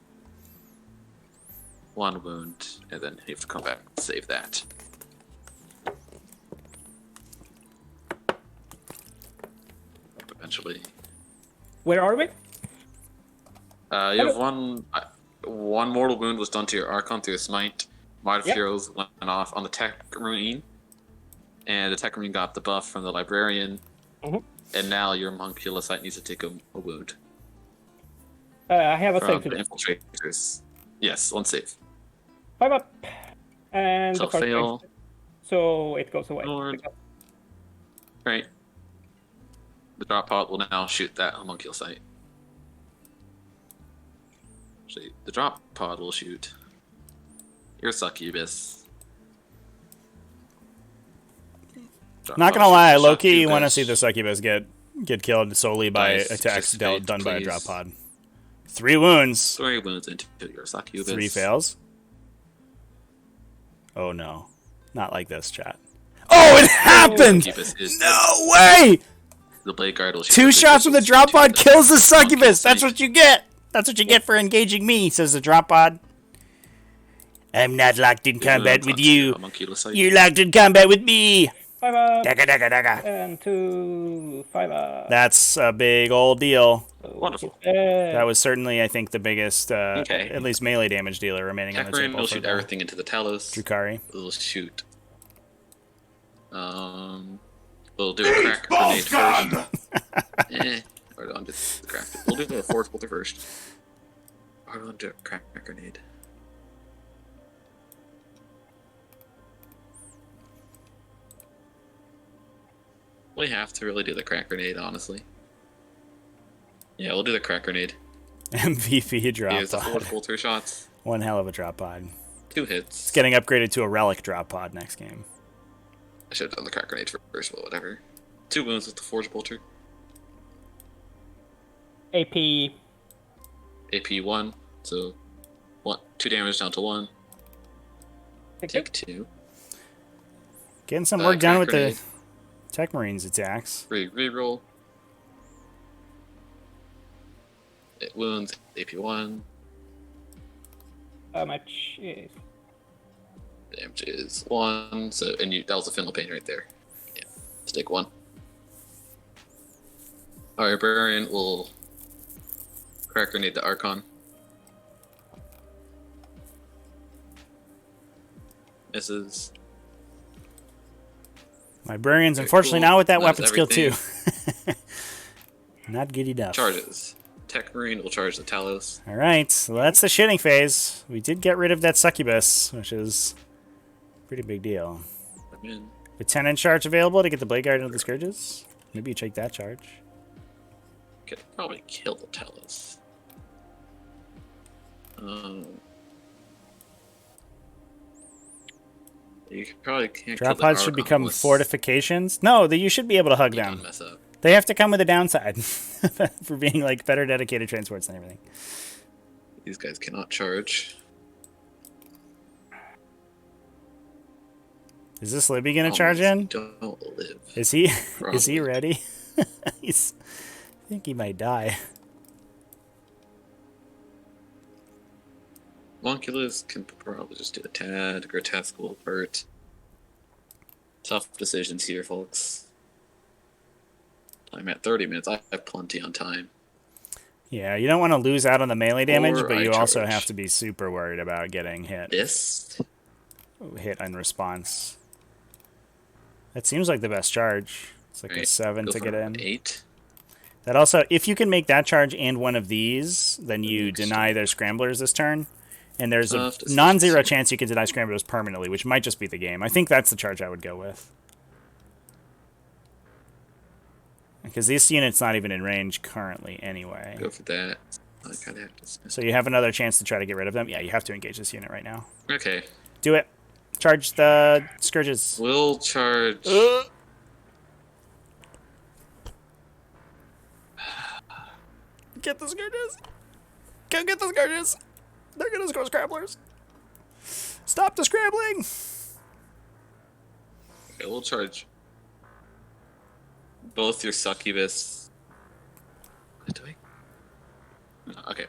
1 wound, and then you have to come back and save that. Eventually. Where are we? You have one mortal wound was done to your Archon through a smite. Might of Yep. Heroes went off on the Tech Marine, and the Tech Marine got the buff from the Librarian, Mhm. and now your homunculus site needs to take a wound I have a from save to the do. infiltrators. Yes, 1 save. 5 up. And So the first fail. save. So it goes away. Lord. Because- Right. The drop pod will now shoot that homunculus site. Actually, the drop pod will shoot your succubus. Drop Not pod gonna lie, shoots low key, you want to succubus. see the succubus get killed solely by Nice. attacks Just fade, done by a please. drop pod. 3 wounds, 3 wounds into your succubus. 3 fails. Oh no, not like this, chat. Oh, it happened! Succubus is No way! the blade guard will shoot 2 the shots from the visuals drop to pod kills the succubus. homunculus That's site. what you get. That's what you get for engaging me, says the drop pod. I'm not locked in combat Wounds with onto your you. homunculus site. You're locked in combat with me. 5 up. Dagga, dagga, dagga. And 2, 5 up. That's a big old deal. So Wonderful. That was certainly, I think, the biggest, Okay. at least melee damage dealer remaining on Tech the Marine table will for shoot the everything into the Talos. Drukhari. We'll shoot. We'll do a crack grenade first. Wolfgang! Or on the crack. We'll do the force bolter first. Or we'll do a crack grenade. We have to really do the crack grenade, honestly. Yeah, we'll do the crack grenade. MVP drop Here's the force pod. bolter shots. One hell of a drop pod. 2 hits. It's getting upgraded to a relic drop pod next game. I should have done the crack grenade first, but whatever. 2 wounds with the force bolter. AP. AP 1, so 2 damage down to 1. Take 2. Getting some work done with crack the Tech Marines attacks. Reroll. It wounds AP 1. How much is? Damage is 1. So that was a Finland pain right there. Yeah. Stick 1. Our Librarian will crack grenade the Archon. Misses. Librarians, Very unfortunately, cool. not with that That's weapon skill too. everything. Not good enough. Charges. Tech Marine will charge the Talos. All right, so that's the shitting phase. We did get rid of that succubus, which is a pretty big deal. I'm in. With 10 inch charge available to get the Blade Guard into the Scourges. Maybe you take that charge. Could probably kill the Talos. You probably can't Drop kill the pods should Archon become unless fortifications. No, you should be able to hug you don't them. mess up. They have to come with a downside for being like better dedicated transports and everything. These guys cannot charge. Is this Libby gonna charge in? Don't live. Is he? Probably. Is he ready? I think he might die. Monculus can probably just do a tad. Grotesque will hurt. Tough decisions here, folks. I'm at 30 minutes. I have plenty on time. Yeah, you don't want to lose out on the melee damage, Or but I you also charge. have to be super worried about getting hit. This? Hit in response. That seems like the best charge. It's like a Right, 7 go to for get an in. 8. That also, if you can make that charge and one of these, then you Next deny their scramblers this turn. And there's a Tough decisions non-zero here. chance you can deny scramblers permanently, which might just be the game. I think that's the charge I would go with. Because this unit's not even in range currently anyway. Go for that. I kind of have to spend. So you have another chance to try to get rid of them. Yeah, you have to engage this unit right now. Okay. Do it. Charge the Scourges. We'll charge. Get the Scourges. Go get the Scourges. They're gonna score Scramblers. Stop the scrambling. Okay, we'll charge both your succubus. What do I? No, okay.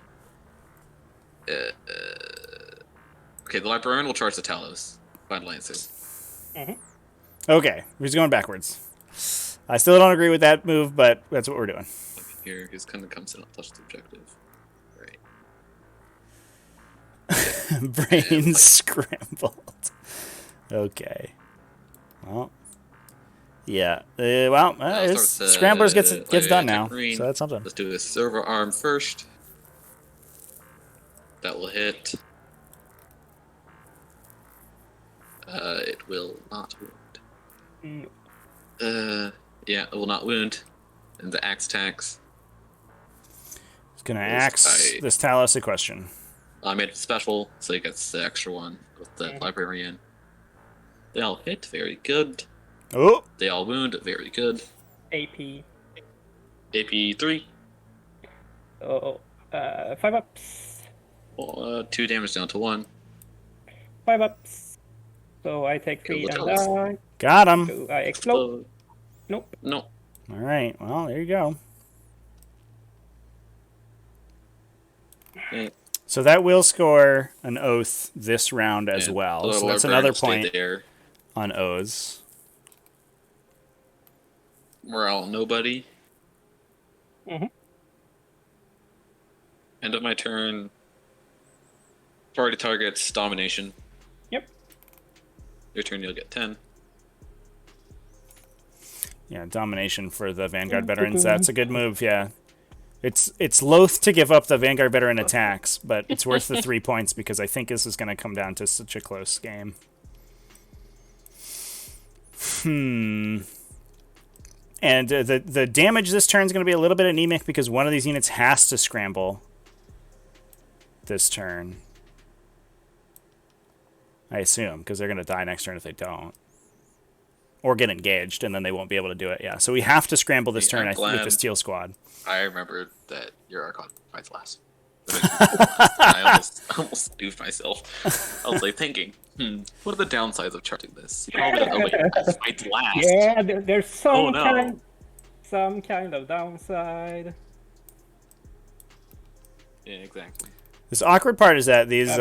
Okay, the librarian will charge the Talos. Find Lancers. Okay, he's going backwards. I still don't agree with that move, but that's what we're doing. Here, who's kind of comes in and touch the objective. Right. Brains scrambled. Okay. Well. Yeah. Scramblers gets done now. So that's something. Let's do a server arm first. That will hit. It will not wound. Yeah, it will not wound. And the axe tax. It's gonna axe this Talos a question. I made it special, so he gets the extra one with the librarian. They all hit, very good. Oh! They all wound, very good. AP. AP 3. Oh, 5 ups. 2 damage down to 1. 5 ups. So I take 3 and die. Got him. Do I explode? Nope. No. All right. Well, there you go. Yeah. So that will score an oath this round as well. So that's another point there. on O's. Morale, nobody. Mhm. End of my turn. Party targets, domination. Yep. Your turn, you'll get 10. Yeah, domination for the Vanguard veterans. That's a good move, yeah. It's loath to give up the Vanguard veteran attacks, but it's worth the 3 points because I think this is going to come down to such a close game. And the damage this turn is going to be a little bit anemic because one of these units has to scramble this turn. I assume, because they're going to die next turn if they don't. Or get engaged, and then they won't be able to do it. Yeah, so we have to scramble this turn with the Steel Squad. I remembered that your Archon fights last. I almost doofed myself. I was like thinking, what are the downsides of charting this? Oh wait, fights last. Yeah, there's some no. some kind of downside. Yeah, exactly. This awkward part is that these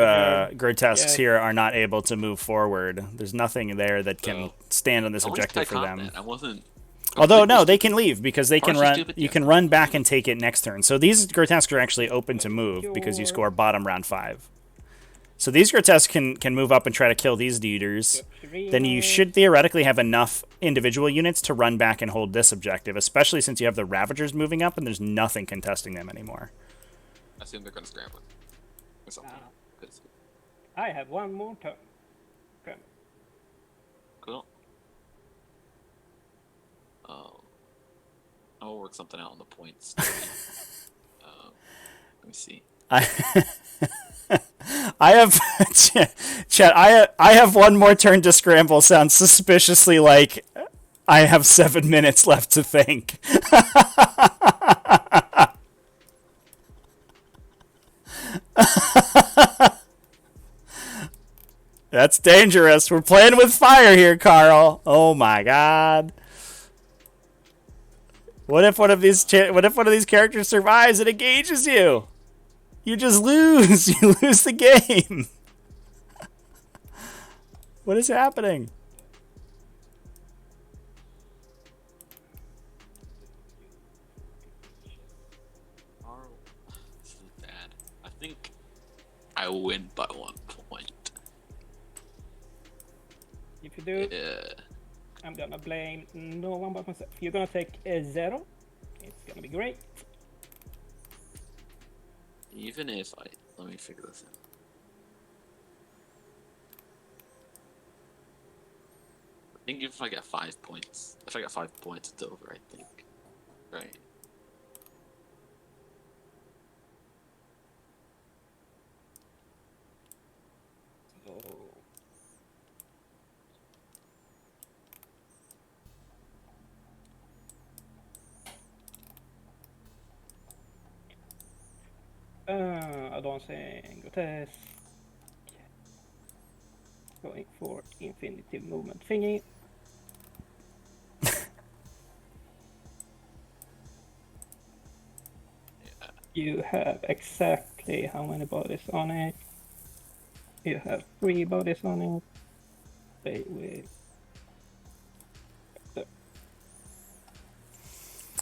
grotesques here are not able to move forward. There's nothing there that can stand on this objective for them. I wasn't. Although no, they can leave because they can run. stupid, You can run back and take it next turn. So these grotesques are actually open to move because you score bottom round 5. So these grotesques can move up and try to kill these dudes. Then you should theoretically have enough individual units to run back and hold this objective, especially since you have the Ravagers moving up and there's nothing contesting them anymore. I assume they're gonna scramble. Or something. I have one more turn. Okay. Cool. I'll work something out on the points. Let me see. I have Chat. I have one more turn to scramble. Sounds suspiciously like I have 7 minutes left to think. That's dangerous. We're playing with fire here, Carl. Oh my god. What if one of these characters survives and engages you? You just lose. You lose the game. What is happening? This is bad. I think I win by 1 point. If you do, Yeah. I'm gonna blame no one but myself. You're gonna take a 0. It's gonna be great. Even if I... Let me figure this out. I think if I get 5 points... If I get 5 points, it's over, I think. Right. Advancing grotesque. Going for infinitive movement thingy. You have exactly how many bodies on it? You have 3 bodies on it. They will.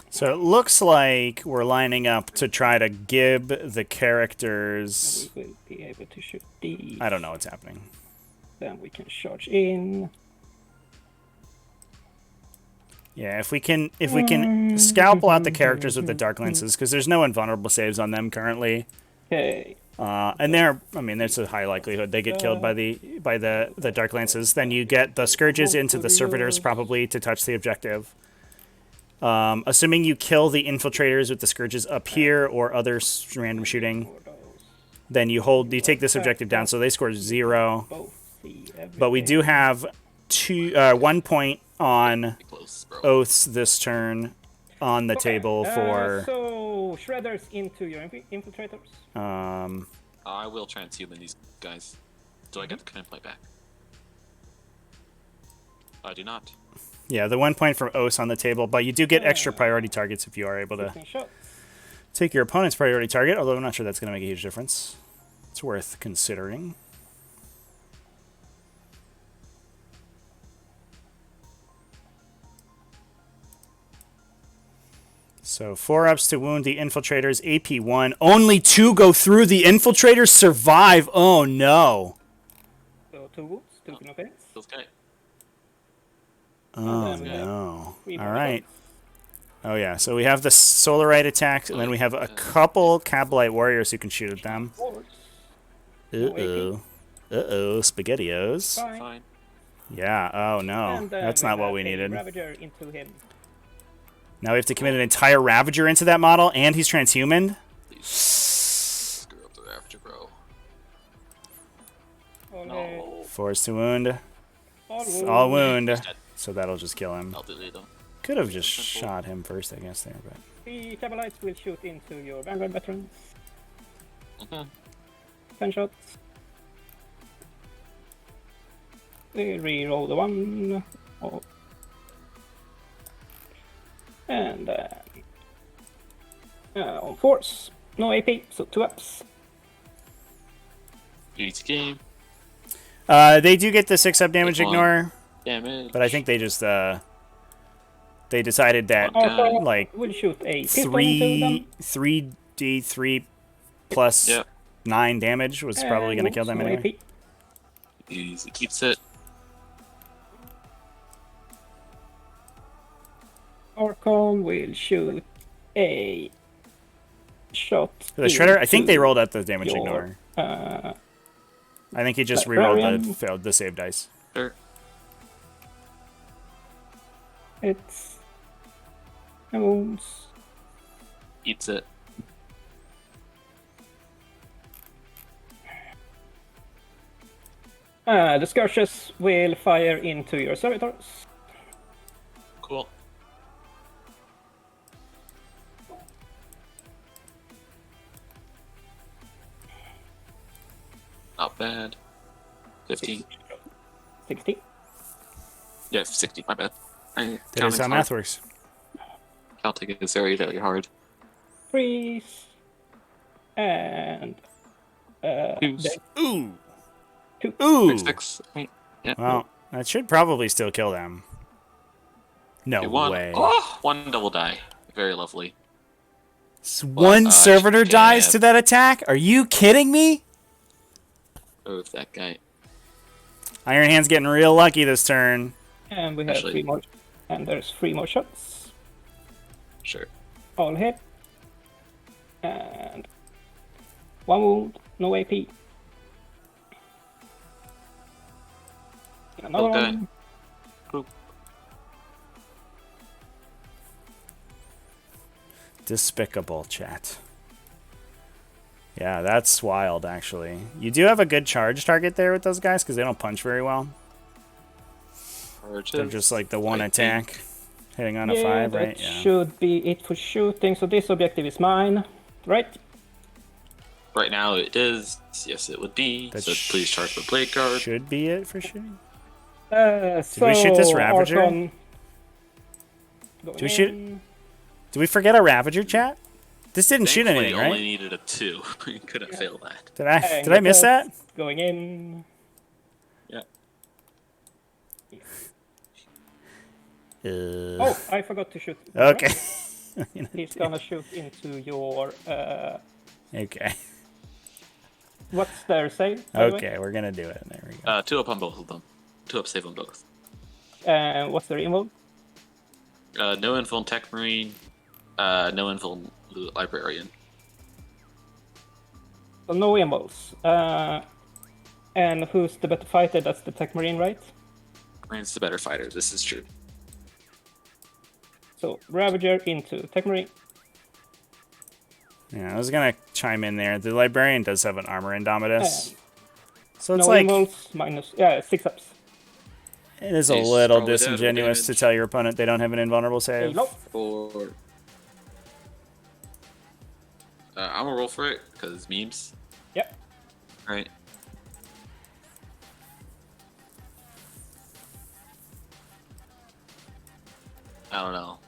So it looks like we're lining up to try to gib the characters. We will be able to shoot these. I don't know what's happening. Then we can charge in. Yeah, if we can scalpel out the characters with the dark lenses, because there's no invulnerable saves on them currently. Okay. And there's a high likelihood they get killed by the dark lances. Then you get the scourges into the servitors probably to touch the objective. Assuming you kill the infiltrators with the scourges up here or other random shooting, then you take this objective down, so they score 0. But we do have 1 point on oaths this turn on the table for. So shredders into your infiltrators. I will transhuman these guys. Do I get the command point back? I do not. Yeah, the 1 point from oaths on the table, but you do get extra priority targets if you are able to take your opponent's priority target, although I'm not sure that's going to make a huge difference. It's worth considering. So 4-ups to wound the infiltrators, AP 1. Only 2 go through. The infiltrators survive. Oh no. So 2 wounds, 2 offense. Okay. Oh no. Alright. Oh yeah, so we have the Solarite attacks, and then we have a couple Kabalite warriors who can shoot at them. Uh-oh. Uh-oh, SpaghettiOs. Fine. Yeah, oh no. That's not what we needed. Ravager into him. Now we have to commit an entire Ravager into that model, and he's transhuman? Please. Screw up the Ravager, bro. No. Force to wound. All wound. So that'll just kill him. I'll delete them. Could have just shot him first, I guess, there, but... The Kabalites will shoot into your Vanguard veterans. Okay. 10 shots. They re-roll the 1. Oh. And on force. No AP, so 2 ups. GT game. They do get the 6-up damage Take one. ignore, Damage. but I think they just, they decided that, like, We'll shoot a pistol into them. 3d3 plus 9 damage was probably going to kill them no anyway. AP. Easy. Keeps it. Orcon will shoot a shot. For the Shredder, I think they into rolled out the damage your, ignore. Uh, I think he just Librarian. rerolled the save dice. Sure. it's wounds. Eats it. The scourges will fire into your servitors. Cool. Not bad. 15. 60. Yeah, 60. My bad. That is how math works. Counting is very, very hard. Freeze. And Ooze. there- Ooh. 2. Ooh. 6. Right. Yeah. Well, that should probably still kill them. No Okay, 1. way. Oh, 1 double die. Very lovely. One servitor dies jab. to that attack? Are you kidding me? Oh, that guy. Iron Hand's getting real lucky this turn. And we have Actually- 3 more. And there's 3 more shots. Sure. All hit. And 1 wound, no AP. Another Okay. one. Boop. Despicable, chat. Yeah, that's wild, actually. You do have a good charge target there with those guys, because they don't punch very well. They're just like the one attack. Hitting on a 5, that right? Yeah. should be it for shooting. So this objective is mine, right? Right now it is. Yes, it would be. That So please charge the blade guard. Should be it for shooting. So we shoot this Ravager? Archon going Do we shoot- in. Did we forget a Ravager, chat? This didn't shoot Thankfully, anything, only right? needed a 2. You couldn't fail that. Did I miss that? Going in. Yeah. Oh, I forgot to shoot. Okay. He's gonna shoot into your. Okay. What's their save? by the way? Okay, we're gonna do it. There we go. 2 up on both of them. 2 up save on both. What's their involve? No info on Tech Marine. No info on Librarian. So no involves. And who's the better fighter? That's the Tech Marine, right? Marine's the better fighter. This is true. So Ravager into Tech Marine. Yeah, I was gonna chime in there. The Librarian does have an armor Indomitus. So it's No like, involves, minus 6 ups. it is a He's little probably dead with disingenuous to damage. tell your opponent they don't have an invulnerable save. Halo. 4. I'm gonna roll for it because it's memes. Yep. Right. I don't know.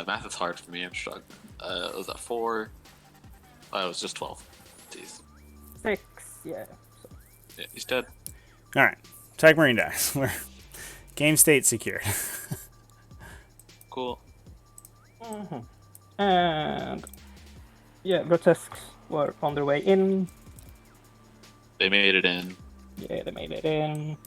Math is hard for me. I'm struggling. Was that 4? Oh, it was just 12. Jeez. 6, yeah. Yeah, he's dead. All right, Tech Marine dies. We're game state secured. Cool. And yeah, grotesques were on their way in. They made it in. Yeah, they made it in.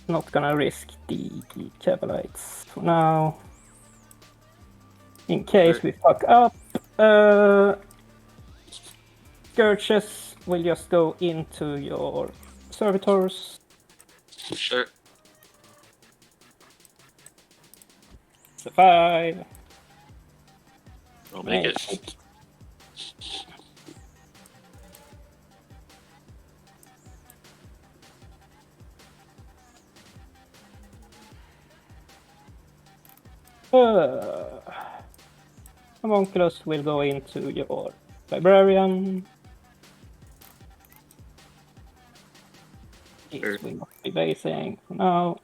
Not gonna risk the Cavalites for now. In case we fuck up, Scourges will just go into your servitors. Sure. It's a 5. We'll make it. Homunculus will go into your librarian. These Sure. will not be basing for now.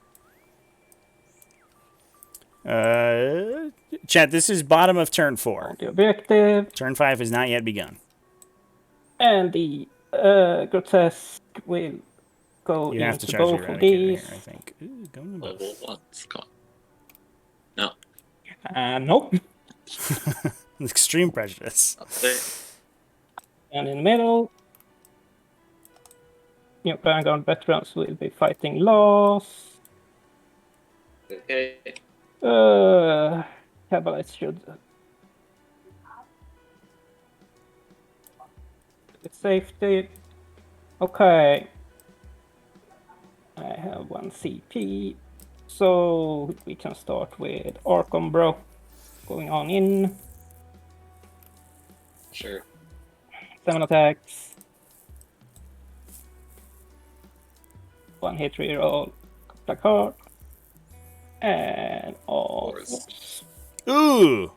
Chat, this is bottom of turn 4. The objective. Turn 5 has not yet begun. And the grotesque will go You have to into charge both your of Eradicator these. here, I think. Ooh, going to both. Level 1's gone. No. Nope. Extreme prejudice. That's it. And in the middle, your Vanguard veterans will be fighting loss. Okay. Cabalites should. With safety. Okay. I have 1 CP. So we can start with Arkham Bro. Going on in. Sure. 7 attacks. 1 hit reroll. Black heart. And all. Fours. Ooh!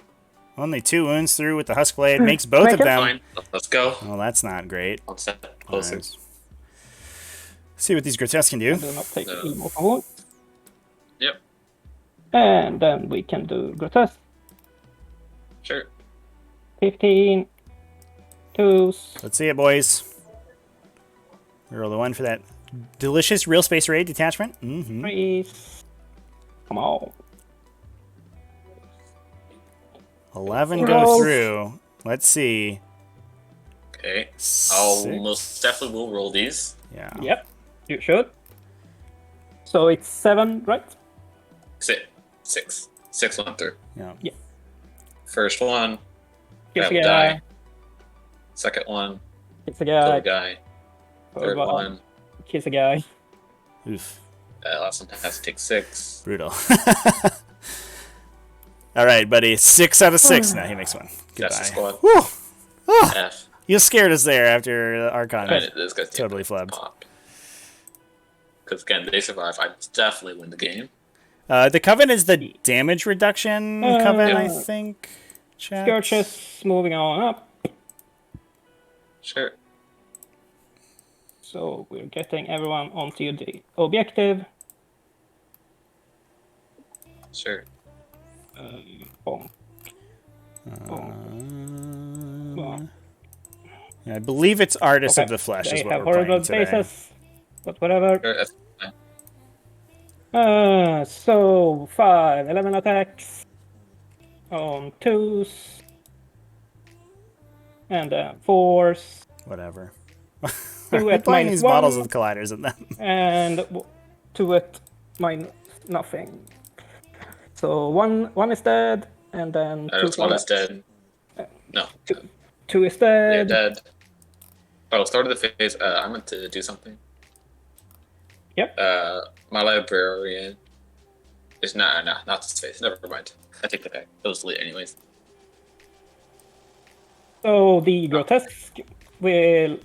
Only 2 wounds through with the Husk Blade. Makes both of them. Fine. Let's go. Well, that's not great. One step closer. Alright. See what these grotesques can do. Do not take No. immortal wound. Yep. And then we can do grotesque. Sure. 15. 2s. Let's see it, boys. Roll the 1 for that delicious real space raid detachment. 3s. Come on. 11 go Rolls. through. Let's see. Okay. I'll 6. most definitely will roll these. Yeah. Yep, you should. So it's 7, right? 6. 6 went through. Yeah. First one. Kiss a Grab the guy. die. Second one. Kiss a Kill guy. the guy. Third Third one. one. Kiss a guy. Oof. Last one has to take 6. Brutal. All right, buddy. 6 out of 6. Now he makes one. That's the Goodbye. squad. Whew. Oh, F. you scared us there after the Archon. I mean, this guy's Totally flubbed. Because again, they survive. I definitely win the game. The Coven is the damage reduction Coven, I think. Chat. Scourges moving on up. Sure. So we're getting everyone onto the objective. Sure. Boom. I believe it's Artist Okay. of the Flesh They is what have we're horrible playing today. bases, but whatever. Sure, that's fine. So 5, 11 attacks on 2s, and 4s, Whatever. 2 I'm at playing minus these models 1, with colliders in them. and 2 at minus nothing. So one is dead, and then This one is dead. No. 2 is They're dead. dead. Oh, start of the phase. I meant to do something. Yep. My librarian is not this phase. Never mind. I take that back. It was late anyways. So the grotesque will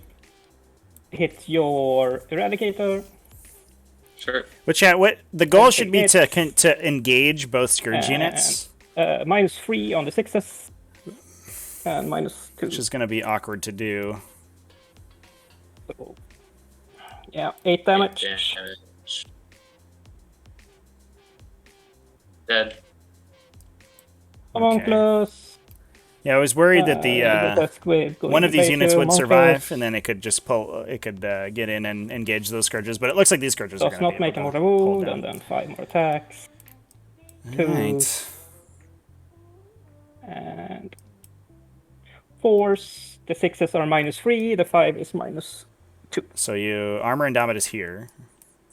hit your eradicator. Sure. But chat, what the goal Okay, should be to engage both Scourge units, -3 on the 6s, and -2. which is going to be awkward to do. So, yeah, 8 damage. Damage. Dead. Homunculus. Yeah, I was worried that the grotesque will go one in of these units base would here, survive, Homunculus and then it could just pull. It could get in and engage those Scourges. But it looks like these Scourges are Does going to not be make a able to mortal hold wound, down. and then 5 more attacks. 2 Right. and 4s. The 6s are -3, the 5 is -2. So you Armor Indominate is here.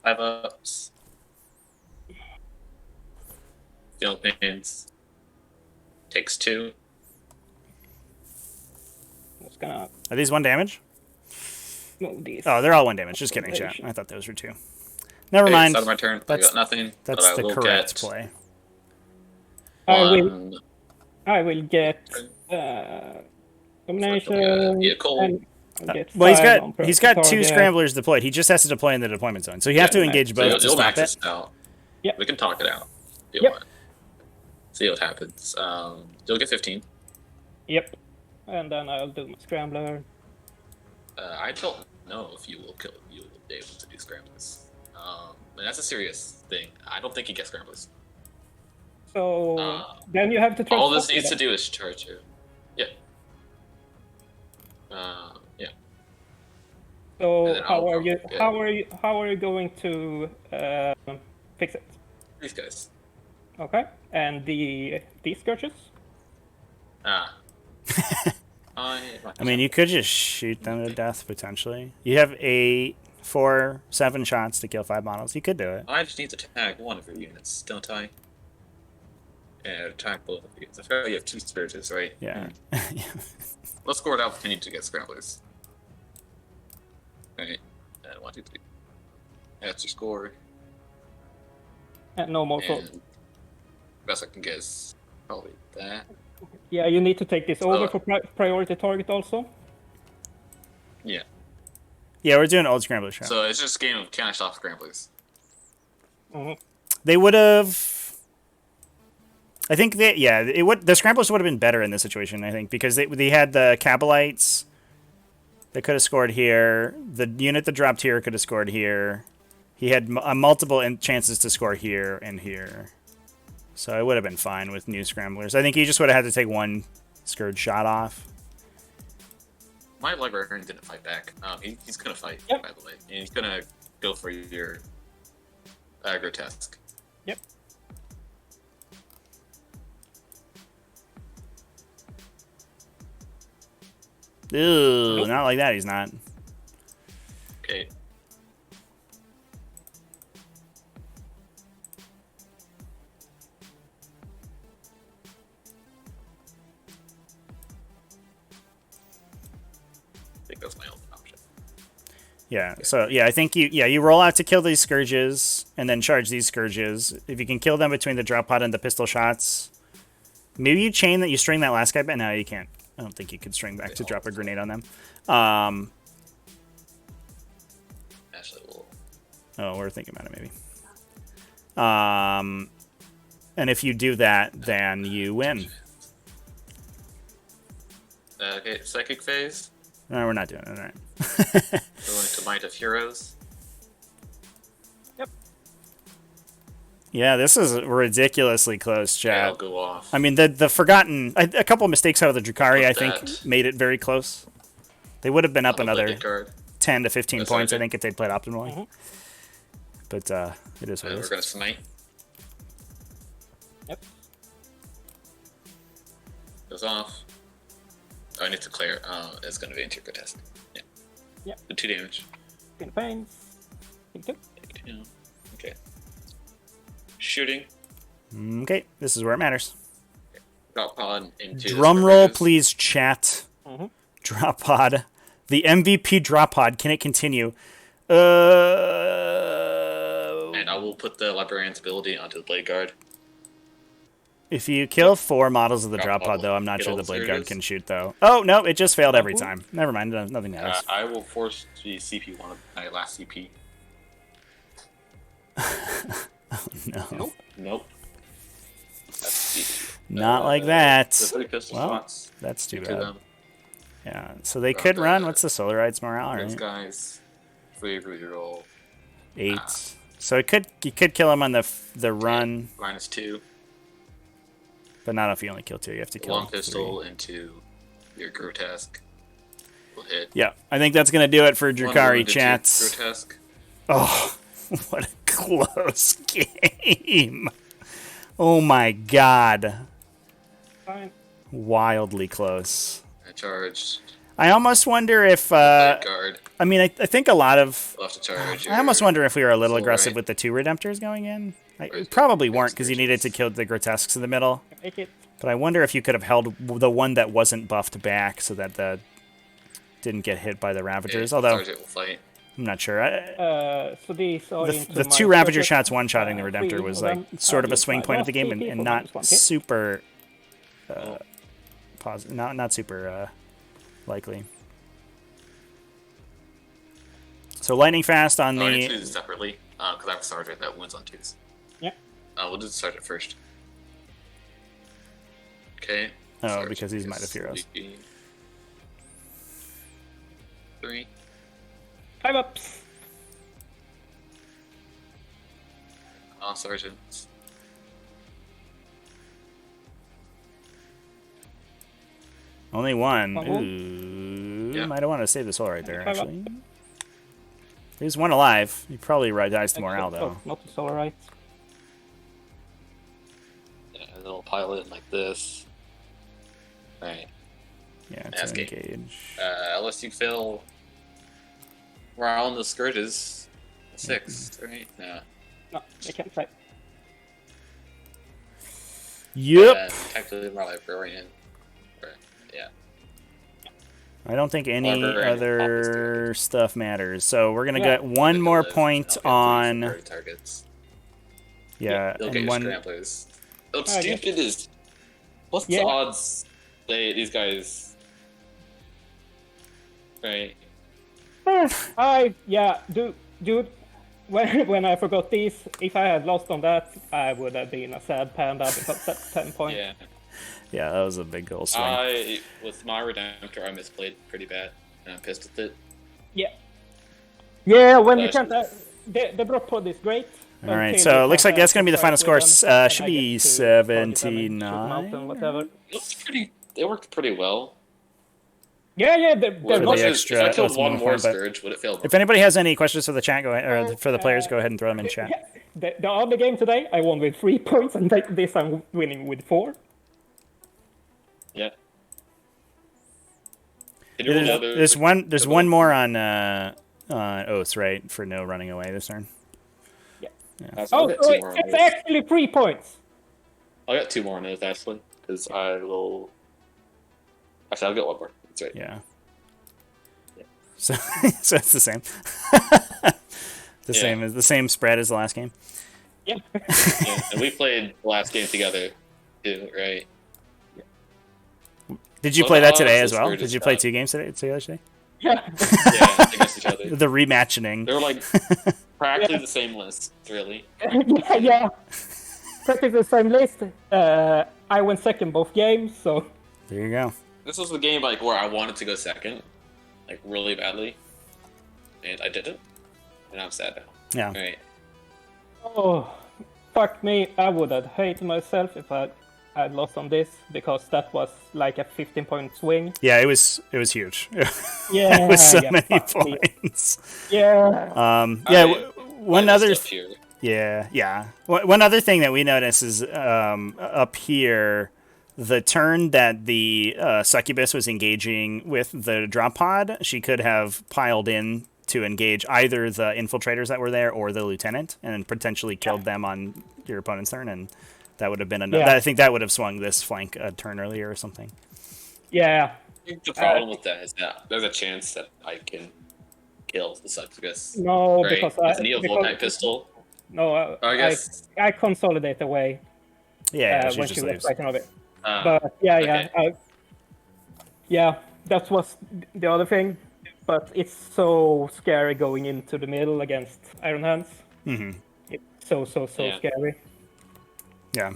5 ups. Feeling pains. Takes 2. Just gonna Are these 1 damage? move these. Oh, they're all 1 damage. Just kidding, chat. I thought those were 2. Never mind. It's not my turn. I That's- got nothing. That's but I the will correct get play. I will get combination. vehicle. and I'll get Well, 5 on he's got 2 target. scramblers deployed. He just has to deploy in the deployment zone. So you have to engage So both to you'll stop max it. this out. Yep. We can talk it out. If you Yep. want. See what happens. You'll get 15. Yep. And then I'll do my scrambler. I don't know if you will be able to do scramblers. And that's a serious thing. I don't think he gets scramblers. So then you have to trust All this Poppy needs to then. do is charge you. Yeah. Yeah. So and then I'll how are you going to fix it? These guys. Okay. And these scourges? I mean, you could just shoot them to death, potentially. You have 8, 4, 7 shots to kill 5 models. You could do it. I just need to tag one of your units, don't I? Yeah, attack both of you. I feel like you have 2 Scourges, right? Yeah. Let's score it out if you need to get scramblers. Right. And 1, 2, 3. That's your score. And no more fault. And best I can guess, probably that. Yeah, you need to take this So- over for priority target also. Yeah. Yeah, we're doing old scrambler shot. So it's just a game of can I stop scramblers? Mhm. They would have... I think that the scramblers would have been better in this situation. I think because they had the Kabalites that could have scored here. The unit that dropped here could have scored here. He had multiple chances to score here and here. So it would have been fine with new scramblers. I think he just would have had to take one Scourge shot off. My librarian didn't fight back. He's gonna fight, Yep. by the way. And he's gonna go for your grotesque. Yep. Ew, not like that. He's not. Okay. I think that's my only option. Yeah. So yeah, I think you roll out to kill these scourges and then charge these scourges. If you can kill them between the drop pod and the pistol shots, maybe you chain that. You string that last guy, but no, you can't. I don't think you could string back to drop a grenade on them. Actually, we'll... Oh, we're thinking about it maybe. And if you do that, then you win. Okay, psychic phase. No, we're not doing it. All right. Going to Might of Heroes. Yeah, this is ridiculously close, Yeah, I'll chat. go off. I mean, the forgotten... A couple of mistakes out of the Drukhari, I What's think, that? made it very close. They would have been up On the another Blended card. 10 to 15 That's points, I okay. think, if they'd played optimally. But it is what it We're is. gonna smite. Yep. Goes off. Oh, I need to clear. It's gonna be into grotesque. Yeah. Yep. The 2 damage. Spin pains. Take 2. Take 2. Okay. Shooting. Okay, this is where it matters. Drop pod into the Drum roll, scourges. please, chat. Mm-hmm. Drop pod. The MVP drop pod. Can it continue? And I will put the librarian's ability onto the blade guard. If you kill 4 models of the Drop drop pod, pod. though, I'm not Get sure all the the blade guard series. can shoot, though. Oh, no, it just failed every time. Never mind, nothing matters. I will force the CP one of my last CP. No, Nope. That's CP. not like that. The 3 pistol Well, shots That's too to bad. them. Yeah, so they Drop could run. the- What's the Solarites morale? Those Right? guys. 3 reroll. 8. So you could kill him on the run, -2. but not if you only kill 2. You have to kill Long 3. pistol into your grotesque. Will hit. Yeah, I think that's gonna do it for One Drukhari wound into chats. Grotesque. Oh, what a close game! Oh my god, Fine. wildly close. I charged. I almost wonder if Blade guard. I mean, I think a lot of. We'll have to charge. I almost wonder if we were a little Soul aggressive Right. with the 2 Redemptors going in. Where's the Probably weren't because you Executions? needed to kill the Grotesques in the middle. Make it. But I wonder if you could have held the one that wasn't buffed back so that the didn't get hit by the Ravagers. Although Sergeant will fight. I'm not sure. So these are into The my 2 Ravager project. shots one-shotting the Redemptor Three was of like them sort of are a swing used point by of the game last and CP not for -1 hit. super not super likely. So lightning fast on Oh, I need to do the this separately because I have a sergeant that wins on 2s. Yeah. We'll do the sergeant first. Okay. Oh, Sergeant because he's is Might of Heroes. 3. 5 ups. All sergeants. only one. One more. Ooh, Yeah. might have wanted to save the soul right there. 5 up. Actually, there's one alive. He probably dies to morale though. Oh, not the solar right. Yeah, and then we'll pile it in like this. Right. Yeah, it's Ask an it. engage. Unless you fail. We're on the scourges. 6, right? No. No, I can't fight. Yep. And technically my librarian. Right. Yeah. I don't think any Librarian other stuff matters. So we're gonna Yeah. get one more Because point I'll get 3 on. secondary targets. Yeah, You'll get and your one. scramblers. What's Oh, yeah. stupid is, what's Yeah. the odds these guys, right? Yeah, dude. when I forgot these, if I had lost on that, I would have been a sad panda because that's 10 points. Yeah. Yeah, that was a big goal swing. With my Redemptor, I misplayed pretty bad, and I pissed with it. Yeah. Yeah, when you That's- can't. The drop pod is great. All right, so it looks like that's going to be the final score. Should be 79. Whatever. It worked pretty well. Yeah, the For drop- the extra- if I killed that's one more more fun, but- Scourge, would it fail? If anybody has any questions for the chat, go ahead, or for the players, go ahead and throw them in chat. The other game today, I won with 3 points, and this I'm winning with 4. Yeah. There's one more on Oaths, right, for no running away this turn. Oh, it's actually 3 points. I got 2 more on Oath, actually, because I will... Actually, I'll get 1 more. That's right. Yeah. So, so it's the same. The same spread as the last game. Yeah. Yeah, and we played the last game together, too, right? Did you Well, play that the today odds as well? were Did you just play up. 2 games today? Yeah. Yeah, against each other. The rematching. They were like practically the same list, really. yeah. Practically the same list. I went second both games, so... There you go. This was the game like where I wanted to go second, like really badly, and I didn't, and I'm sad now. Yeah. All right. Oh, fuck me. I would have hated myself if I had lost on this, because that was like a 15-point swing. Yeah, it was huge. Yeah, it was so yeah, many fuck me. points. Yeah. One I other. messed up here. Yeah. One other thing that we notice is up here, the turn that the succubus was engaging with the drop pod, she could have piled in to engage either the infiltrators that were there or the lieutenant, and potentially killed them on your opponent's turn, and that would have been enough. Yeah. I think that would have swung this flank a turn earlier or something. Yeah. I think the problem with that is that there's a chance that I can kill the succubus. No, Right? because It's a Neo-Volkite pistol. No, I guess. I consolidate away Yeah, she when just she was leaves. fighting of it. Uh, But yeah, okay. that was the other thing. But it's so scary going into the middle against Iron Hands. Mm-hmm. It's so Yeah. scary. Yeah.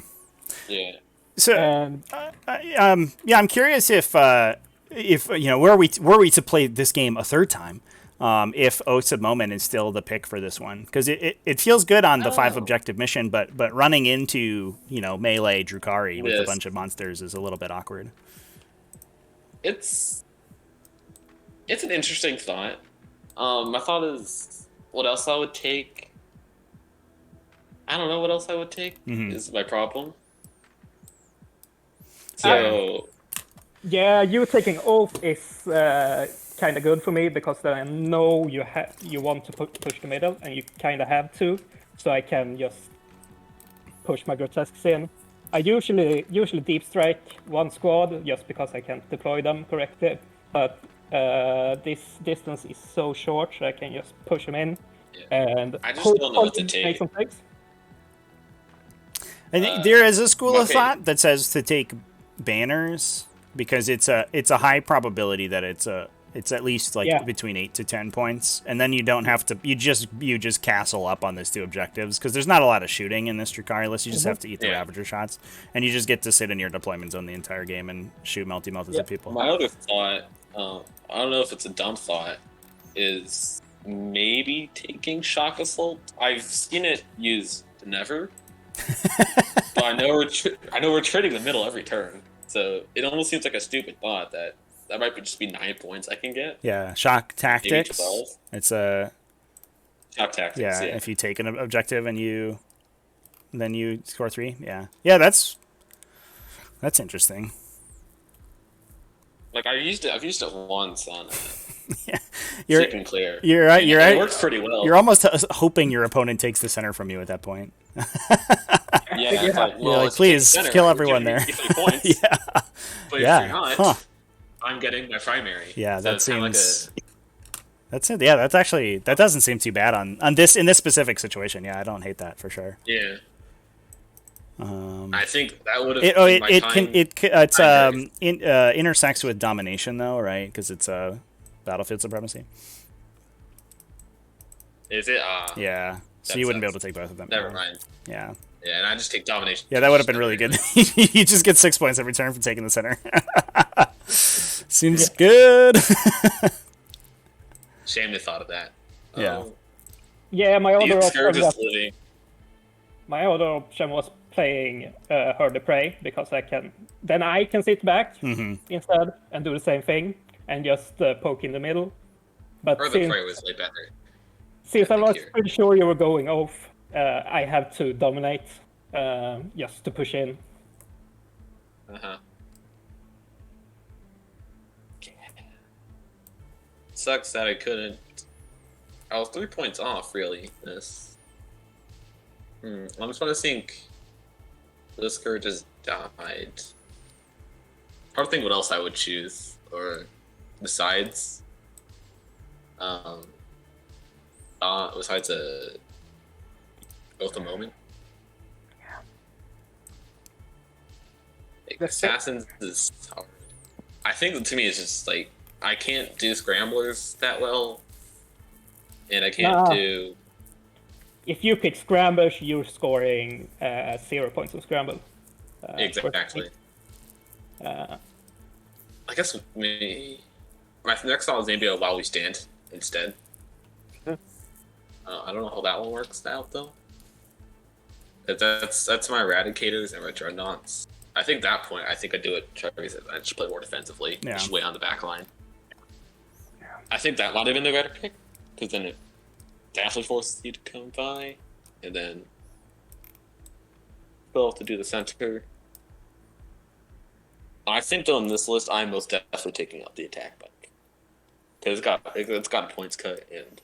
yeah. So, And I'm curious if were we to play this game a third time, if Oaths of Moment is still the pick for this one, because it feels good on the 5 objective mission, but running into melee Drukhari with a Yes. bunch of monsters is a little bit awkward. It's an interesting thought. My thought is, what else I would take? I don't know what else I would take. Is my problem. So yeah, you taking Oath is kind of good for me, because then I know you want to push the middle, and you kind of have to, so I can just push my grotesques in. I usually deep strike one squad just because I can't deploy them correctly, but this distance is so short, so I can just push them in. Yeah. And I just don't know what to hopefully take. make some tricks. I think there is a school of okay. thought that says to take banners, because it's a high probability that it's at least between 8 to 10 points, and then you don't have to you just castle up on those 2 objectives, because there's not a lot of shooting in this Drukhari list. You just have to eat the Ravager shots, and you just get to sit in your deployment zone the entire game and shoot multi-methods at people. My other thought, I don't know if it's a dumb thought, is maybe taking Shock Assault. I've seen it used never, but I know we're trading the middle every turn, so it almost seems like a stupid thought that might just be 9 points I can get. Yeah, shock Maybe tactics. 12. It's a Shock tactics. yeah. Yeah. If you take an objective and then you score 3. Yeah. That's interesting. Like I've used it once on Yeah, Sick and Clear. You're right. You're right. It works pretty well. You're almost hoping your opponent takes the center from you at that point. Yeah, it's like, You're like, it's please center, kill you're everyone giving there. me 3 points. Yeah. But Yeah. if you're not, Huh. I'm getting my primary. Yeah, So that it's kinda seems. That's it. Yeah, that's actually that doesn't seem too bad on this in this specific situation. Yeah, I don't hate that for sure. Yeah. Um, I think that would have. intersects with domination though, right? Because it's battlefield supremacy. Is it? Yeah. So That you wouldn't be sucks. able to take both of them. Never No. mind. Yeah. Yeah, and I just take domination. Yeah, that would have been really good. You just get 6 points every turn for taking the center. Seems good. Shame they thought of that. Yeah. Yeah, my other These option scourges was, living. playing Herd the Prey because I can sit back instead and do the same thing and just poke in the middle. But Or the prey was way better. since I think was here. pretty sure you were going off, I have to dominate just to push in. Uh-huh. Sucks that I couldn't. I was 3 points off, really. This. I'm just trying to think. The Scourge has died. Hard to think what else I would choose, or besides. Besides a Oath of Moment. That's it. Assassins is hard. I think to me it's just like I can't do scramblers that well, and I can't Nah. do. If you pick Scramblers, you're scoring 0 points on Scramble. Exactly. Uh, I guess maybe my next thought is maybe a While We Stand instead. I don't know how that one works out though. But that's my Eradicators and my Dreadnoughts. I think that point, I think I do it. I just play more defensively. Yeah. Just wait on the back line. I think that might have been the better pick, because then it definitely forces you to come by, and then still have to do the center. I think though in this list, I'm most definitely taking out the attack bike, because it's got points cut and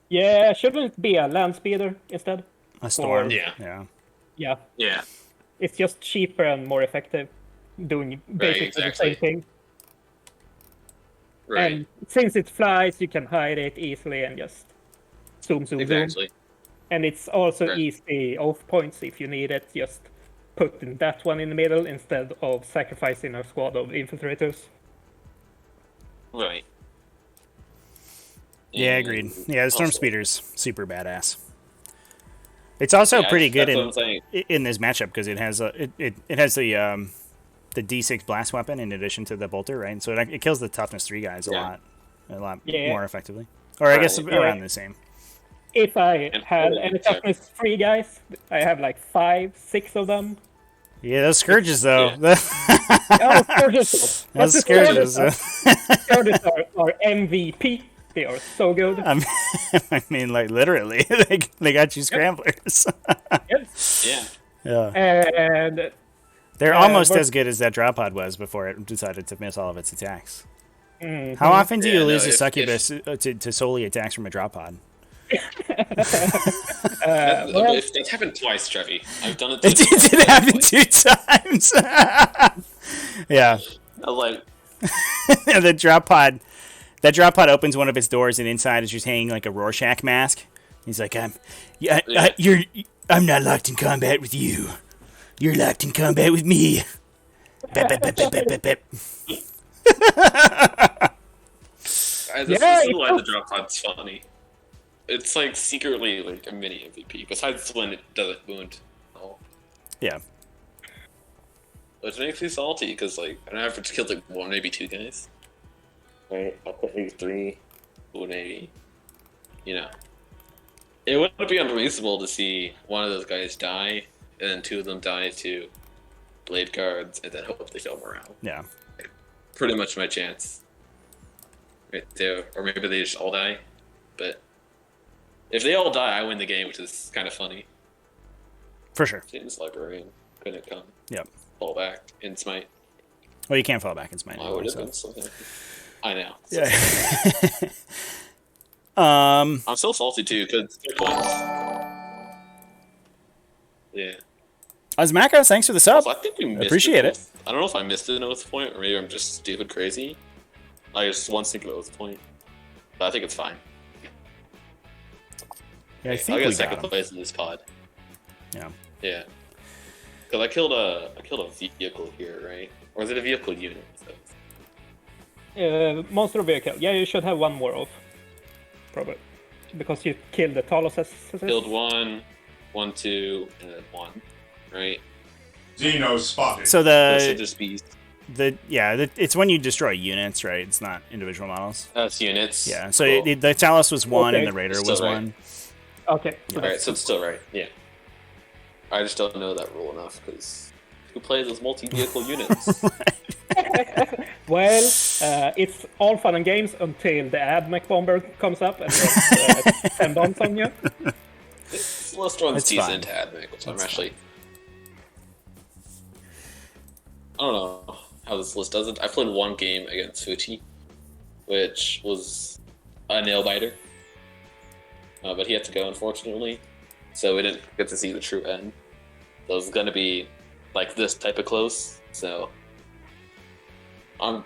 yeah, shouldn't it be a land speeder instead? A storm. Yeah. Yeah. Yeah, yeah. it's just cheaper and more effective, doing basically exactly. the same thing. Right. And since it flies, you can hide it easily and just zoom. Exactly. And it's also Right. easy off points if you need it. Just put that one in the middle instead of sacrificing a squad of infiltrators. Right. Yeah, And agreed. Yeah, the Storm also- Speeder's super badass. It's also Yeah, pretty good that's what I'm saying. in this matchup because it has it has the D6 blast weapon in addition to the bolter, right? So it kills the toughness 3 guys a Yeah. lot Yeah. more effectively. Or I guess Right. around the same. If I And had probably any check. toughness 3 guys, I have like 5, 6 of them. Yeah, those scourges though. Oh, Scourges! But Those the scourges. Scourges are MVP. They are so good. I mean, like literally, they got you scramblers. Yes. Yeah. Yeah, And they're almost but- as good as that drop pod was before it decided to miss all of its attacks. Mhm. How often do Yeah, you no, lose a if- succubus to solely attacks from a drop pod? It's happened twice, Trevi. I've done it. It did happen 2 times. Yeah. I'm like, The drop pod. That drop pod opens one of its doors, and inside is just hanging like a Rorschach mask. He's like, I'm not locked in combat with you. You're locked in combat with me. Bep, bep, bep, bep, bep, bep. this is why the drop pod's funny. It's like secretly like a mini MVP. Besides when it doesn't wound. Oh. Yeah. Which makes me salty because like on average killed like 1, maybe 2 guys. Right, I'll put maybe 3, or maybe. You know, it wouldn't be unreasonable to see one of those guys die, and then 2 of them die to blade guards, and then hope they fail morale. Yeah. Pretty much my chance. Right there, or maybe they just all die. But if they all die, I win the game, which is kind of funny. For sure. James Librarian couldn't come. Yep. Fall back in Smite. Well, you can't fall back in Smite I anymore. would have So. been so happy. I know. Yeah. I'm so salty too because 3 points. Yeah. Osmako, thanks for the sub. Also, I think we missed Appreciate it. I don't know if I missed an oath point or maybe I'm just stupid crazy. I just one single oath point, but I think it's fine. Yeah, I I'll think get we second got him. place in this pod. Yeah. Yeah. Because I killed a vehicle here, right? Or is it a vehicle unit? monster vehicle. Yeah, you should have 1 more off. Probably. because you killed the Talos. Killed 1, 1, 2, and then 1. Right? Xeno spotted. So So just beast. it's when you destroy units, right? It's not individual models. That's units. Yeah. So Cool. the Talos was 1 and Okay. the Raider It's was still right. 1. Okay. Alright, so it's still right. Yeah. I just don't know that rule enough because who plays as multi-vehicle units? Well, it's all fun and games until the AdMech bomber comes up and drops 10 bombs on you. This list runs It's decent fine. to AdMech, which I'm actually. I don't know how this list does it. I played one game against Fuchi, which was a nail biter. But he had to go, unfortunately. So we didn't get to see the true end. So it was going to be like this type of close. So I'm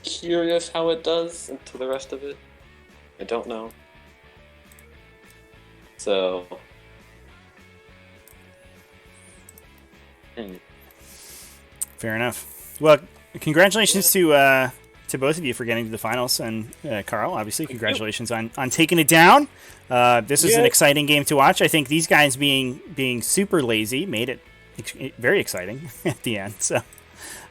curious how it does into the rest of it. I don't know. So. Fair enough. Well, congratulations to both of you for getting to the finals, and Carl, obviously, congratulations on taking it down. This is an exciting game to watch. I think these guys being super lazy made it very exciting at the end. So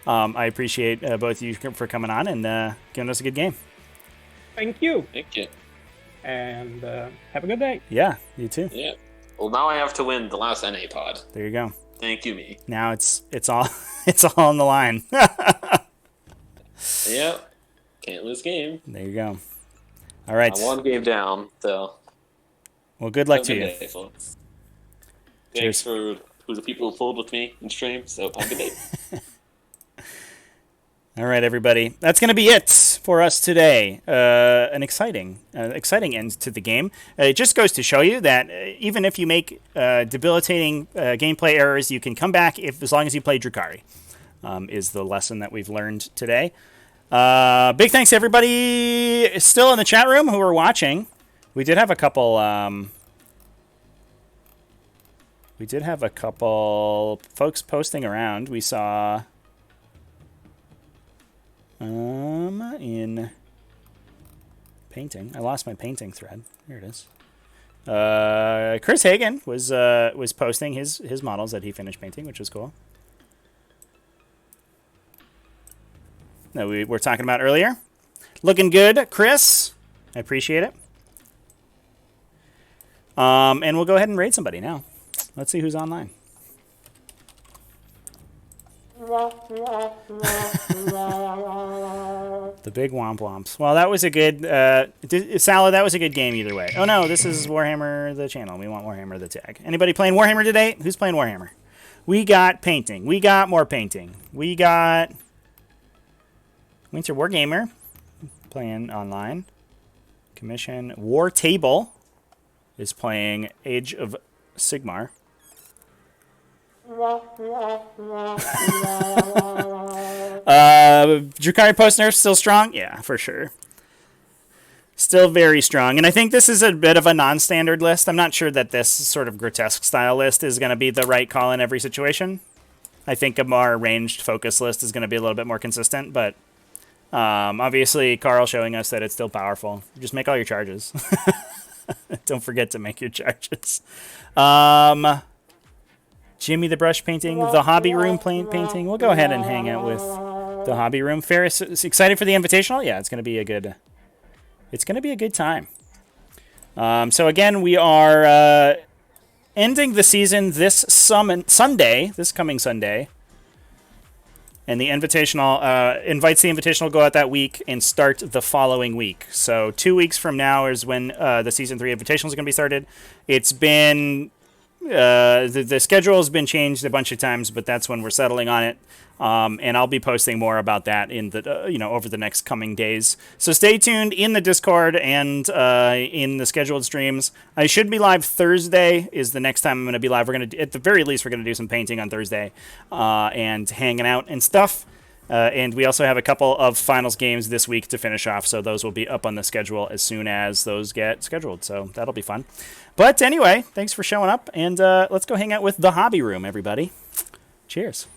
I appreciate both of you for coming on and giving us a good game. Thank you, Thank you. and have a good day. Yeah, you too. Yeah. Well, now I have to win the last NA pod. There you go. Thank you, me. Now it's all it's all on the line. Yep. Can't lose game. There you go. All right. I'm one game down, so. Well, good luck Have a to good you. day, folks. Cheers. Thanks for the people who pulled with me in stream, so have a good day. All right, everybody. That's going to be it for us today. An exciting end to the game. It just goes to show you that even if you make debilitating gameplay errors, you can come back as long as you play Drukhari. Is the lesson that we've learned today. Big thanks to everybody still in the chat room who are watching. We did have a couple. Folks posting around. We saw. In painting, I lost my painting thread. Here it is. Chris Hagen was posting his models that he finished painting, which was cool. That we were talking about earlier. Looking good, Chris. I appreciate it. And we'll go ahead and raid somebody now. Let's see who's online. The big womp womps. Well, that was a good Salad. That was a good game either way. Oh no, this is Warhammer the channel. We want Warhammer the tag. Anybody playing Warhammer today? Who's playing Warhammer? We got painting. We got more painting. We got Winter Wargamer playing online. Commission War Table is playing Age of Sigmar. Drukhari post nerf still strong? Yeah, for sure. Still very strong. And I think this is a bit of a non-standard list. I'm not sure that this sort of grotesque style list is going to be the right call in every situation. I think a more ranged focus list is going to be a little bit more consistent, but obviously Carl showing us that it's still powerful. Just make all your charges. Don't forget to make your charges. Jimmy the brush painting, the hobby room painting. We'll go ahead and hang out with the hobby room. Ferris is excited for the invitational. Yeah, it's going to be a good. It's going to be a good time. So again, we are ending the season this Sunday, this coming Sunday, and the invitational invites the invitational go out that week and start the following week. So 2 weeks from now is when the season 3 invitational is going to be started. It's been. The schedule has been changed a bunch of times, but that's when we're settling on it. And I'll be posting more about that in the over the next coming days. So stay tuned in the Discord and in the scheduled streams. I should be live Thursday. Is the next time I'm going to be live. We're going to, at the very least, we're going to do some painting on Thursday and hanging out and stuff. And we also have a couple of finals games this week to finish off, so those will be up on the schedule as soon as those get scheduled. So that'll be fun. But anyway, thanks for showing up, and let's go hang out with the hobby room, everybody. Cheers.